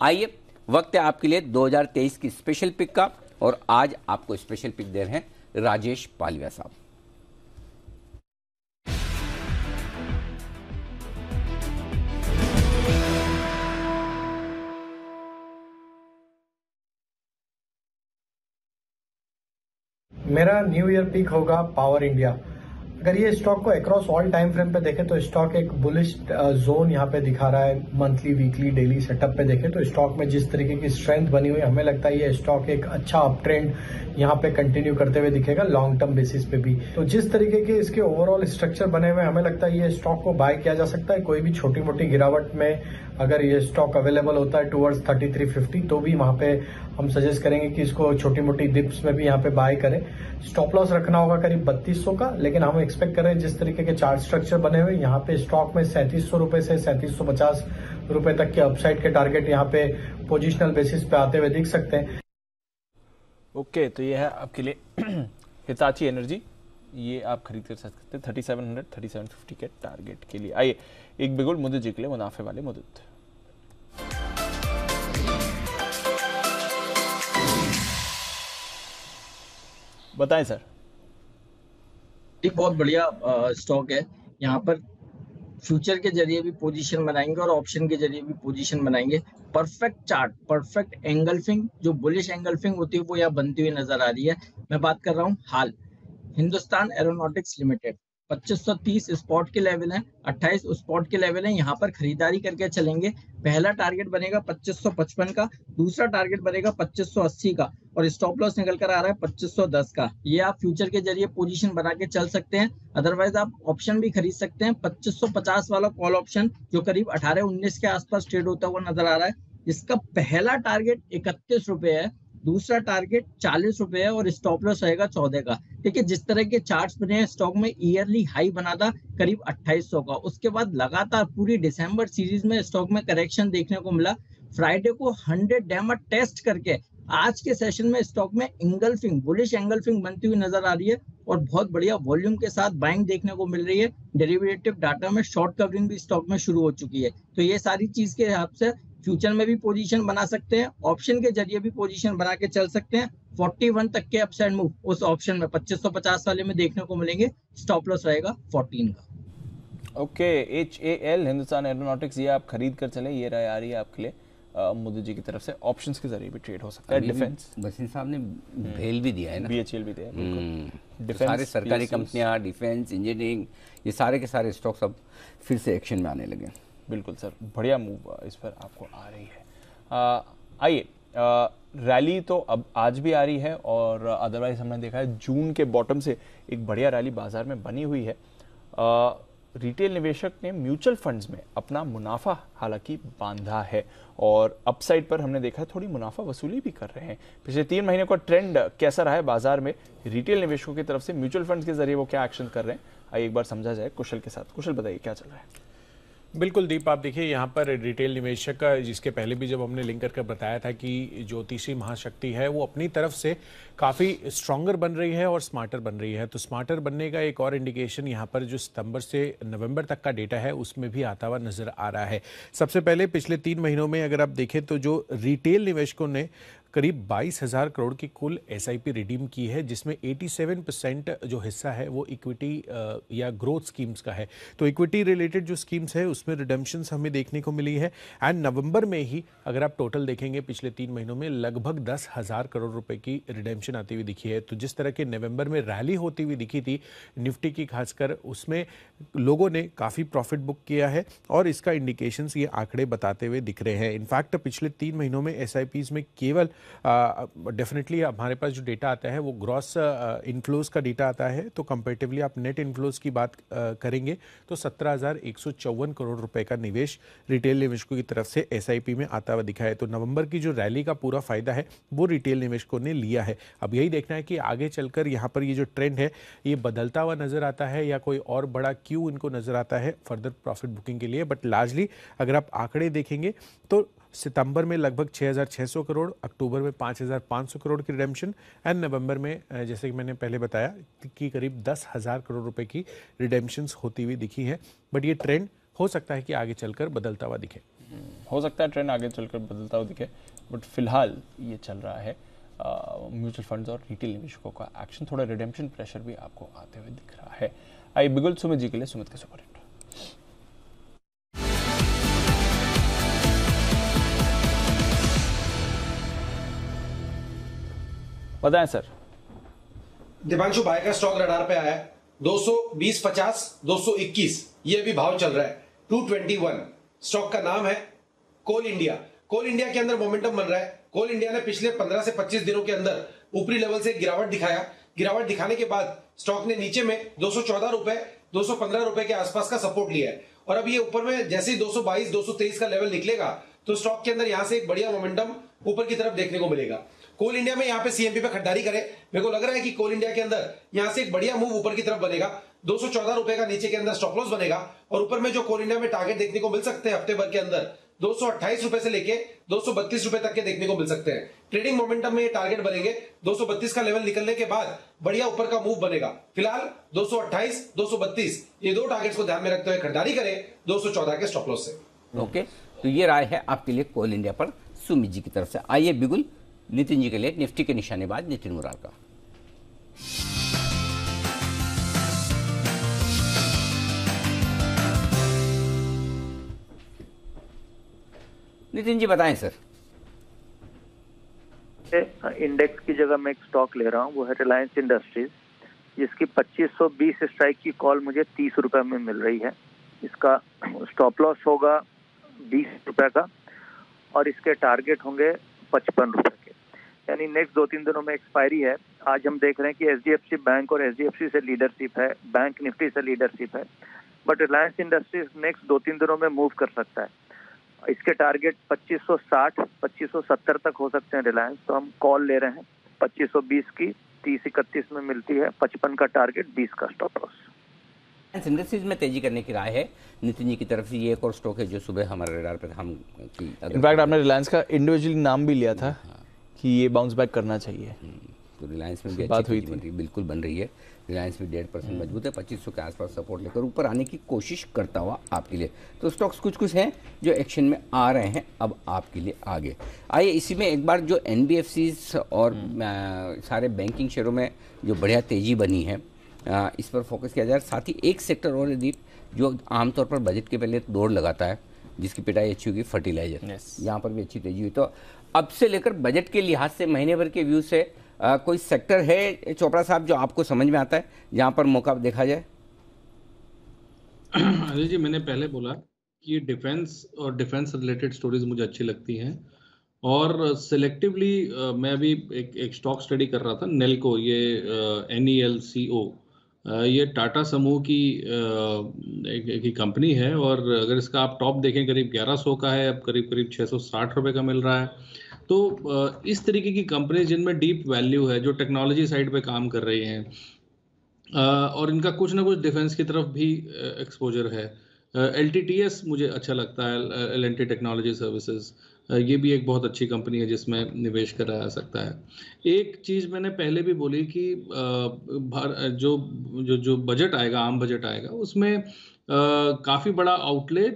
आइए, वक्त है आपके लिए 2023 की स्पेशल पिक का और आज आपको स्पेशल पिक दे रहे हैं राजेश पालिया साहब। मेरा न्यू ईयर पिक होगा पावर इंडिया। अगर ये स्टॉक को अक्रॉस ऑल टाइम फ्रेम पे देखें तो स्टॉक एक बुलिश जोन यहाँ पे दिखा रहा है। मंथली, वीकली, डेली सेटअप पे देखें तो स्टॉक में जिस तरीके की स्ट्रेंथ बनी हुई, हमें लगता है ये स्टॉक एक अच्छा अप ट्रेंड यहाँ पे कंटिन्यू करते हुए दिखेगा लॉन्ग टर्म बेसिस पे भी। तो जिस तरीके के इसके ओवरऑल स्ट्रक्चर बने हुए, हमें लगता है ये स्टॉक को बाय किया जा सकता है। कोई भी छोटी मोटी गिरावट में अगर ये स्टॉक अवेलेबल होता है टुवर्ड्स 3350, तो भी वहां पे हम सजेस्ट करेंगे कि इसको छोटी मोटी डिप्स में भी यहाँ पे बाय करें। स्टॉप लॉस रखना होगा करीब 3200 का, लेकिन हम एक्सपेक्ट कर रहे हैं जिस तरीके के चार्ट स्ट्रक्चर बने हुए, यहाँ पे स्टॉक में 3700 रुपए से 3750 रुपए तक के अपसाइड के टारगेट यहाँ पे पोजिशनल बेसिस पे आते हुए दिख सकते हैं। ओके, तो ये है आपके लिए हिताची एनर्जी, ये आप खरीद कर सकते हैं 3700, 3750 के टारगेट के लिए। आइए एक बिगुल मुद्दत जी के लिए मुनाफे वाले मुद्दत। बताएं सर। एक बहुत बढ़िया स्टॉक है। यहाँ पर फ्यूचर के जरिए भी पोजीशन बनाएंगे और ऑप्शन के जरिए भी पोजीशन बनाएंगे। परफेक्ट चार्ट, परफेक्ट एंगल्फिंग, जो बुलिश एंगल्फिंग होती है वो यहाँ बनती हुई नजर आ रही है। मैं बात कर रहा हूँ हाल हिंदुस्तान एरोनॉटिक्स लिमिटेड 2530 स्पॉट के लेवल है, 28 स्पॉट के लेवल है। यहाँ पर खरीदारी करके चलेंगे। पहला टारगेट बनेगा 2555 का, दूसरा टारगेट बनेगा 2580 का और स्टॉप लॉस निकल कर आ रहा है 2510 का। ये आप फ्यूचर के जरिए पोजीशन बना के चल सकते हैं। अदरवाइज आप ऑप्शन भी खरीद सकते हैं। 2550 वाला कॉल ऑप्शन जो करीब 18-19 के आसपास ट्रेड होता हुआ नजर आ रहा है, इसका पहला टारगेट 31 रुपए है, दूसरा टारगेट 40 रुपए है और स्टॉप लॉस रहेगा 14 का। ठीक है, जिस तरह के चार्ट्स बने हैं स्टॉक में, ईयरली हाई बना था करीब 2800 का। उसके बाद लगातार पूरी दिसंबर सीरीज में स्टॉक में करेक्शन देखने को मिला। फ्राइडे को 100 डैमर टेस्ट करके आज के सेशन में स्टॉक में एंगल्फिंग, बुलिश एंगल्फिंग बनती हुई नजर आ रही है और बहुत बढ़िया वॉल्यूम के साथ बाइंग देखने को मिल रही है। डेरिवेटिव डाटा में शॉर्ट कवरिंग भी स्टॉक में शुरू हो चुकी है। तो ये सारी चीज के हिसाब से फ्यूचर में भी पोजीशन बना सकते हैं, ऑप्शन के जरिए भी पोजीशन बना के चल सकते हैं। 41 तक के अपसाइड मूव उस ऑप्शन में 2550 वाले में देखने को मिलेंगे। स्टॉप लॉस रहेगा 14 का। ओके, HAL हिंदुस्तान एरोनॉटिक्स, ये आप खरीद कर चले। ये राय आ रही है आपके लिए मोदी जी की तरफ से। ऑप्शंस के जरिए भी ट्रेड हो सकता है। डिफेंस, वसीम साहब ने भेल भी दिया है ना, BHEL भी दिया है। तो सारे सरकारी कंपनियां, डिफेंस, इंजीनियरिंग, ये सारे के सारे स्टॉक्स अब फिर से एक्शन में आने लगे। बिल्कुल सर, बढ़िया मूव इस पर आपको आ रही है। आइए, रैली तो अब आज भी आ रही है और अदरवाइज हमने देखा है जून के बॉटम से एक बढ़िया रैली बाजार में बनी हुई है। रिटेल निवेशक ने म्यूचुअल फंड्स में अपना मुनाफा हालांकि बांधा है और अपसाइड पर हमने देखा है थोड़ी मुनाफा वसूली भी कर रहे हैं। पिछले 3 महीने का ट्रेंड कैसा रहा है बाजार में रिटेल निवेशकों की तरफ से, म्यूचुअल फंड्स के जरिए वो क्या एक्शन कर रहे हैं, आइए एक बार समझा जाए कुशल के साथ। कुशल, बताइए क्या चल रहा है। बिल्कुल दीप, आप देखिए यहाँ पर रिटेल निवेशक का, जिसके पहले भी जब हमने लिंक करके बताया था कि जो तीसरी महाशक्ति है वो अपनी तरफ से काफ़ी स्ट्रॉन्गर बन रही है और स्मार्टर बन रही है। तो स्मार्टर बनने का एक और इंडिकेशन यहाँ पर जो सितंबर से नवंबर तक का डेटा है उसमें भी आता हुआ नजर आ रहा है। सबसे पहले पिछले 3 महीनों में अगर आप देखें तो जो रिटेल निवेशकों ने करीब 22,000 करोड़ की कुल SIP रिडीम की है, जिसमें 87% जो हिस्सा है वो इक्विटी या ग्रोथ स्कीम्स का है। तो इक्विटी रिलेटेड जो स्कीम्स है उसमें रिडेम्पशंस हमें देखने को मिली है। एंड नवंबर में ही अगर आप टोटल देखेंगे पिछले 3 महीनों में लगभग 10,000 करोड़ रुपए की रिडेम्पशन आती हुई दिखी है। तो जिस तरह के नवंबर में रैली होती हुई दिखी थी निफ्टी की खासकर, उसमें लोगों ने काफ़ी प्रॉफिट बुक किया है और इसका इंडिकेशंस ये आंकड़े बताते हुए दिख रहे हैं। इनफैक्ट पिछले 3 महीनों में SIPs में केवल डेफिनेटली हमारे पास जो डेटा आता है वो ग्रॉस इनफ्लोज का डेटा आता है, तो कंपेरेटिवली आप नेट इनफ्लोज की बात करेंगे तो 17,154 करोड़ रुपए का निवेश रिटेल निवेशकों की तरफ से SIP में आता हुआ दिखा है। तो नवंबर की जो रैली का पूरा फायदा है वो रिटेल निवेशकों ने लिया है। अब यही देखना है कि आगे चलकर यहाँ पर ये जो ट्रेंड है ये बदलता हुआ नजर आता है या कोई और बड़ा क्यू इनको नजर आता है फर्दर प्रॉफिट बुकिंग के लिए। बट लार्जली अगर आप आंकड़े देखेंगे तो सितंबर में लगभग 6,600 करोड़, अक्टूबर में 5,500 करोड़ की रिडेम्पशन एंड नवंबर में जैसे कि मैंने पहले बताया कि करीब 10,000 करोड़ रुपए की रिडेम्पशंस होती हुई दिखी है। बट ये ट्रेंड हो सकता है कि आगे चलकर बदलता हुआ दिखे। हो सकता है ट्रेंड आगे चलकर बदलता हुआ दिखे, बट फिलहाल ये चल रहा है म्यूचुअल फंड्स और रिटेल निवेशकों का एक्शन। थोड़ा रिडेम्पशन प्रेशर भी आपको आते हुए दिख रहा है। आई बिगुल सुमित जी के लिए सुमित का सुपर। बताएं सर। दीपांशु, भाई का स्टॉक रडार पे आया है 220.50, 221 ये भी भाव चल रहा है। 221 स्टॉक का नाम है कोल इंडिया। कोल इंडिया के अंदर मोमेंटम बन रहा है। कोल इंडिया ने पिछले 15 से 25 दिनों के अंदर ऊपरी लेवल से गिरावट दिखाया। गिरावट दिखाने के बाद स्टॉक ने नीचे में 214 रुपए, 215 रुपए के आसपास का सपोर्ट लिया है और अब ये ऊपर में जैसे ही 222, 223 का लेवल निकलेगा तो स्टॉक के अंदर यहां से एक बढ़िया मोमेंटम ऊपर की तरफ देखने को मिलेगा। कोल इंडिया में यहाँ पे CMP पे खरीदारी करे, मेरे को लग रहा है कि कोल इंडिया के अंदर यहाँ से एक बढ़िया मूव ऊपर की तरफ बनेगा। 214 रुपए का नीचे के अंदर स्टॉप लॉस बनेगा और ऊपर में जो कोल इंडिया में टारगेट देखने को मिल सकते हैं हफ्ते भर के अंदर 228 रुपए से लेके 232 रुपए तक के देखने को मिल सकते हैं। ट्रेडिंग मोमेंटम में ये टारगेट बनेंगे। 232 का लेवल निकलने के बाद बढ़िया ऊपर का मूव बनेगा। फिलहाल 228, 232 ये दो टारगेट्स को ध्यान में रखते हुए खरीदारी करें 214 के स्टॉप लॉस से। ओके, तो ये राय है आपके लिए कोल इंडिया पर सुमित जी की तरफ से। आइए बिगुल, नितिन जी के लिए निफ्टी के निशानेबाज नितिन मुरार का। नितिन जी बताएं सर। इंडेक्स की जगह मैं एक स्टॉक ले रहा हूँ, वो है रिलायंस इंडस्ट्रीज, जिसकी 2520 स्ट्राइक की कॉल मुझे 30 रुपए में मिल रही है। इसका स्टॉप लॉस होगा 20 रुपए का और इसके टारगेट होंगे 55 रुपए के, यानी नेक्स्ट 2-3 दिनों में एक्सपायरी है। आज हम देख रहे हैं कि एचडीएफसी बैंक और एचडीएफसी से लीडरशिप है, बैंक निफ्टी से लीडरशिप है, बट रिलायंस इंडस्ट्रीज नेक्स्ट 2-3 दिनों में मूव कर सकता है। इसके टारगेट 2560, 2570 तक हो सकते हैं रिलायंस, तो हम कॉल ले रहे हैं 2520 की, 30-31 में मिलती है, 55 का टारगेट, 20 का स्टॉप लॉस। इंडस्ट्रीज में तेजी करने की राय है नितिन जी की तरफ से। ये एक और स्टॉक है जो सुबह हमारे रडार पे हम इनफैक्ट आपने रिलायंस का इंडिविजुअली नाम भी लिया था कि ये बाउंस बैक करना चाहिए, तो रिलायंस में भी बात हुई थी, बिल्कुल बन रही है। रिलायंस भी 1.5% मजबूत है, 2500 के आसपास सपोर्ट लेकर ऊपर आने की कोशिश करता हुआ आपके लिए। तो स्टॉक्स कुछ हैं जो एक्शन में आ रहे हैं अब आपके लिए आगे। आइए इसी में एक बार जो एनबीएफसीज और सारे बैंकिंग शेयरों में जो बढ़िया तेजी बनी है इस पर फोकस किया जाए। साथ ही एक सेक्टर और दीप जो आमतौर पर बजट के पहले दौड़ लगाता है, जिसकी पिटाई अच्छी होगी, फर्टिलाइजर। यहाँ पर भी अच्छी तेजी हुई। तो अब से लेकर बजट के लिहाज से महीने भर के व्यू से कोई सेक्टर है चोपड़ा साहब जो आपको समझ में आता है जहां पर मौका देखा जाए? अनिल जी, मैंने पहले बोला कि डिफेंस और डिफेंस रिलेटेड स्टोरीज मुझे अच्छी लगती हैं और सिलेक्टिवली मैं अभी एक स्टॉक स्टडी कर रहा था, नेल्को, ये NELCO, ये टाटा समूह की एक कंपनी है और अगर इसका आप टॉप देखें करीब 1100 का है, अब करीब 660 रुपए का मिल रहा है। तो इस तरीके की कंपनी जिनमें डीप वैल्यू है, जो टेक्नोलॉजी साइड पे काम कर रही हैं और इनका कुछ ना कुछ डिफेंस की तरफ भी एक्सपोजर है। LTTS मुझे अच्छा लगता है, L&T टेक्नोलॉजी सर्विसेज, ये भी एक बहुत अच्छी कंपनी है जिसमें निवेश करा जा सकता है। एक चीज़ मैंने पहले भी बोली कि जो बजट आएगा, आम बजट आएगा, उसमें काफ़ी बड़ा आउटले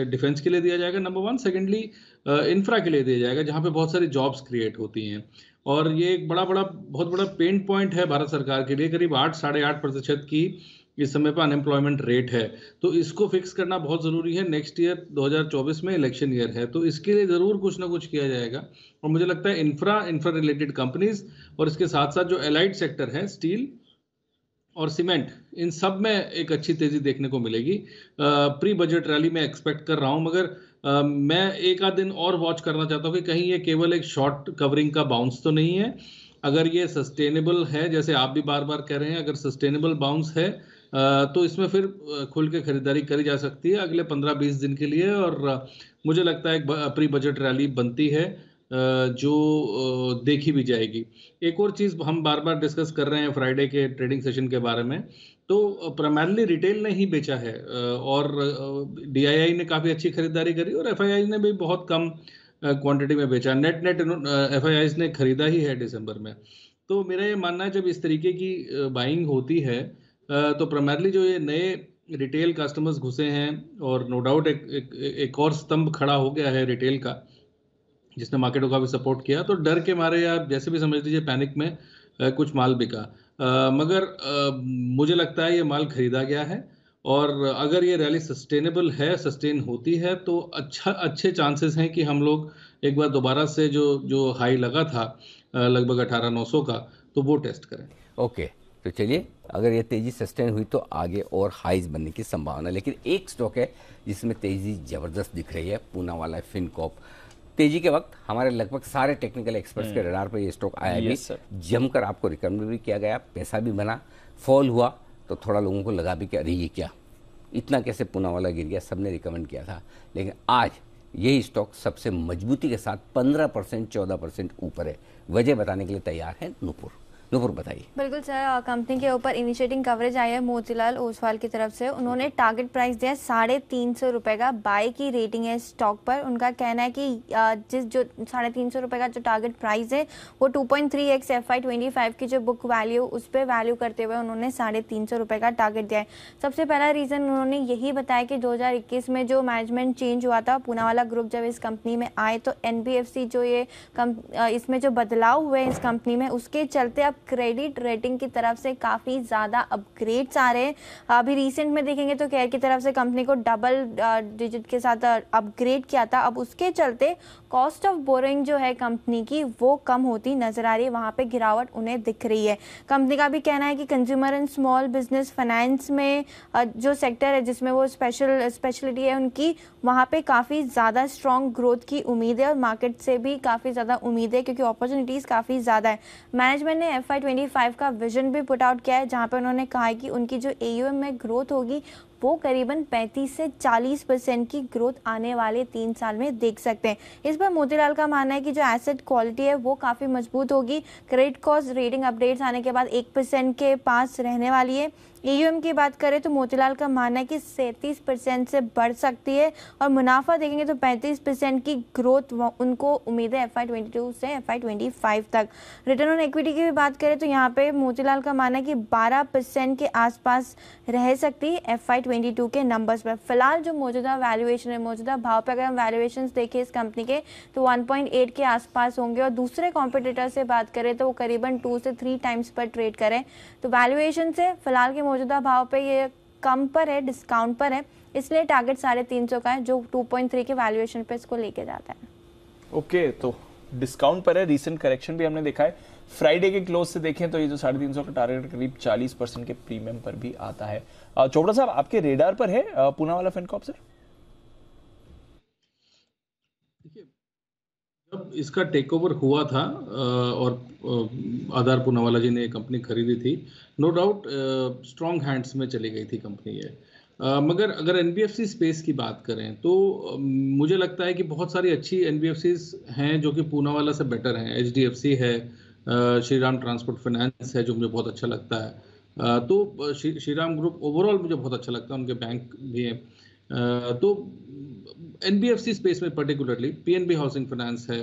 डिफेंस के लिए दिया जाएगा, नंबर 1। सेकेंडली इंफ्रा के लिए दिया जाएगा, जहाँ पे बहुत सारी जॉब्स क्रिएट होती हैं और ये एक बहुत बड़ा पेन पॉइंट है भारत सरकार के लिए। करीब 8-8.5% की इस समय पर अनएम्प्लॉयमेंट रेट है, तो इसको फिक्स करना बहुत ज़रूरी है। नेक्स्ट ईयर 2024 में इलेक्शन ईयर है, तो इसके लिए ज़रूर कुछ ना कुछ किया जाएगा और मुझे लगता है इंफ्रा रिलेटेड कंपनीज और इसके साथ साथ जो एलाइड सेक्टर है, स्टील और सीमेंट, इन सब में एक अच्छी तेजी देखने को मिलेगी। प्री बजट रैली में एक्सपेक्ट कर रहा हूं, मगर मैं एक आध दिन और वॉच करना चाहता हूं कि कहीं ये केवल एक शॉर्ट कवरिंग का बाउंस तो नहीं है। अगर ये सस्टेनेबल है, जैसे आप भी बार बार कह रहे हैं, अगर सस्टेनेबल बाउंस है तो इसमें फिर खुल के खरीदारी करी जा सकती है अगले 15-20 दिन के लिए और मुझे लगता है एक प्री बजट रैली बनती है जो देखी भी जाएगी। एक और चीज़ हम बार बार डिस्कस कर रहे हैं फ्राइडे के ट्रेडिंग सेशन के बारे में, तो प्राइमरली रिटेल ने ही बेचा है और DII ने काफ़ी अच्छी खरीदारी करी और FIIs ने भी बहुत कम क्वांटिटी में बेचा। नेट FIIs ने खरीदा ही है दिसंबर में। तो मेरा ये मानना है जब इस तरीके की बाइंग होती है तो प्राइमरली जो ये नए रिटेल कस्टमर्स घुसे हैं और नो डाउट एक और स्तंभ खड़ा हो गया है रिटेल का, जिसने मार्केटों का भी सपोर्ट किया, तो डर के मारे या जैसे भी समझ लीजिए पैनिक में कुछ माल बिका, मगर मुझे लगता है ये माल खरीदा गया है और अगर ये रैली सस्टेनेबल है, सस्टेन होती है, तो अच्छे चांसेस हैं कि हम लोग एक बार दोबारा से जो हाई लगा था लगभग 18,900 का, तो वो टेस्ट करें। ओके, तो चलिए, अगर ये तेजी सस्टेन हुई तो आगे और हाईज बनने की संभावना। लेकिन एक स्टॉक है जिसमें तेजी जबरदस्त दिख रही है, पूना वाला फिनकॉर्प। तेजी के वक्त हमारे लगभग सारे टेक्निकल एक्सपर्ट्स के रडार पर ये स्टॉक आया भी, जमकर आपको रिकमेंड भी किया गया, पैसा भी बना, फॉल हुआ तो थोड़ा लोगों को लगा भी कि अरे ये क्या, इतना कैसे पूना वाला गिर गया, सबने रिकमेंड किया था। लेकिन आज यही स्टॉक सबसे मजबूती के साथ 15%, 14% ऊपर है। वजह बताने के लिए तैयार है नूपुर बताइए। बिल्कुल सर, कंपनी के ऊपर इनिशिएटिंग कवरेज आई है मोतीलाल ओसवाल की तरफ से। उन्होंने टारगेट प्राइस दिया 350 रुपये का, बाय की रेटिंग है स्टॉक पर। उनका कहना है कि जो 350 रुपये का जो टारगेट प्राइस है वो 2.3x FY25 की जो बुक वैल्यू, उस पर वैल्यू करते हुए उन्होंने 350 रुपये का टारगेट दिया है। सबसे पहला रीज़न उन्होंने यही बताया कि 2021 में जो मैनेजमेंट चेंज हुआ था, पूनावाला ग्रुप जब इस कंपनी में आए तो NBFC जो ये इसमें जो बदलाव हुए इस कंपनी में, उसके चलते अब क्रेडिट रेटिंग की तरफ से काफ़ी ज़्यादा अपग्रेड्स आ रहे हैं। अभी रिसेंट में देखेंगे तो केयर की तरफ से कंपनी को डबल डिजिट के साथ अपग्रेड किया था। अब उसके चलते कॉस्ट ऑफ बोरोइंग जो है कंपनी की वो कम होती नजर आ रही है, वहाँ पे गिरावट उन्हें दिख रही है। कंपनी का भी कहना है कि consumer and small business finance में जो सेक्टर है जिसमें वो स्पेशलिटी है उनकी, वहाँ पे काफ़ी ज़्यादा स्ट्रॉन्ग ग्रोथ की उम्मीद है और मार्केट से भी काफ़ी ज़्यादा उम्मीद है क्योंकि अपॉर्चुनिटीज़ काफ़ी ज़्यादा है। मैनेजमेंट ने FY25 का विजन भी पुट आउट किया है जहाँ पर उन्होंने कहा है कि उनकी जो AUM में ग्रोथ होगी वो करीबन 35 से 40% की ग्रोथ आने वाले 3 साल में देख सकते हैं। इस पर मोतीलाल का मानना है कि जो एसेट क्वालिटी है वो काफ़ी मजबूत होगी। क्रेडिट कॉस्ट रेटिंग अपडेट्स आने के बाद 1% के पास रहने वाली है। AUM की बात करें तो मोतीलाल का मानना है कि 37% से बढ़ सकती है और मुनाफा देखेंगे तो 35% की ग्रोथ उनको उम्मीद है FY22 से FY25 तक। रिटर्न ऑन इक्विटी की भी बात करें तो यहाँ पे मोतीलाल का मानना है कि 12% के आसपास रह सकती है FY22 के नंबर्स पर। फिलहाल जो मौजूदा वैल्यूएशन है, मौजूदा भाव पर अगर हम वैल्यूएशन देखें इस कंपनी के तो 1.8 के आसपास होंगे और दूसरे कॉम्पिटिटर से बात करें तो वो करीबन 2 से 3 टाइम्स पर ट्रेड करें। तो वैल्यूएशन से फिलहाल के मौजूदा भाव पे ये कम पर है, डिस्काउंट पर है, इसलिए टारगेट 350 का है जो 2.3 के वैल्यूएशन पे इसको लेके जाता है। ओके, तो डिस्काउंट पर है। रीसेंट करेक्शन भी हमने देखा है। फ्राइडे के क्लोज से देखें तो ये जो 350 का टारगेट करीब 40% के प्रीमियम पर भी आता है। चोपड़ा साहब, आपके रेडार पर है पूनावाला फिनकॉर्प सर? जब इसका टेक ओवर हुआ था और आधार पूनावाला जी ने कंपनी खरीदी थी, नो डाउट स्ट्रॉन्ग हैंड्स में चली गई थी कंपनी ये। मगर अगर NBFC स्पेस की बात करें तो मुझे लगता है कि बहुत सारी अच्छी NBFCs हैं जो कि पूनावाला से बेटर हैं। HDFC है, श्रीराम ट्रांसपोर्ट फाइनेंस है जो मुझे बहुत अच्छा लगता है। तो श्रीराम ग्रुप ओवरऑल मुझे बहुत अच्छा लगता है, उनके बैंक भी हैं। तो NBFC स्पेस में पर्टिकुलरली PNB हाउसिंग फाइनेंस है,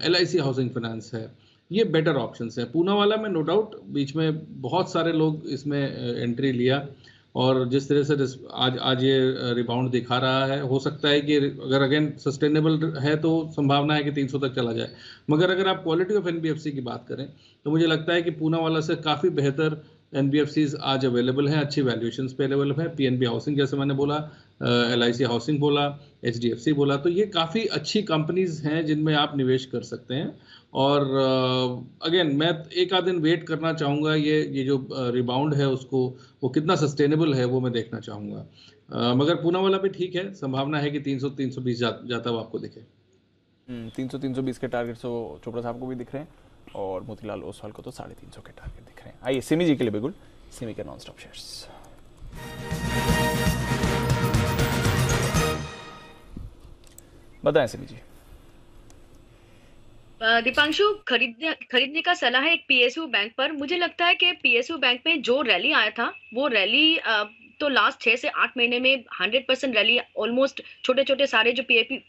LIC हाउसिंग फाइनेंस है, ये बेटर ऑप्शंस है। पूनावाला में नो डाउट बीच में बहुत सारे लोग इसमें एंट्री लिया और जिस तरह से आज ये रिबाउंड दिखा रहा है, हो सकता है कि अगर अगेन सस्टेनेबल है तो संभावना है कि 300 तक चला जाए। मगर अगर आप क्वालिटी ऑफ NBFC की बात करें तो मुझे लगता है कि पूनावाला से काफ़ी बेहतर NBFCs आज अवेलेबल हैं, अच्छी वैल्यूएशंस पे अवेलेबल है। PNB हाउसिंग जैसे मैंने बोला, LIC हाउसिंग बोला, HDFC बोला, तो ये काफ़ी अच्छी कंपनीज हैं जिनमें आप निवेश कर सकते हैं। और अगेन मैं एक आध दिन वेट करना चाहूँगा, ये जो रिबाउंड है उसको वो कितना सस्टेनेबल है वो मैं देखना चाहूँगा। मगर पूनावाला भी ठीक है, संभावना है कि 300-320 जाता हुआ आपको दिखे। 300-320 के टारगेट तो चोपड़ा साहब को भी दिख रहे हैं और मोतीलाल ओसवाल को तो 350 के टारगेट दिख रहे हैं। आइए सिमी जी के लिए बिल्कुल, सिमी के नॉन स्टॉप शेयर्स। बताएं सिमी जी। दीपांशु, खरीदने का सलाह है एक PSU बैंक पर। मुझे लगता है कि PSU बैंक में जो रैली आया था वो रैली तो लास्ट 6 से 8 महीने में 100% रैली ऑलमोस्ट छोटे छोटे सारे जो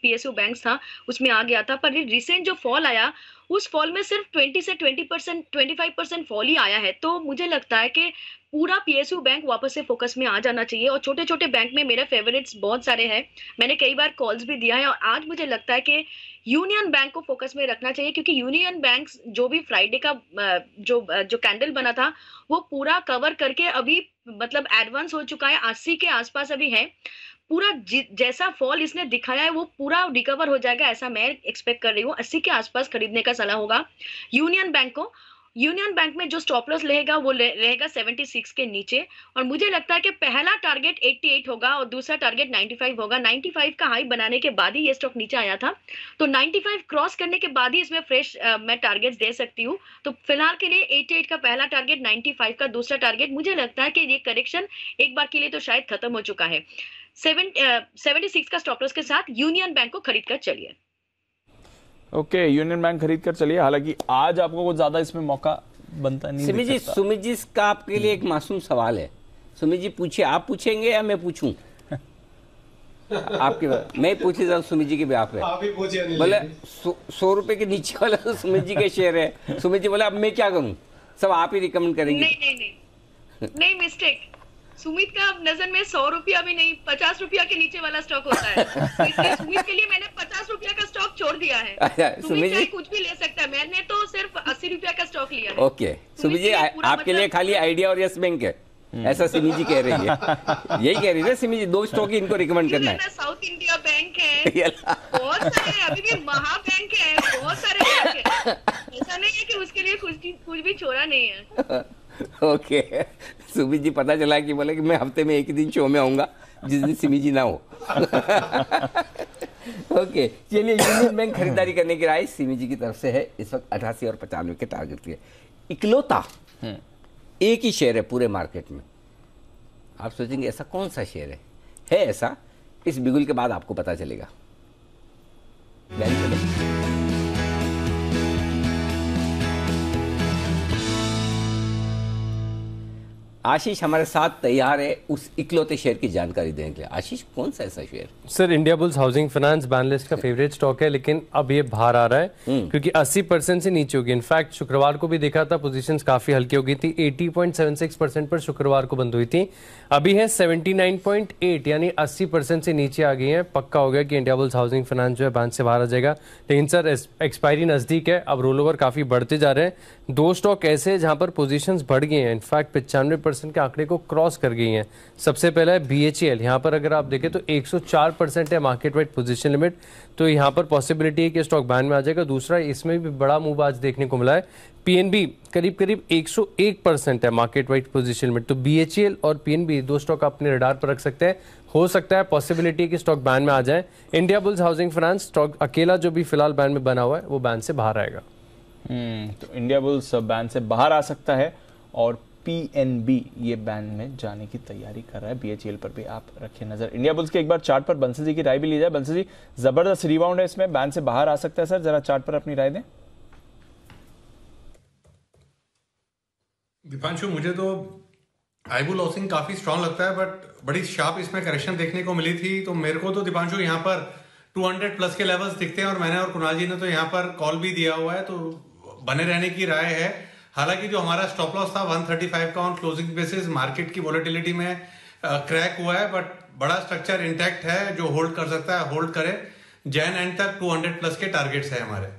PSU बैंक्स था उसमें आ गया था। पर रिसेंट जो फॉल आया उस फॉल में सिर्फ 20 से 25% फॉल ही आया है। तो मुझे लगता है कि पूरा PSU बैंक वापस से फोकस में आ जाना चाहिए और छोटे छोटे बैंक में मेरे फेवरेट्स बहुत सारे हैं, मैंने कई बार कॉल्स भी दिया है। और आज मुझे लगता है कि यूनियन बैंक को फोकस में रखना चाहिए क्योंकि यूनियन बैंक जो भी फ्राइडे का जो कैंडल बना था वो पूरा कवर करके अभी मतलब एडवांस हो चुका है, 80 के आसपास अभी है। पूरा जैसा फॉल इसने दिखाया है वो पूरा रिकवर हो जाएगा ऐसा मैं एक्सपेक्ट कर रही हूँ। 80 के आसपास खरीदने का सलाह होगा यूनियन बैंक को। यूनियन बैंक में जो स्टॉप लॉस रहेगा वो रहेगा 76 के नीचे और मुझे लगता है कि पहला टारगेट 88 होगा और दूसरा टारगेट 95 होगा। 95 का हाई बनाने के बाद ही ये स्टॉक नीचे आया था, तो 95 क्रॉस करने के बाद ही इसमें फ्रेश मैं टारगेट्स दे सकती हूँ। तो फिलहाल के लिए 88 का पहला टारगेट, 95 का दूसरा टारगेट। मुझे लगता है कि ये करेक्शन एक बार के लिए तो शायद खत्म हो चुका है। 76 का स्टॉप लॉस के साथ यूनियन बैंक को खरीद कर चलिए। ओके, यूनियन बैंक खरीद कर चलिए। हालांकि आज आपको कुछ ज्यादा इसमें मौका बनता नहीं। सुमित जी का आपके लिए एक मासूम सवाल है। सुमित जी पूछिए, आप पूछेंगे या मैं पूछूं? आपके मैं पूछे जरा सुमित जी के ब्याह पे। आप ही पूछिए। बोले 100 रुपए के नीचे वाला तो सुमित जी के शेयर है। सुमित जी बोले अब मैं क्या करूं, सब आप ही रिकमेंड करेंगे। नहीं मिस्टेक। सुमित का नजर में 100 रुपया भी नहीं 50 रुपया के नीचे वाला स्टॉक होता है। तो इसलिए सुमित के लिए मैंने 50 रुपया का स्टॉक स्टॉक छोड़ दिया है। अच्छा, सुमित सुमित जी चाहे कुछ भी ले सकता है, मैंने तो सिर्फ 80 रुपया का स्टॉक लिया है। ओके सुमित जी, आपके लिए खाली आइडिया और यस बैंक है, ऐसा सिमी जी कह रही है। यही कह रही है ना सिमी जी, 2 स्टॉक ही इनको रिकमेंड करना है। साउथ इंडिया बैंक है, बहुत सारे, अभी भी महा बैंक है, बहुत सारे बैंक है। ऐसा नहीं है कि उसके लिए कुछ भी छोड़ा नहीं है। ओके सुमित जी, पता चला कि बोले कि मैं हफ्ते में एक ही दिन शो में आऊंगा जिस दिन सिमी जी ना हो। ओके चलिए, यूनियन बैंक खरीदारी करने की राय सिमी जी की तरफ से है। इस वक्त 88 और 95 के टारगेट के इकलौता एक ही शेयर है पूरे मार्केट में। आप सोचेंगे ऐसा कौन सा शेयर है ऐसा? इस बिगुल के बाद आपको पता चलेगा। आशीष हमारे साथ तैयार है उस इकलौते शेयर की जानकारी देने के लिए। आशीष, कौन सा ऐसा share? Sir, India bulls housing finance ban list का फेवरेट स्टॉक है, लेकिन अब ये बाहर आ रहा है क्योंकि 80% से नीचे होगी। इनफैक्ट शुक्रवार को भी देखा था, पोजीशंस काफी हल्की हो गई थी। 80.76% पर शुक्रवार को बंद हुई थी, अभी है 79.8, यानी 80% से नीचे आ गई है। पक्का हो गया कि इंडिया बुल्स हाउसिंग फाइनेंस जो है बैन से बाहर आ जाएगा। लेकिन सर, एक्सपायरी नजदीक है, अब रोल ओवर काफी बढ़ते जा रहे हैं। 2 स्टॉक ऐसे हैं जहां पर पोजीशंस बढ़ गई हैं, इनफैक्ट 95% के आंकड़े को क्रॉस कर गई हैं। सबसे पहला है BHEL, यहाँ पर अगर आप देखें तो 104% है मार्केट वाइड पोजीशन लिमिट, तो यहाँ पर पॉसिबिलिटी है कि स्टॉक बैन में आ जाएगा। दूसरा, इसमें भी बड़ा मूव आज देखने को मिला है। PNB करीब 101% है मार्केट वाइड पोजीशन लिमिट, तो BHEL और PNB 2 स्टॉक अपने रडार पर रख सकते हैं। हो सकता है पॉसिबिलिटी कि स्टॉक बैन में आ जाए। India bulls housing finance stock अकेला जो भी फिलहाल बैन में बना हुआ है वो बैन से बाहर आएगा। तो इंडिया बुल्स बैन से बाहर आ सकता है और PNB ये बैन में जाने की तैयारी कर रहा है। BHEL पर भी आप रखें नजर। इंडिया बुल्स के एक बार चार्ट पर बंसल जी की राय भी ली जाए। बंसल जी, जबरदस्त रिबाउंड है, इसमें बैन से बाहर आ सकता है सर, जरा चार्ट पर अपनी राय दें। दीपांशु, मुझे तो आईबुल हाउसिंग काफी स्ट्रांग लगता है, बट बड़ी शार्प इसमें करेक्शन देखने को मिली थी। तो मेरे को तो दीपांशु यहाँ पर 200 प्लस के लेवल्स दिखते हैं, और मैंने और कुणाल जी ने तो यहाँ पर कॉल भी दिया हुआ है, तो बने रहने की राय है। हालांकि जो हमारा स्टॉप लॉस था 135 का ऑन क्लोजिंग बेसिस मार्केट की वोलेटिलिटी में क्रैक हुआ है, बट बड़ा स्ट्रक्चर इंटैक्ट है, जो होल्ड कर सकता है होल्ड करे। जैन एंड तक 200 प्लस के टारगेट्स है हमारे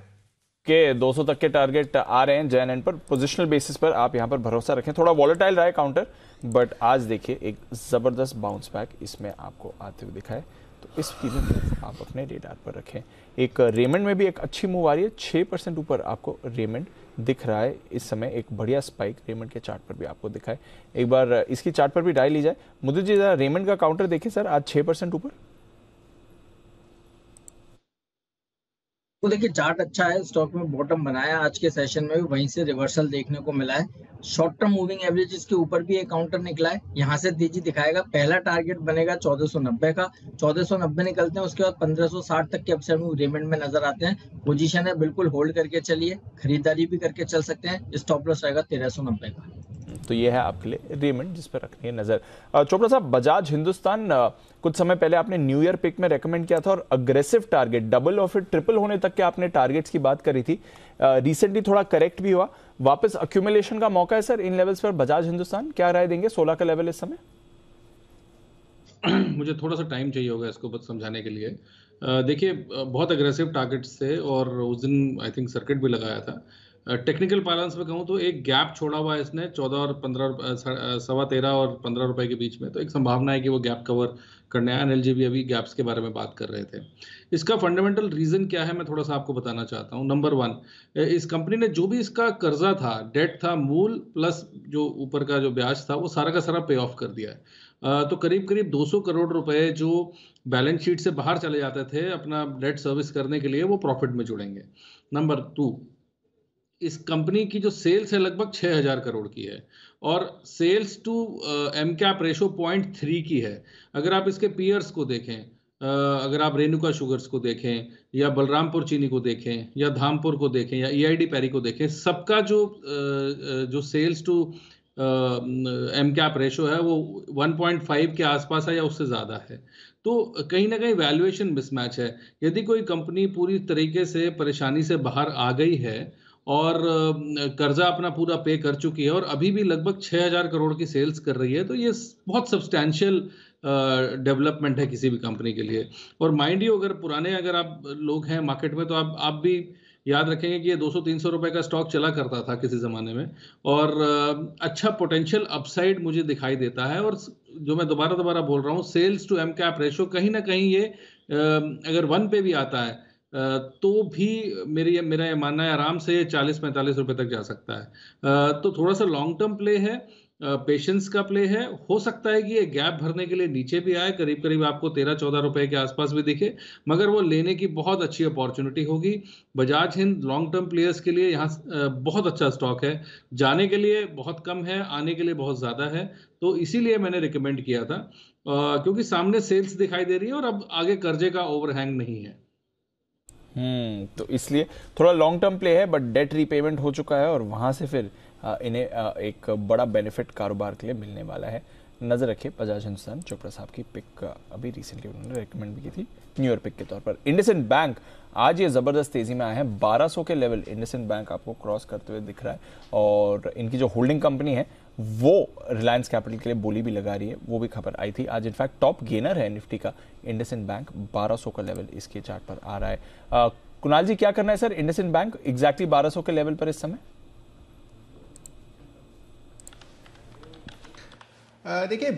के 200 तक के टारगेट आ रहे हैं जैन एंड पर। पोजिशनल बेसिस पर आप यहां पर भरोसा रखें। थोड़ा वॉलेटाइल रहा है काउंटर, बट आज देखिए एक जबरदस्त बाउंस बैक इसमें आपको आते हुए दिखा है, तो इस पीरियड आप अपने रेडार पर रखें। एक रेमंड में भी एक अच्छी मूव आ रही है, 6% ऊपर आपको रेमंड दिख रहा है इस समय। एक बढ़िया स्पाइक रेमंड के चार्ट पर भी आपको दिखा है। एक बार इसकी चार्ट पर भी डायल ली जाए। मुद्दे जी, जरा रेमंड का काउंटर देखिए सर, आज 6% ऊपर। तो देखिए चार्ट अच्छा है, स्टॉक में बॉटम बनाया आज के सेशन में भी, वहीं से रिवर्सल देखने को मिला है। शॉर्ट टर्म मूविंग एवरेज के ऊपर भी एक काउंटर निकला है, यहाँ से तेजी दिखाएगा। पहला टारगेट बनेगा 1490 का, 1490 निकलते हैं, उसके बाद 1560 तक के अपसाइड मूव रेमंड में नजर आते हैं। पोजीशन है, बिल्कुल होल्ड करके चलिए, खरीदारी भी करके चल सकते हैं। स्टॉप लॉस रहेगा 1390 का। तो ये है आपके लिए रेमंड जिस पर रखनी है नजर। चोपड़ा साहब, बजाज हिंदुस्तान कुछ समय पहले आपने न्यू ईयर पिक में रेकमेंड किया था, और अग्रेसिव टारगेट डबल और फिर ट्रिपल होने तक के आपने टारगेट्स की बात करी थी। रिसेंटली थोड़ा करेक्ट भी हुआ, वापस अक्यूमुलेशन का मौका है सर इन लेवल्स पर बजाज हिंदुस्तान। क्या राय देंगे? 16 का लेवल इस समय। मुझे थोड़ा सा टाइम चाहिए होगा इसको बस समझाने के लिए। देखिए, बहुत अग्रेसिव टारगेट्स थे और उस दिन आई थिंक सर्किट भी लगाया था। टेक्निकल बैलेंस में कहूँ तो एक गैप छोड़ा हुआ है इसने 14 और 15, 13.15 और 15 रुपए के बीच में, तो एक संभावना है कि वो गैप कवर करने आया। एनएलजी भी अभी गैप्स के बारे में बात कर रहे थे। इसका फंडामेंटल रीजन क्या है मैं थोड़ा सा आपको बताना चाहता हूँ। नंबर 1, इस कंपनी ने जो भी इसका कर्जा था, डेट था, मूल प्लस जो ऊपर का जो ब्याज था, वो सारा का सारा पे ऑफ कर दिया है। तो करीब 200 करोड़ रुपए जो बैलेंस शीट से बाहर चले जाते थे अपना डेट सर्विस करने के लिए, वो प्रॉफिट में जुड़ेंगे। नंबर 2, इस कंपनी की जो सेल्स है लगभग 6000 करोड़ की है, और sales to M cap ratio 0.3 की है। अगर आप इसके पीयर्स को देखें, अगर आप रेणुका शुगर्स को देखें, या बलरामपुर चीनी को देखें, या धामपुर को देखें, या EID पैरी को देखें, सबका जो sales to M cap ratio है वो 1.5 के आसपास है या उससे ज़्यादा है। तो कहीं ना कहीं वैल्यूएशन मिसमैच है। यदि कोई कंपनी पूरी तरीके से परेशानी से बाहर आ गई है और कर्जा अपना पूरा पे कर चुकी है और अभी भी लगभग 6,000 करोड़ की सेल्स कर रही है। तो ये बहुत सब्सटैंशियल डेवलपमेंट है किसी भी कंपनी के लिए। और माइंड यू, अगर आप लोग हैं मार्केट में, तो आप भी याद रखेंगे कि ये 200-300 रुपए का स्टॉक चला करता था किसी ज़माने में, और अच्छा पोटेंशियल अपसाइड मुझे दिखाई देता है। और जो मैं दोबारा बोल रहा हूँ, sales to M cap ratio कहीं ना कहीं ये अगर 1 पे भी आता है तो भी मेरा ये मानना है आराम से 40-45 रुपए तक जा सकता है। तो थोड़ा सा लॉन्ग टर्म प्ले है, पेशेंस का प्ले है। हो सकता है कि ये गैप भरने के लिए नीचे भी आए, करीब करीब आपको 13-14 रुपए के आसपास भी दिखे, मगर वो लेने की बहुत अच्छी अपॉर्चुनिटी होगी। Bajaj Hind long term players के लिए यहाँ बहुत अच्छा स्टॉक है। जाने के लिए बहुत कम है, आने के लिए बहुत ज़्यादा है। तो इसीलिए मैंने रिकमेंड किया था, क्योंकि सामने सेल्स दिखाई दे रही है और अब आगे कर्जे का ओवरहैंग नहीं है। तो इसलिए थोड़ा लॉन्ग टर्म प्ले है, बट डेट रीपेमेंट हो चुका है और वहां से फिर इन्हें एक बड़ा बेनिफिट कारोबार के लिए मिलने वाला है। नजर रखिए बजाज हिंदुस्तान चोपड़ा साहब की पिक अभी रिसेंटली उन्होंने रेकमेंड भी की थी न्यू ईयर पिक के तौर पर। इंडसइंड बैंक आज ये जबरदस्त तेजी में आए हैं, 1200 के लेवल इंडसइंड बैंक आपको क्रॉस करते हुए दिख रहा है। और इनकी जो होल्डिंग कंपनी है वो रिलायंस कैपिटल के लिए बोली भी लगा रही है, वो भी खबर आई थी आज। इनफैक्ट टॉप गेनर है निफ्टी का इंडसइंड बैंक, 1200 का लेवल इसके चार्ट पर आ रहा है। कुणाल जी क्या करना है सर इंडसइंड बैंक एग्जैक्टली 1200 के लेवल पर इस समय? देखिए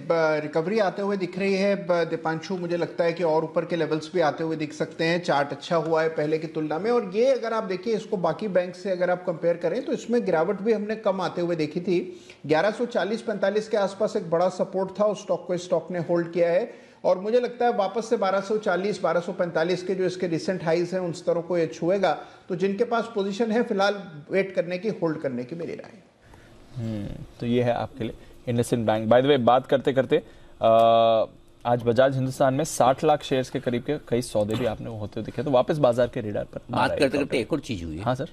रिकवरी आते हुए दिख रही है दीपांशु, मुझे लगता है कि और ऊपर के लेवल्स भी आते हुए दिख सकते हैं। चार्ट अच्छा हुआ है पहले की तुलना में, और ये अगर आप देखिए इसको बाकी बैंक से अगर आप कंपेयर करें तो इसमें गिरावट भी हमने कम आते हुए देखी थी। 1140-45 के आसपास एक बड़ा सपोर्ट था, उस स्टॉक को इस स्टॉक ने होल्ड किया है और मुझे लगता है वापस से 1240-1245 के जो इसके रिसेंट हाइज हैं उन स्तरों को ये छुएगा। तो जिनके पास पोजीशन है फिलहाल वेट करने की, होल्ड करने की मेरी राय है। तो ये है आपके लिए IndusInd bank. By the way बात करते करते आज बजाज हिंदुस्तान में 60 लाख शेयर्स के करीब के कई सौदे भी आपने होते दिखे, तो वापस बाजार के रेडार पर बात करते करते एक और चीज हुई है। हाँ सर,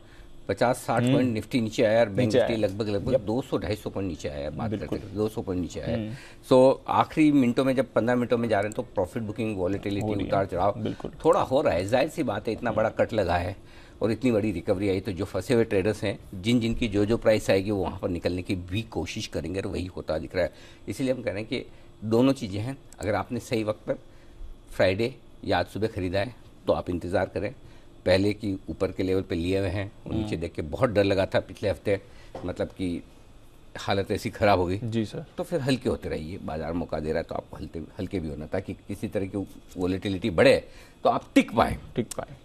50-60 पॉइंट निफ्टी नीचे आया और बैंक निफ्टी लगभग 200-250 पॉइंट नीचे आया। बात करते 200 पॉइंट नीचे आया। सो आखिरी मिनटों में जब 15 मिनटों में जा रहे हैं तो प्रॉफिट बुकिंग, वॉलेटिलिटी, उतार चढ़ाव थोड़ा हो रहा है। जाहिर सी बात है, इतना बड़ा कट लगा है और इतनी बड़ी रिकवरी आई तो जो फंसे हुए ट्रेडर्स हैं, जिनकी जो प्राइस आएगी वो वहाँ पर निकलने की भी कोशिश करेंगे और वही होता दिख रहा है। इसीलिए हम कह रहे हैं कि दोनों चीज़ें हैं। अगर आपने सही वक्त पर फ्राइडे या आज सुबह खरीदा है तो आप इंतज़ार करें। पहले की ऊपर के लेवल पे लिए हुए हैं और नीचे देख के बहुत डर लगा था पिछले हफ्ते, मतलब कि हालत ऐसी खराब हो गई जी सर। तो फिर हल्के होते रहिए, बाजार मौका दे रहा है तो आपको हल्के भी होना, ताकि किसी तरह की वोलेटिलिटी बढ़े तो आप टिक पाए।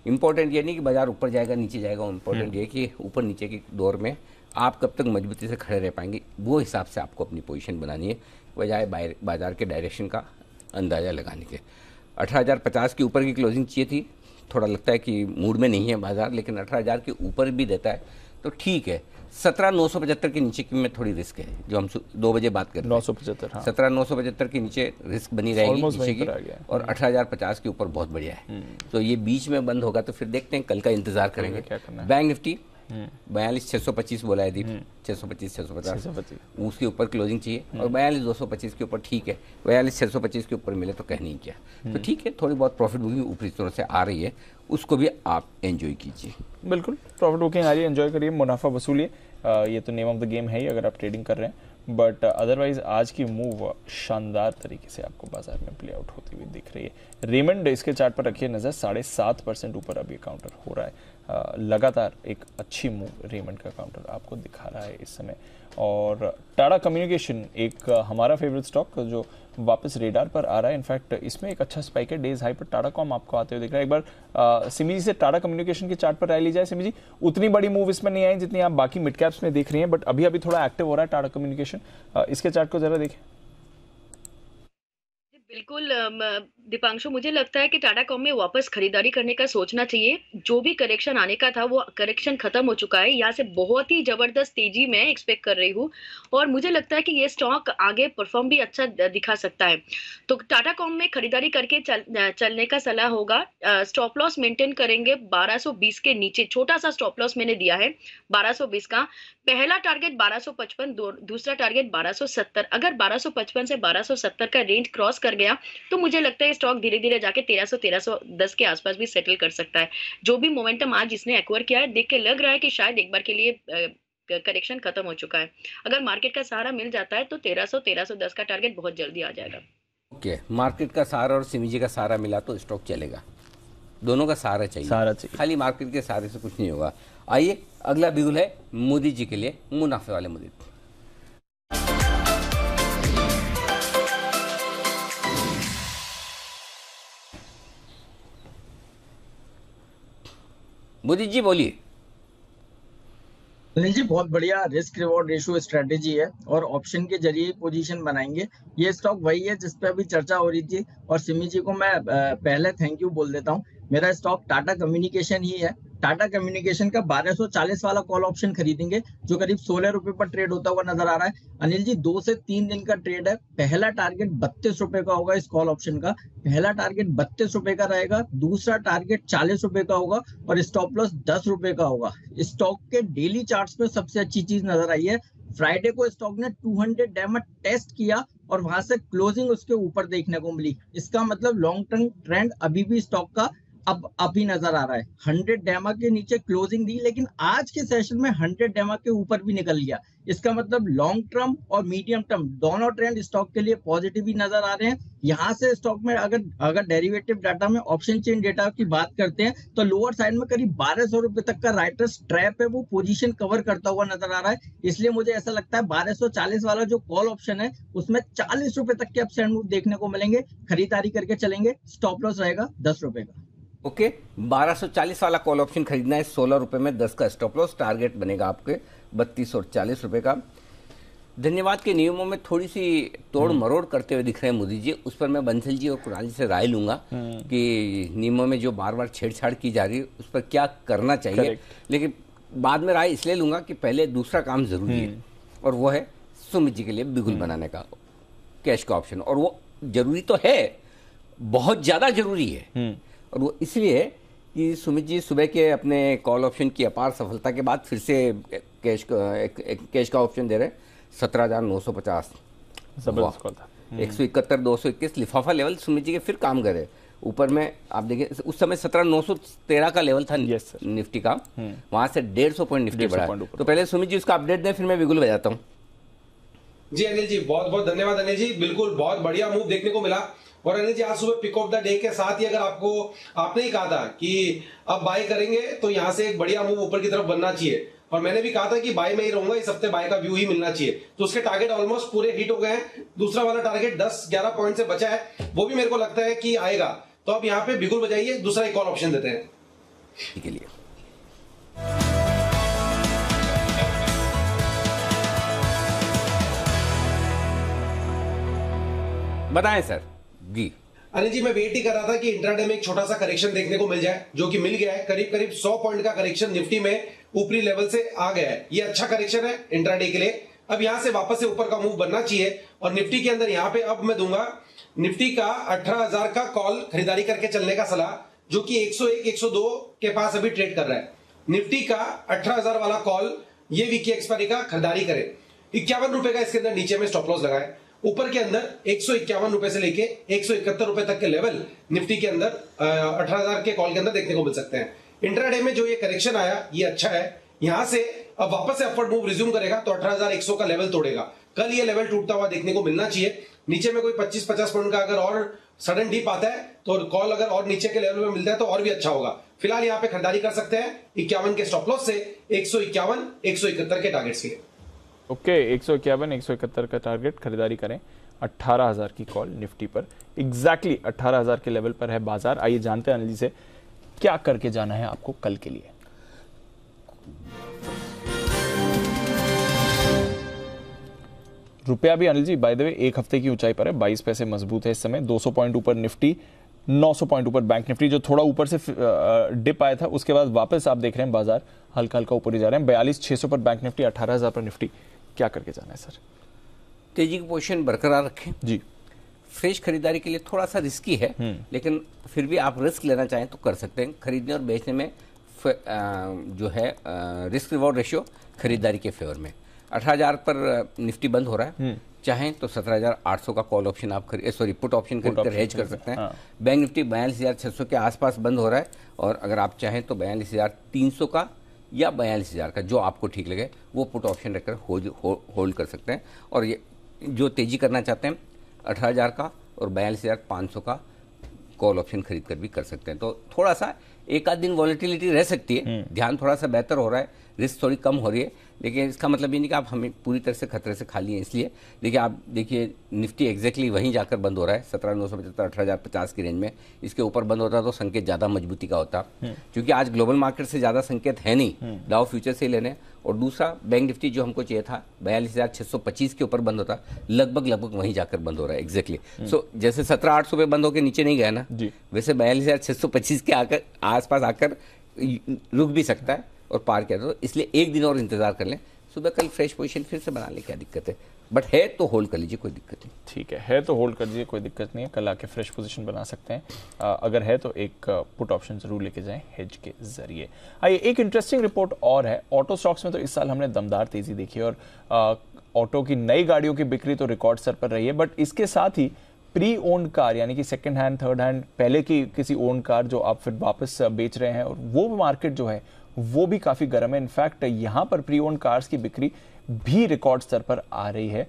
इंपॉर्टेंट ये नहीं कि बाजार ऊपर जाएगा नीचे जाएगा, इंपॉर्टेंट ये कि ऊपर नीचे के दौर में आप कब तक मजबूती से खड़े रह पाएंगे, वो हिसाब से आपको अपनी पोजीशन बनानी है, बजाय बाजार के डायरेक्शन का अंदाज़ा लगाने के। 18,050 के ऊपर की क्लोजिंग चाहिए थी। थोड़ा लगता है कि मूड में नहीं है बाजार, लेकिन 18,000 के ऊपर भी देता है तो ठीक है। 17,975 के नीचे की में थोड़ी रिस्क है, जो हम 2 बजे बात कर रहे हैं। 975 हाँ। 17,975 के नीचे रिस्क बनी रहेगी नीचे की, और 18,050 के ऊपर बहुत बढ़िया है। तो ये बीच में बंद होगा तो फिर देखते हैं, कल का इंतजार करेंगे। बैंक निफ्टी 42,625 बोला है दीप, 625-650 उसके ऊपर क्लोजिंग चाहिए, और 42,225 के ऊपर ठीक है। 42,625 के ऊपर मिले तो कह नहीं किया तो ठीक है। थोड़ी बहुत प्रॉफिट बुकिंग ऊपरी तरह से आ रही है, उसको भी आप एंजॉय कीजिए। बिल्कुल प्रॉफिट बुकिंग आ रही है, एंजॉय करिए, मुनाफा वसूलिए। ये तो नेम ऑफ द गेम है ही अगर आप ट्रेडिंग कर रहे हैं। बट अदरवाइज आज की मूव शानदार तरीके से आपको बाजार में प्ले आउट होती हुई दिख रही है। रेमंड इसके चार्ट पर रखिए नजर, 7.5% ऊपर अभी काउंटर हो रहा है। लगातार एक अच्छी मूव रेमंड का काउंटर आपको दिखा रहा है इस समय। और टाटा कम्युनिकेशन एक हमारा फेवरेट स्टॉक जो वापस रेडार पर आ रहा है। इनफैक्ट इसमें एक अच्छा स्पाइक है, डेज हाई पर टाटा कॉम आपको आते हुए दिख रहा है। एक बार सिमी जी से टाटा कम्युनिकेशन के चार्ट पर राय ली जाए। सिमी जी, उतनी बड़ी मूव इसमें नहीं आई जितनी आप बाकी मिड कैप्स में देख रही हैं, बट अभी थोड़ा एक्टिव हो रहा है टाटा कम्युनिकेशन। इसके चार्ट को जरा देखें। बिल्कुल दीपांशु, मुझे लगता है कि टाटा कॉम में वापस खरीदारी करने का सोचना चाहिए। जो भी करेक्शन आने का था वो करेक्शन खत्म हो चुका है। यहाँ से बहुत ही जबरदस्त तेजी मैं एक्सपेक्ट कर रही हूँ और मुझे लगता है कि ये स्टॉक आगे परफॉर्म भी अच्छा दिखा सकता है। तो टाटा कॉम में खरीदारी करके चलने का सलाह होगा। स्टॉप लॉस मेंटेन करेंगे 1220 के नीचे। छोटा सा स्टॉप लॉस मैंने दिया है 1220 का। पहला टारगेट 1255, दूसरा टारगेट 1270। अगर 1255 से 1270 का रेंज क्रॉस कर गया तो मुझे लगता है स्टॉक धीरे धीरे जाके 1300-1310 के आसपास भी सेटल कर सकता है। जो भी मोमेंटम आज इसने एक्वायर किया है, देख के लग रहा है कि शायद एक बार के लिए करेक्शन खत्म हो चुका है। अगर मार्केट का सहारा मिल जाता है तो 1300-1310 का टारगेट बहुत जल्दी आ जाएगा। ओके, मार्केट का सहारा और सिमीजी का सहारा मिला तो स्टॉक चलेगा। दोनों का सहारा चाहिए, खाली मार्केट के सहारे से कुछ नहीं होगा। आइए, अगला बिगुल है मोदी जी के लिए, मुनाफे वाले मोदी। मोदी जी बोलिए। अनिल जी, बहुत बढ़िया रिस्क रिवॉर्ड रेशियो स्ट्रेटेजी है और ऑप्शन के जरिए पोजीशन बनाएंगे। ये स्टॉक वही है जिस पे अभी चर्चा हो रही थी और सिमी जी को मैं पहले थैंक यू बोल देता हूँ। मेरा स्टॉक टाटा कम्युनिकेशन ही है। टाटा कम्युनिकेशन का 1240 वाला कॉल ऑप्शन खरीदेंगे जो करीब 16 रुपए पर ट्रेड होता हुआ नजर आ रहा है। अनिल जी, 2 से 3 दिन का ट्रेड है। पहला टारगेट 32 रुपए का होगा। इस कॉल ऑप्शन का पहला टारगेट 32 रुपए का रहेगा, दूसरा टारगेट 40 रुपए का होगा और स्टॉप लॉस 10 रुपए का होगा। स्टॉक के डेली चार्ट्स में सबसे अच्छी चीज नजर आई है, फ्राइडे को स्टॉक ने 200 डैमर टेस्ट किया और वहां से क्लोजिंग उसके ऊपर देखने को मिली। इसका मतलब लॉन्ग टर्म ट्रेंड अभी भी स्टॉक का अब ही नजर आ रहा है। 100 डैमा के नीचे क्लोजिंग दी, लेकिन आज के सेशन में 100 डैमा के ऊपर भी निकल गया। इसका मतलब लॉन्ग टर्म और मीडियम टर्म दोनों ट्रेंड स्टॉक के लिए पॉजिटिव ही नजर आ रहे हैं। यहाँ से स्टॉक में अगर डेरिवेटिव डाटा में ऑप्शन चेन डेटा की बात करते हैं तो लोअर साइड में करीब 1200 रुपए तक का राइटर्स ट्रैप है, वो पोजीशन कवर करता हुआ नजर आ रहा है। इसलिए मुझे ऐसा लगता है 1240 वाला जो कॉल ऑप्शन है उसमें 40 रुपए तक के अपसाइड मूव देखने को मिलेंगे। खरीदारी करके चलेंगे। स्टॉप लॉस रहेगा 10 रुपए का। ओके, 1240 वाला कॉल ऑप्शन खरीदना है, 16 रुपए में 10 का स्टॉप लॉस। टारगेट बनेगा आपके 32 और 40 रुपए का। धन्यवाद के नियमों में थोड़ी सी तोड़ मरोड़ करते हुए दिख रहे हैं मोदी जी। उस पर मैं बंसल जी और कुणाल जी से राय लूंगा कि नियमों में जो बार बार छेड़छाड़ की जा रही है उस पर क्या करना चाहिए। लेकिन बाद में राय इसलिए लूंगा कि पहले दूसरा काम जरूरी है और वो है सुमित जी के लिए बिगुल बनाने का कैश का ऑप्शन। और वो जरूरी तो है, बहुत ज्यादा जरूरी है। और वो इसलिए कि सुमित जी सुबह के अपने कॉल ऑप्शन की अपार सफलता के बाद फिर से कैश का ऑप्शन दे रहे हैं 17,950। जबरदस्त कॉल था। 171 221 लिफाफा लेवल सुमित जी के फिर काम करे। ऊपर में आप देखिए उस समय 17,913 का लेवल था निफ्टी का, वहां से 150 पॉइंट निफ्टी बढ़ा। तो पहले सुमित जी उसका अपडेट दें, फिर मैं बिगुल बजाता हूँ। जी अनिल जी, बहुत बहुत धन्यवाद अनिल जी। बिल्कुल बहुत बढ़िया मूव देखने को मिला। और अनिल जी, आज सुबह पिक ऑफ द डे के साथ ही अगर आपने ही कहा था कि अब बाय करेंगे तो यहां से एक बढ़िया मूव ऊपर की तरफ बनना चाहिए और मैंने भी कहा था कि बाय में ही रहूंगा, इस हफ्ते बाय का व्यू ही मिलना चाहिए। तो उसके टारगेट ऑलमोस्ट पूरे हिट हो गए हैं। दूसरा वाला टारगेट 10-11 पॉइंट से बचा है, वो भी मेरे को लगता है कि आएगा। तो अब यहाँ पे बिगुल बजाइए, दूसरा एक कॉल ऑप्शन देते हैं के लिए। बताएं सर जी। अनिल जी, मैं वेट ही कर रहा था कि इंट्राडे में एक छोटा सा करेक्शन देखने को मिल जाए, जो कि मिल गया है। करीब करीब 100 पॉइंट का करेक्शन निफ्टी में ऊपरी लेवल से आ गया है। ये अच्छा करेक्शन है इंट्राडे के लिए। अब यहां से वापस से ऊपर का मूव बनना चाहिए और निफ्टी के अंदर यहां पे अब मैं दूंगा निफ्टी का 18,000 का कॉल खरीदारी करके चलने का सलाह, जो कि 101-102 के पास अभी ट्रेड कर रहा है। निफ्टी का 18,000 वाला कॉल ये वीक एक्सपायरी का खरीदारी करे। 51 रुपए का इसके अंदर नीचे में स्टॉप लॉस लगाए। ऊपर के अंदर 151 रुपए से लेके 171 रुपए तक के लेवल निफ्टी के अंदर 18,000 के कॉल के अंदर देखने को मिल सकते हैं। इंट्राडे में जो ये करेक्शन आया ये अच्छा है। यहां से अब वापस से अपवर्ड मूव रिज्यूम करेगा तो 18,100 का लेवल तोड़ेगा। कल ये लेवल टूटता हुआ देखने को मिलना चाहिए। नीचे में कोई 25-50 पॉइंट का अगर और सडन डीप आता है तो कॉल अगर और नीचे के लेवल में मिलता है तो और भी अच्छा होगा। फिलहाल यहाँ पे खरीदारी कर सकते हैं 51 के स्टॉप लॉस से 151-171 के टारगेट्स के। ओके, 151-171 का टारगेट खरीदारी करें। 18,000 की कॉल निफ्टी पर, एग्जैक्टली 18,000 के लेवल पर है बाजार। आइए जानते हैं अनिल जी से क्या करके जाना है आपको कल के लिए। रुपया भी Anil ji by the way एक हफ्ते की ऊंचाई पर है, 22 पैसे मजबूत है इस समय। 200 पॉइंट ऊपर निफ्टी, 900 पॉइंट ऊपर बैंक निफ्टी, जो थोड़ा ऊपर से डिप आया था उसके बाद वापस आप देख रहे हैं बाजार हल्का हल्का ऊपर ही जा रहे हैं। 42,600 पर बैंक निफ्टी, 18,000 पर निफ्टी। क्या करके जाना है सर? तेजी की पोजीशन बरकरार रखें जी। फ्रेश खरीदारी के लिए थोड़ा सा रिस्की है, लेकिन फिर भी आप रिस्क लेना चाहें तो कर सकते हैं। खरीदने और बेचने में जो है रिस्क रिवॉर्ड रेशियो खरीदारी के फेवर में। 18,000 पर निफ्टी बंद हो रहा है, चाहें तो 17,800 का कॉल ऑप्शन आप पुट ऑप्शन खरीद कर हेज कर सकते हैं। हाँ। बैंक निफ्टी 42,600 के आसपास बंद हो रहा है, और अगर आप चाहें तो 42,300 का या 42,000 का, जो आपको ठीक लगे, वो पुट ऑप्शन रखकर होल्ड कर सकते हैं। और ये जो तेजी करना चाहते हैं 18,000 का और 42,500 का कॉल ऑप्शन खरीद कर भी कर सकते हैं। तो थोड़ा सा एक आध दिन वॉलेटिलिटी रह सकती है, ध्यान थोड़ा सा बेहतर हो रहा है, रिस्क थोड़ी कम हो रही है, लेकिन इसका मतलब ये नहीं कि आप हमें पूरी तरह से खतरे से खाली हैं। इसलिए देखिए, आप देखिए निफ्टी एग्जैक्टली वहीं जाकर बंद हो रहा है 17,975 18,050 की रेंज में। इसके ऊपर बंद होता तो संकेत ज़्यादा मजबूती का होता, क्योंकि आज ग्लोबल मार्केट से ज़्यादा संकेत है नहीं, डाउ फ्यूचर से ही लेने। और दूसरा, बैंक निफ्टी जो हमको चाहिए था 42,625 के ऊपर बंद होता, लगभग वहीं जाकर बंद हो रहा है एग्जैक्टली। सो जैसे 17,800 पे बंद होकर नीचे नहीं गया ना, वैसे 42,625 के आसपास आकर रुक भी सकता है और पार किया। तो इसलिए एक दिन और इंतजार कर लें, सुबह कल फ्रेश पोजीशन फिर से बना ले, क्या दिक्कत है। बट है तो होल्ड कर लीजिए, कोई दिक्कत नहीं। ठीक है तो होल्ड कर लीजिए, कोई दिक्कत नहीं है, कल आके फ्रेश पोजीशन बना सकते हैं। अगर है तो एक पुट ऑप्शन जरूर लेके जाएं हेज के जरिए। आइए, एक इंटरेस्टिंग रिपोर्ट और है। ऑटो स्टॉक्स में तो इस साल हमने दमदार तेजी देखी, और ऑटो की नई गाड़ियों की बिक्री तो रिकॉर्ड स्तर पर रही है, बट इसके साथ ही प्री ओन्ड कार, यानी कि सेकंड हैंड, थर्ड हैंड, पहले की किसी ओन्ड कार जो आप फिर वापस बेच रहे हैं, और वो मार्केट जो है वो भी काफी गर्म है। इनफैक्ट यहाँ पर प्री ओन्ड कार्स की बिक्री भी रिकॉर्ड स्तर पर आ रही है।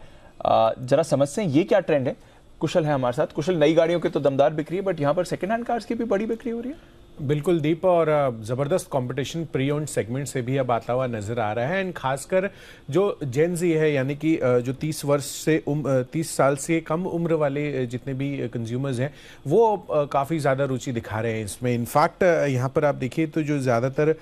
जरा समझते हैं ये क्या ट्रेंड है। कुशल है हमारे साथ। कुशल, नई गाड़ियों की तो दमदार बिक्री है, बट यहाँ पर सेकंड हैंड कार्स की भी बड़ी बिक्री हो रही है। बिल्कुल दीप, और ज़बरदस्त कंपटीशन प्री ओन्ड सेगमेंट से भी अब आता हुआ नज़र आ रहा है। एंड खासकर जो जेन जी है, यानी कि जो 30 साल से कम उम्र वाले जितने भी कंज्यूमर्स हैं, वो काफ़ी ज़्यादा रुचि दिखा रहे हैं इसमें। इनफैक्ट यहाँ पर आप देखिए तो जो ज़्यादातर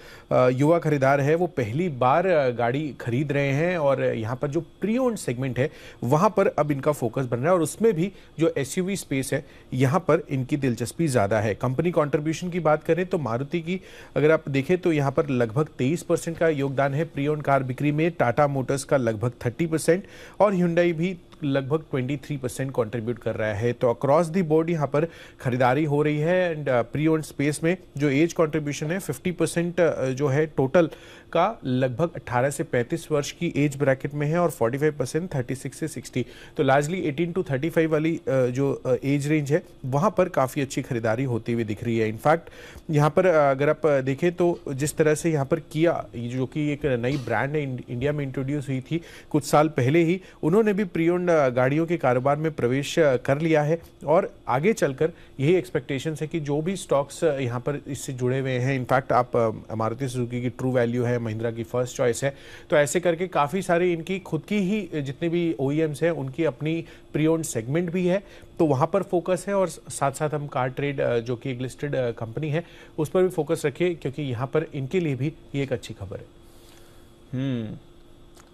युवा खरीदार है वो पहली बार गाड़ी खरीद रहे हैं, और यहाँ पर जो प्री ओन्ड सेगमेंट है वहाँ पर अब इनका फोकस बन रहा है, और उसमें भी जो SUV स्पेस है यहाँ पर इनकी दिलचस्पी ज़्यादा है। कंपनी कॉन्ट्रीब्यूशन की बात करें तो मारुति की अगर आप देखें तो यहाँ पर लगभग 23% का योगदान है प्री ओन्ड कार बिक्री में, टाटा मोटर्स का लगभग 30% और Hyundai भी लगभग 23% कंट्रीब्यूट कर रहा है। तो अक्रॉस दी बोर्ड यहाँ पर खरीदारी हो रही है। एंड प्री ओन्ड स्पेस में जो एज कंट्रीब्यूशन है 50% जो है टोटल का, लगभग 18 से 35 वर्ष की एज ब्रैकेट में है, और 45% 36 से 60। तो लार्जली 18 टू 35 वाली जो एज रेंज है वहाँ पर काफ़ी अच्छी खरीदारी होती हुई दिख रही है। इनफैक्ट यहाँ पर अगर आप देखें तो जिस तरह से यहाँ पर किया, जो कि एक नई ब्रांड है, इंडिया में इंट्रोड्यूस हुई थी कुछ साल पहले ही, उन्होंने भी प्री ओन्ड गाड़ियों के कारोबार में प्रवेश कर लिया है, और आगे चलकर यही एक्सपेक्टेशन है कि जो भी स्टॉक्स यहाँ पर इससे जुड़े हुए हैं, इनफैक्ट आप मारुति सुजुकी की ट्रू वैल्यू है, महिंद्रा की फर्स्ट चॉइस है, तो ऐसे करके काफ़ी सारे इनकी खुद की ही जितने भी OEMs हैं उनकी अपनी प्री ओन्ड सेगमेंट भी है, तो वहाँ पर फोकस है। और साथ साथ हम कार ट्रेड जो कि एक लिस्टेड कंपनी है उस पर भी फोकस रखिए, क्योंकि यहाँ पर इनके लिए भी ये एक अच्छी खबर है।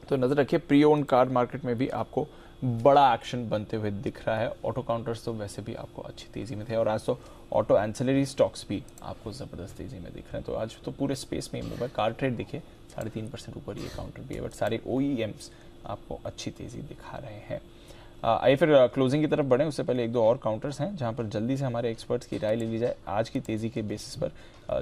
तो नजर रखिए, प्री ओन्ड कार मार्केट में भी आपको बड़ा एक्शन बनते हुए दिख रहा है। ऑटो काउंटर्स तो वैसे भी आपको अच्छी तेजी में थे, और आज तो ऑटो एंसिलरी स्टॉक्स भी आपको जबरदस्त तेजी में दिख रहे हैं। तो आज तो पूरे स्पेस में ही मूव है। कार ट्रेड देखिए 3.5% ऊपर ये काउंटर भी है, बट सारे OEMs आपको अच्छी तेजी दिखा रहे हैं। आइए फिर क्लोजिंग की तरफ बढ़ें, उससे पहले एक दो और काउंटर्स हैं जहां पर जल्दी से हमारे एक्सपर्ट्स की राय ले ली जाए आज की तेजी के बेसिस पर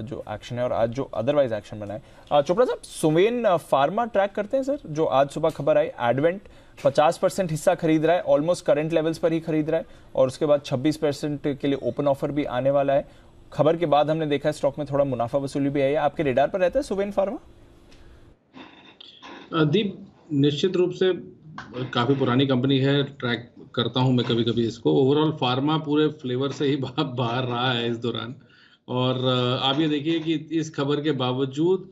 जो एक्शन है और आज जो अदरवाइज एक्शन बना है। चोपड़ा साहब, सुवेन फार्मा ट्रैक करते हैं सर, जो आज सुबह खबर आई, एडवेंट 50% हिस्सा खरीद रहा है, ऑलमोस्ट करंट लेवल्स पर ही खरीद रहा है, और उसके बाद 26% के लिए ओपन ऑफर भी आने वाला है। खबर के बाद हमने देखा है स्टॉक में थोड़ा मुनाफा वसूली भी आई है। आपके रेडार पर रहता है सुवेन फार्मा? दीप, निश्चित रूप से काफ़ी पुरानी कंपनी है, ट्रैक करता हूं मैं कभी कभी इसको। ओवरऑल फार्मा पूरे फ्लेवर से ही बाहर रहा है इस दौरान, और आप ये देखिए कि इस खबर के बावजूद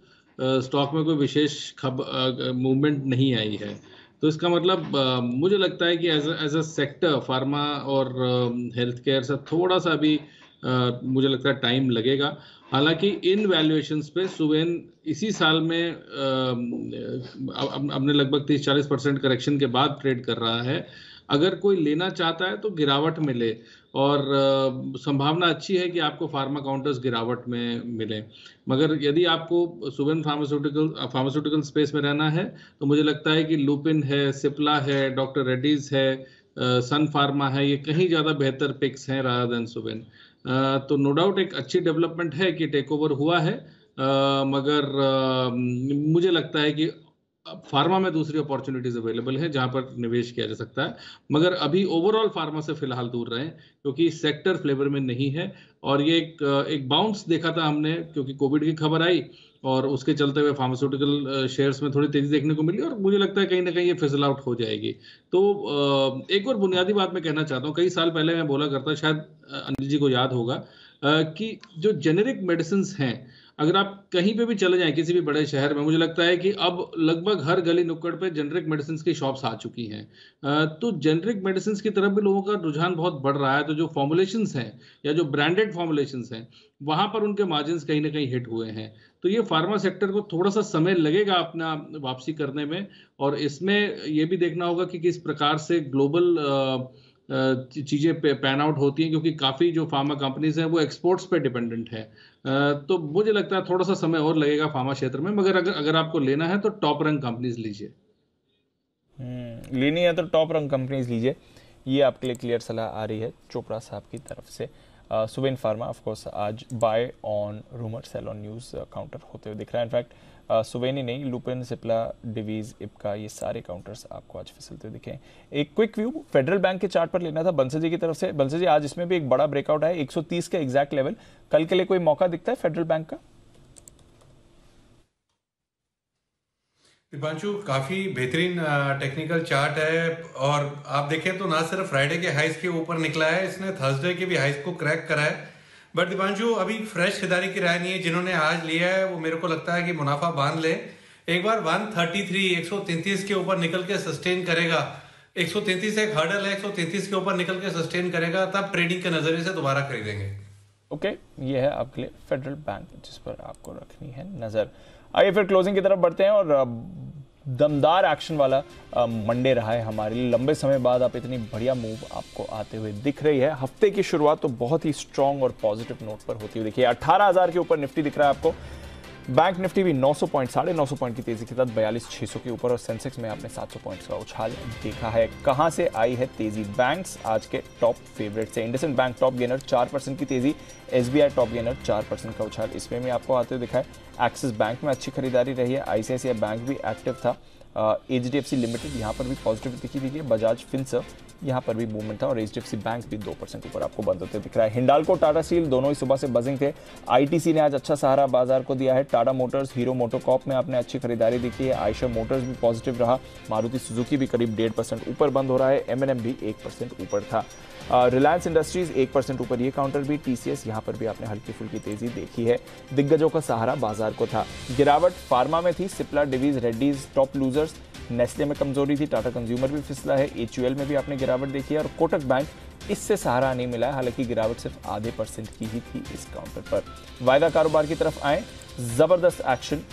स्टॉक में कोई विशेष मूवमेंट नहीं आई है। तो इसका मतलब मुझे लगता है कि एज अ सेक्टर फार्मा और हेल्थ केयर से थोड़ा सा अभी मुझे लगता है टाइम लगेगा। हालांकि इन वैल्यूएशंस पे सुवेन इसी साल में अपने लगभग 30-40% करेक्शन के बाद ट्रेड कर रहा है। अगर कोई लेना चाहता है तो गिरावट मिले, और संभावना अच्छी है कि आपको फार्मा काउंटर्स गिरावट में मिले। मगर यदि आपको सुवेन फार्मास्यूटिकल स्पेस में रहना है तो मुझे लगता है कि लुपिन है, सिप्ला है, डॉक्टर रेड्डीज है, सन फार्मा है, ये कहीं ज़्यादा बेहतर पिक्स हैं रादर देन सुवेन। तो नो डाउट एक अच्छी डेवलपमेंट है कि टेक ओवर हुआ है, मगर मुझे लगता है कि फार्मा में दूसरी अपॉर्चुनिटीज अवेलेबल है जहां पर निवेश किया जा सकता है, मगर अभी ओवरऑल फार्मा से फिलहाल दूर रहें क्योंकि सेक्टर फ्लेवर में नहीं है। और ये एक बाउंस देखा था हमने क्योंकि कोविड की खबर आई और उसके चलते हुए फार्मास्यूटिकल शेयर्स में थोड़ी तेजी देखने को मिली और मुझे लगता है कहीं ना कहीं ये फिजल आउट हो जाएगी। तो एक और बुनियादी बात मैं कहना चाहता हूँ, कई साल पहले मैं बोला करता, शायद अनिल जी को याद होगा, कि जो जेनेरिक मेडिसिन हैं, अगर आप कहीं पे भी चले जाएं किसी भी बड़े शहर में, मुझे लगता है कि अब लगभग हर गली नुक्कड़ पे जेनेरिक मेडिसिन की शॉप्स आ चुकी हैं। तो जेनेरिक मेडिसिन की तरफ भी लोगों का रुझान बहुत बढ़ रहा है। तो जो फॉर्मुलेशंस हैं या जो ब्रांडेड फॉर्मुलेशंस हैं, वहां पर उनके मार्जिन्स कहीं ना कहीं हिट हुए हैं। तो ये फार्मा सेक्टर को थोड़ा सा समय लगेगा अपना वापसी करने में, और इसमें ये भी देखना होगा कि किस प्रकार से ग्लोबल चीजें पैन आउट होती हैं, क्योंकि काफी जो फार्मा कंपनीज हैं वो एक्सपोर्ट्स पे डिपेंडेंट है। तो मुझे लगता है थोड़ा सा समय और लगेगा फार्मा क्षेत्र में, मगर अगर आपको लेना है तो टॉप रैंक कंपनीज लीजिए। लेनी है तो टॉप रैंक कंपनीज लीजिए, ये आपके लिए क्लियर सलाह आ रही है चोपड़ा साहब की तरफ से। सुवेन फार्मा ऑफ कोर्स आज buy on rumour sell on news counter होते हुए दिख रहा है। इनफैक्ट सुवेन ही नहीं, लुपिन, सिप्ला, डिवीज, इप्का, ये सारे काउंटर्स आपको आज फिसलते हुए दिखे। एक क्विक व्यू फेडरल बैंक के चार्ट पर लेना था बंसल जी की तरफ से। बंसल जी, आज इसमें भी एक बड़ा ब्रेकआउट है 130 के एग्जैक्ट लेवल। कल के लिए कोई मौका दिखता है फेडरल बैंक का? दीपांशु, काफी बेहतरीन टेक्निकल चार्ट है, और आप देखें तो ना सिर्फ फ्राइडे के हाइस के ऊपर निकला है, इसने थर्सडे के भी हाइस को क्रैक करा है। बट दीपांशु, अभी फ्रेश खरीदारी की राय नहीं है। जिन्होंने आज लिया है वो मेरे को लगता है कि मुनाफा बांध ले। एक बार 133 के ऊपर निकल के सस्टेन करेगा, 133 एक हर्डल है, 133 के ऊपर निकल के सस्टेन करेगा, तब ट्रेडिंग के नजरिए से दोबारा खरीदेंगे। ओके, ये है आपके लिए फेडरल बैंक जिस पर आपको रखनी है नजर। आइए फिर क्लोजिंग की तरफ बढ़ते हैं, और दमदार एक्शन वाला मंडे रहा है हमारे लिए। लंबे समय बाद आप इतनी बढ़िया मूव आपको आते हुए दिख रही है। हफ्ते की शुरुआत तो बहुत ही स्ट्रांग और पॉजिटिव नोट पर होती हुई देखिए। 18,000 के ऊपर निफ्टी दिख रहा है आपको। बैंक निफ्टी भी 900 पॉइंट, 950 पॉइंट की तेजी के साथ 42,600 के ऊपर, और सेंसेक्स में आपने 700 पॉइंट्स का उछाल देखा है। कहां से आई है तेजी? बैंक्स आज के टॉप फेवरेट से। इंडसइंड बैंक टॉप गेनर, 4% की तेजी। एसबीआई टॉप गेनर, 4% का उछाल इसमें भी आपको आते हुए दिखा है। एक्सिस बैंक में अच्छी खरीदारी रही है। आईसीआईसीआई बैंक भी एक्टिव था। एचडीएफसी लिमिटेड यहाँ पर भी पॉजिटिव दिखी दी है। बजाज फिनसर्व यहाँ पर भी मूवमेंट था, और एचडीएफसी बैंक भी 2% ऊपर आपको बंद होते दिख रहा है। हिंडाल्को, टाटा स्टील दोनों ही सुबह से बजिंग थे। आईटीसी ने आज अच्छा सहारा बाजार को दिया है। टाटा मोटर्स, हीरो मोटोकॉर्प में आपने अच्छी खरीदारी दिखी है। आयशर मोटर्स भी पॉजिटिव रहा। मारुति सुजुकी भी करीब 1.5% ऊपर बंद हो रहा है। एमएनएम भी 1% ऊपर था। रिलायंस इंडस्ट्रीज 1% ऊपर, ये काउंटर भी। टीसीएस यहाँ पर भी आपने हल्की फुल्की तेजी देखी है। दिग्गजों का सहारा बाजार को था। गिरावट फार्मा में थी। Cipla, Divi's, Reddy's top losers. Nestle में कमजोरी थी। टाटा कंज्यूमर भी फिसला है। एचयूएल में भी आपने गिरावट देखी है, और कोटक बैंक इससे सहारा नहीं मिला है, हालांकि गिरावट सिर्फ आधे % की ही थी इस काउंटर पर। वायदा कारोबार की तरफ आए, जबरदस्त एक्शन।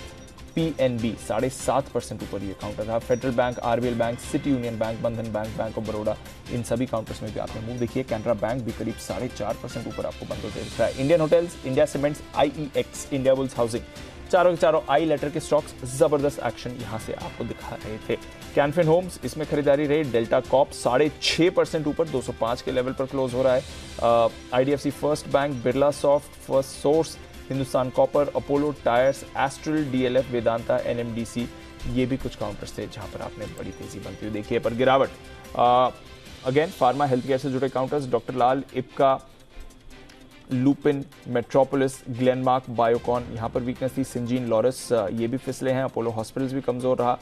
पीएनबी 7.5% ऊपर ये काउंटर रहा। Federal bank, RBL bank, city union bank, बंधन बैंक, बैंक ऑफ बड़ौदा, इन सभी काउंटर्स में भी आपने मूव देखिए। कैनरा बैंक भी करीब 4.5% ऊपर आपको बंद होते दिख रहा है। Indian hotels, India cements, IEX, India bulls housing, चारों के चारों आई लेटर के स्टॉक्स जबरदस्त एक्शन यहां से आपको दिखा रहे थे। कैनफिन होम्स, इसमें खरीदारी रही। डेल्टा कॉप 6.5% ऊपर 205 के लेवल पर क्लोज हो रहा है। IDFC first bank, Birla soft, first source, Hindustan copper, Apollo tyres, astral, DLF, Vedanta, NMDC, ये भी कुछ काउंटर्स थे जहां पर आपने बड़ी तेजी बनती हुई देखी है। पर गिरावट अगेन फार्मा हेल्थ केयर से जुड़े काउंटर्स, डॉक्टर लाल, इप्का, लुपिन, मेट्रोपोलिस, ग्लेनमार्क, बायोकॉन, यहाँ पर वीकनेस थी। सिंजीन, लॉरस, ये भी फिसले हैं। अपोलो हॉस्पिटल्स भी कमजोर रहा।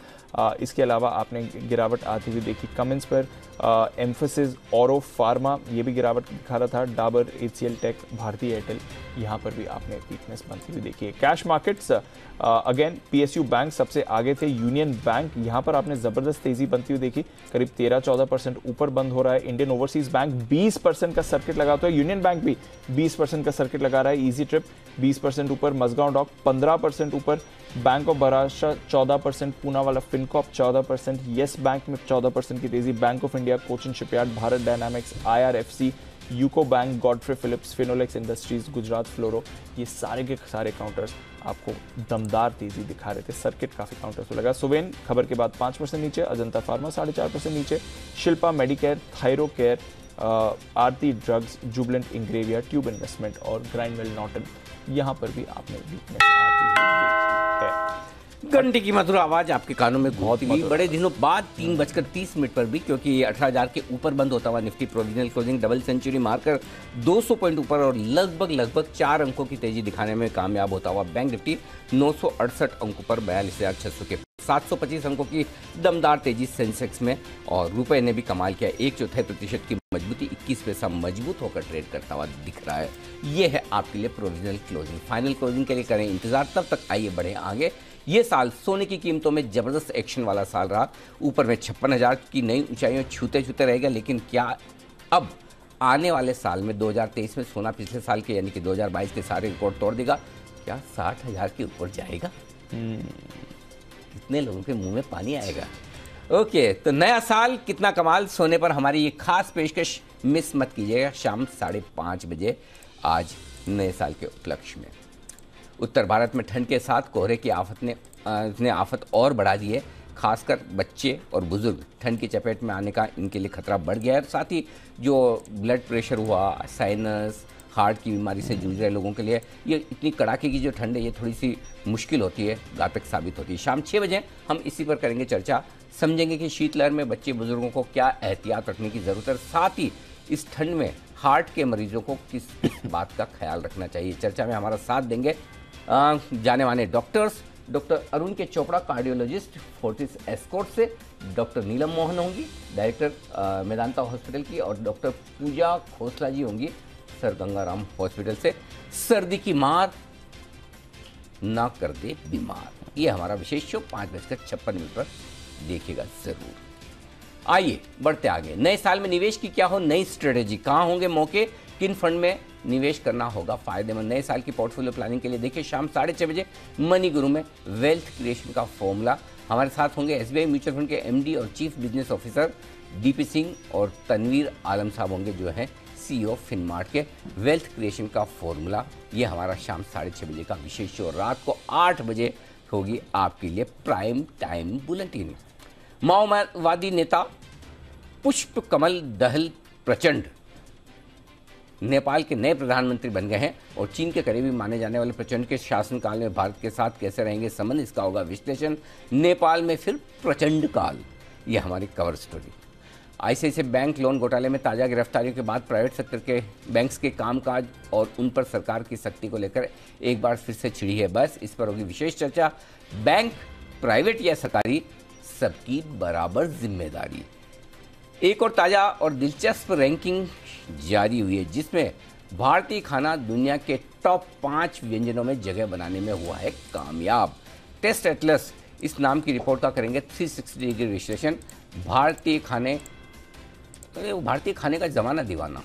इसके अलावा आपने गिरावट आती हुई देखी कमिंस पर। एम्फोसिस, औरो फार्मा, ये भी गिरावट दिखा रहा था। डाबर, एचसीएल टेक, भारतीय एयरटेल, यहाँ पर भी आपने वीकनेस बनती हुई देखी है। Cash markets again PSU bank सबसे आगे थे। यूनियन बैंक, यहाँ पर आपने जबरदस्त तेजी बनती हुई देखी, करीब 13-14% ऊपर बंद हो रहा है। इंडियन ओवरसीज बैंक 20% का सर्किट लगाता है। यूनियन बैंक भी 20% का सर्किट लगा रहा है। इजी ट्रिप 20% ऊपर। मजगांव डॉक 15% ऊपर। बैंक ऑफ महाराष्ट्र 14%, पूना वाला फिनकॉप 14%, येस बैंक में 14% की तेजी। बैंक ऑफ इंडिया, कोचिन शिपयार्ड, भारत डायनामिक्स, आईआरएफसी, यूको बैंक, गॉडफ्रे फिलिप्स, फिनोलेक्स इंडस्ट्रीज, गुजरात फ्लोरो, ये सारे के सारे काउंटर्स आपको दमदार तेजी दिखा रहे थे। सर्किट काफी काउंटर्स में लगा। सुवेन खबर के बाद 5% नीचे। अजंता फार्मा 4.5% नीचे। शिल्पा मेडिकेयर, थायरो केयर, आरती ड्रग्स, जुबलेंट इंग्रेविया, ट्यूब इन्वेस्टमेंट और ग्राइंडवेल नॉर्टन, यहाँ पर भी आपने वीकनेस आती हुई देखी है। घंटे की मधुर आवाज आपके कानों में गूंजती हुई बड़े दिनों बाद 3:30 पर भी, क्योंकि 18,000 के ऊपर बंद होता हुआ Nifty provisional closing double century मारकर 200 पॉइंट ऊपर और लगभग 4 अंकों की तेजी दिखाने में कामयाब होता हुआ बैंक निफ्टी 968 अंकों पर 42,600 के 725 अंकों की दमदार तेजी सेंसेक्स में, और रुपए ने भी कमाल किया। 1/4% की मजबूती 21 पैसा मजबूत होकर ट्रेड करता हुआ दिख रहा है। ये है आपके लिए प्रोविजनल क्लोजिंग। फाइनल क्लोजिंग के लिए करें इंतजार, तब तक आइए बढ़े आगे। ये साल सोने की कीमतों में जबरदस्त एक्शन वाला साल रहा। ऊपर में 56,000 की नई ऊंचाइयों छूते रहेगा, लेकिन क्या अब आने वाले साल में 2023 में सोना पिछले साल के यानी कि 2022 के सारे रिकॉर्ड तोड़ देगा? क्या 60,000 के ऊपर जाएगा? कितने लोगों के मुंह में पानी आएगा। ओके, तो नया साल कितना कमाल, सोने पर हमारी ये खास पेशकश मिस मत कीजिएगा शाम 5:30 बजे आज नए साल के उपलक्ष्य में। उत्तर भारत में ठंड के साथ कोहरे की आफत ने आफत और बढ़ा दी है। खासकर बच्चे और बुजुर्ग ठंड की चपेट में आने का इनके लिए खतरा बढ़ गया है। साथ ही जो ब्लड प्रेशर हुआ, साइनस, हार्ट की बीमारी से जूझ रहे लोगों के लिए ये इतनी कड़ाके की जो ठंड है ये थोड़ी सी मुश्किल होती है, घातक साबित होती है। शाम 6 बजे हम इसी पर करेंगे चर्चा, समझेंगे कि शीतलहर में बच्चे बुजुर्गों को क्या एहतियात रखने की ज़रूरत है, साथ ही इस ठंड में हार्ट के मरीजों को किस बात का ख्याल रखना चाहिए। चर्चा में हमारा साथ देंगे जाने माने डॉक्टर्स, डॉक्टर अरुण के चोपड़ा कार्डियोलॉजिस्ट फोर्टिस एस्कॉर्ट से, डॉक्टर नीलम मोहन होंगी डायरेक्टर मेदांता हॉस्पिटल की, और डॉक्टर पूजा खोसला जी होंगी सर गंगाराम हॉस्पिटल से। सर्दी की मार ना कर दे बीमार, ये हमारा विशेष शो 5:56 पर देखिएगा जरूर। आइए बढ़ते आगे। नए साल में निवेश की क्या हो नई स्ट्रेटेजी, कहाँ होंगे मौके, किन फंड में निवेश करना होगा फायदेमंद। नए साल की पोर्टफोलियो प्लानिंग के लिए देखिए शाम 6:30 बजे मनी गुरु में वेल्थ क्रिएशन का फॉर्मूला। हमारे साथ होंगे एसबीआई म्यूचुअल फंड के एमडी और chief business officer DP Singh, और तनवीर आलम साहब होंगे जो है सीईओ फिनमार्ट के। वेल्थ क्रिएशन का फॉर्मूला ये हमारा शाम 6:30 बजे का विशेष शो। रात को 8 बजे होगी आपके लिए प्राइम टाइम बुलेटिन। माओवादी नेता पुष्प कमल दहल प्रचंड नेपाल के नए प्रधानमंत्री बन गए हैं, और चीन के करीबी माने जाने वाले प्रचंड के शासनकाल में भारत के साथ कैसे रहेंगे संबंध, इसका होगा विश्लेषण। नेपाल में फिर प्रचंड काल, यह हमारी cover story. ICICI bank loan घोटाले में ताज़ा गिरफ्तारियों के बाद प्राइवेट सेक्टर के बैंक्स के कामकाज और उन पर सरकार की सख्ती को लेकर एक बार फिर से छिड़ी है बस। इस पर होगी विशेष चर्चा। बैंक प्राइवेट या सरकारी, सबकी बराबर जिम्मेदारी। एक और ताज़ा और दिलचस्प रैंकिंग जारी हुई है जिसमें भारतीय खाना दुनिया के टॉप 5 व्यंजनों में जगह बनाने में हुआ है कामयाब। टेस्ट एटलस इस नाम की रिपोर्ट का करेंगे 360 डिग्री विश्लेषण। भारतीय खाने का जमाना दीवाना,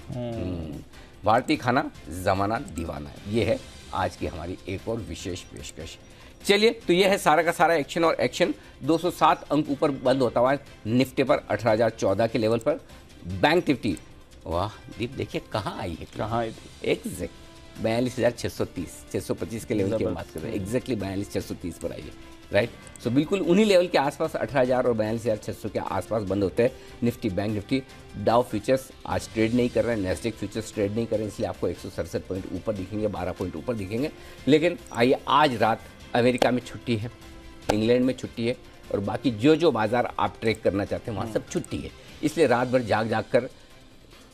भारतीय खाना जमाना दीवाना, ये है आज की हमारी एक और विशेष पेशकश। चलिए, तो ये है सारा का सारा एक्शन और एक्शन। 207 अंक ऊपर बंद होता हुआ निफ्टी पर 18,014 के लेवल पर। बैंक निफ्टी, वाह दीप देखिए कहाँ आई है, कहाँ आई थी एग्जैक्ट 42,630 625 के लेवल की बात कर रहे हैं, एग्जैक्टली 42,630 पर आई है, राइट। सो बिल्कुल उन्हीं लेवल के आसपास 18,000 और 42,600 के आसपास बंद होते हैं Nifty bank Nifty. Dow futures आज ट्रेड नहीं कर रहे हैं, नेस्डेक फ्यूचर्स ट्रेड नहीं कर रहे हैं, इसलिए आपको 167 पॉइंट ऊपर दिखेंगे, 12 पॉइंट ऊपर दिखेंगे। लेकिन आइए, आज रात अमेरिका में छुट्टी है, इंग्लैंड में छुट्टी है, और बाकी जो बाजार आप ट्रेक करना चाहते हैं वहाँ सब छुट्टी है, इसलिए रात भर जाग कर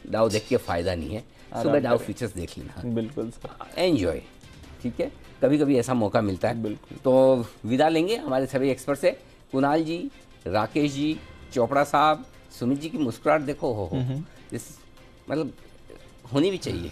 डाउ देख के फायदा नहीं है, सुबह डाउ फ्यूचर्स देख लेना, बिल्कुल एंजॉय, ठीक है। कभी कभी ऐसा मौका मिलता है। बिल्कुल। तो विदा लेंगे हमारे सभी एक्सपर्ट से। कुणाल जी, राकेश जी, चोपड़ा साहब, सुमित जी की मुस्कुराहट देखो, हो इस मतलब होनी भी चाहिए।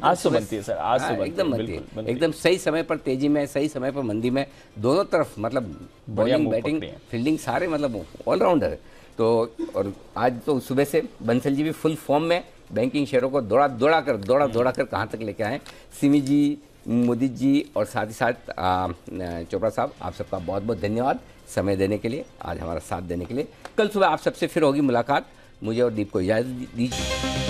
आज तो बनती है सर, आज तो एकदम बनती है, एकदम सही समय पर तेजी में, सही समय पर मंदी में, दोनों तरफ मतलब बॉलिंग बैटिंग फील्डिंग सारे मतलब ऑलराउंडर। तो और आज तो सुबह से बंसल जी भी फुल फॉर्म में बैंकिंग शेयरों को दौड़ा कर कहाँ तक लेके आए। सिमी जी, मोदी जी, और साथ ही साथ चोपड़ा साहब, आप सबका बहुत बहुत धन्यवाद समय देने के लिए, आज हमारा साथ देने के लिए। कल सुबह आप सबसे फिर होगी मुलाकात। मुझे और दीप को इजाज़त दीजिए।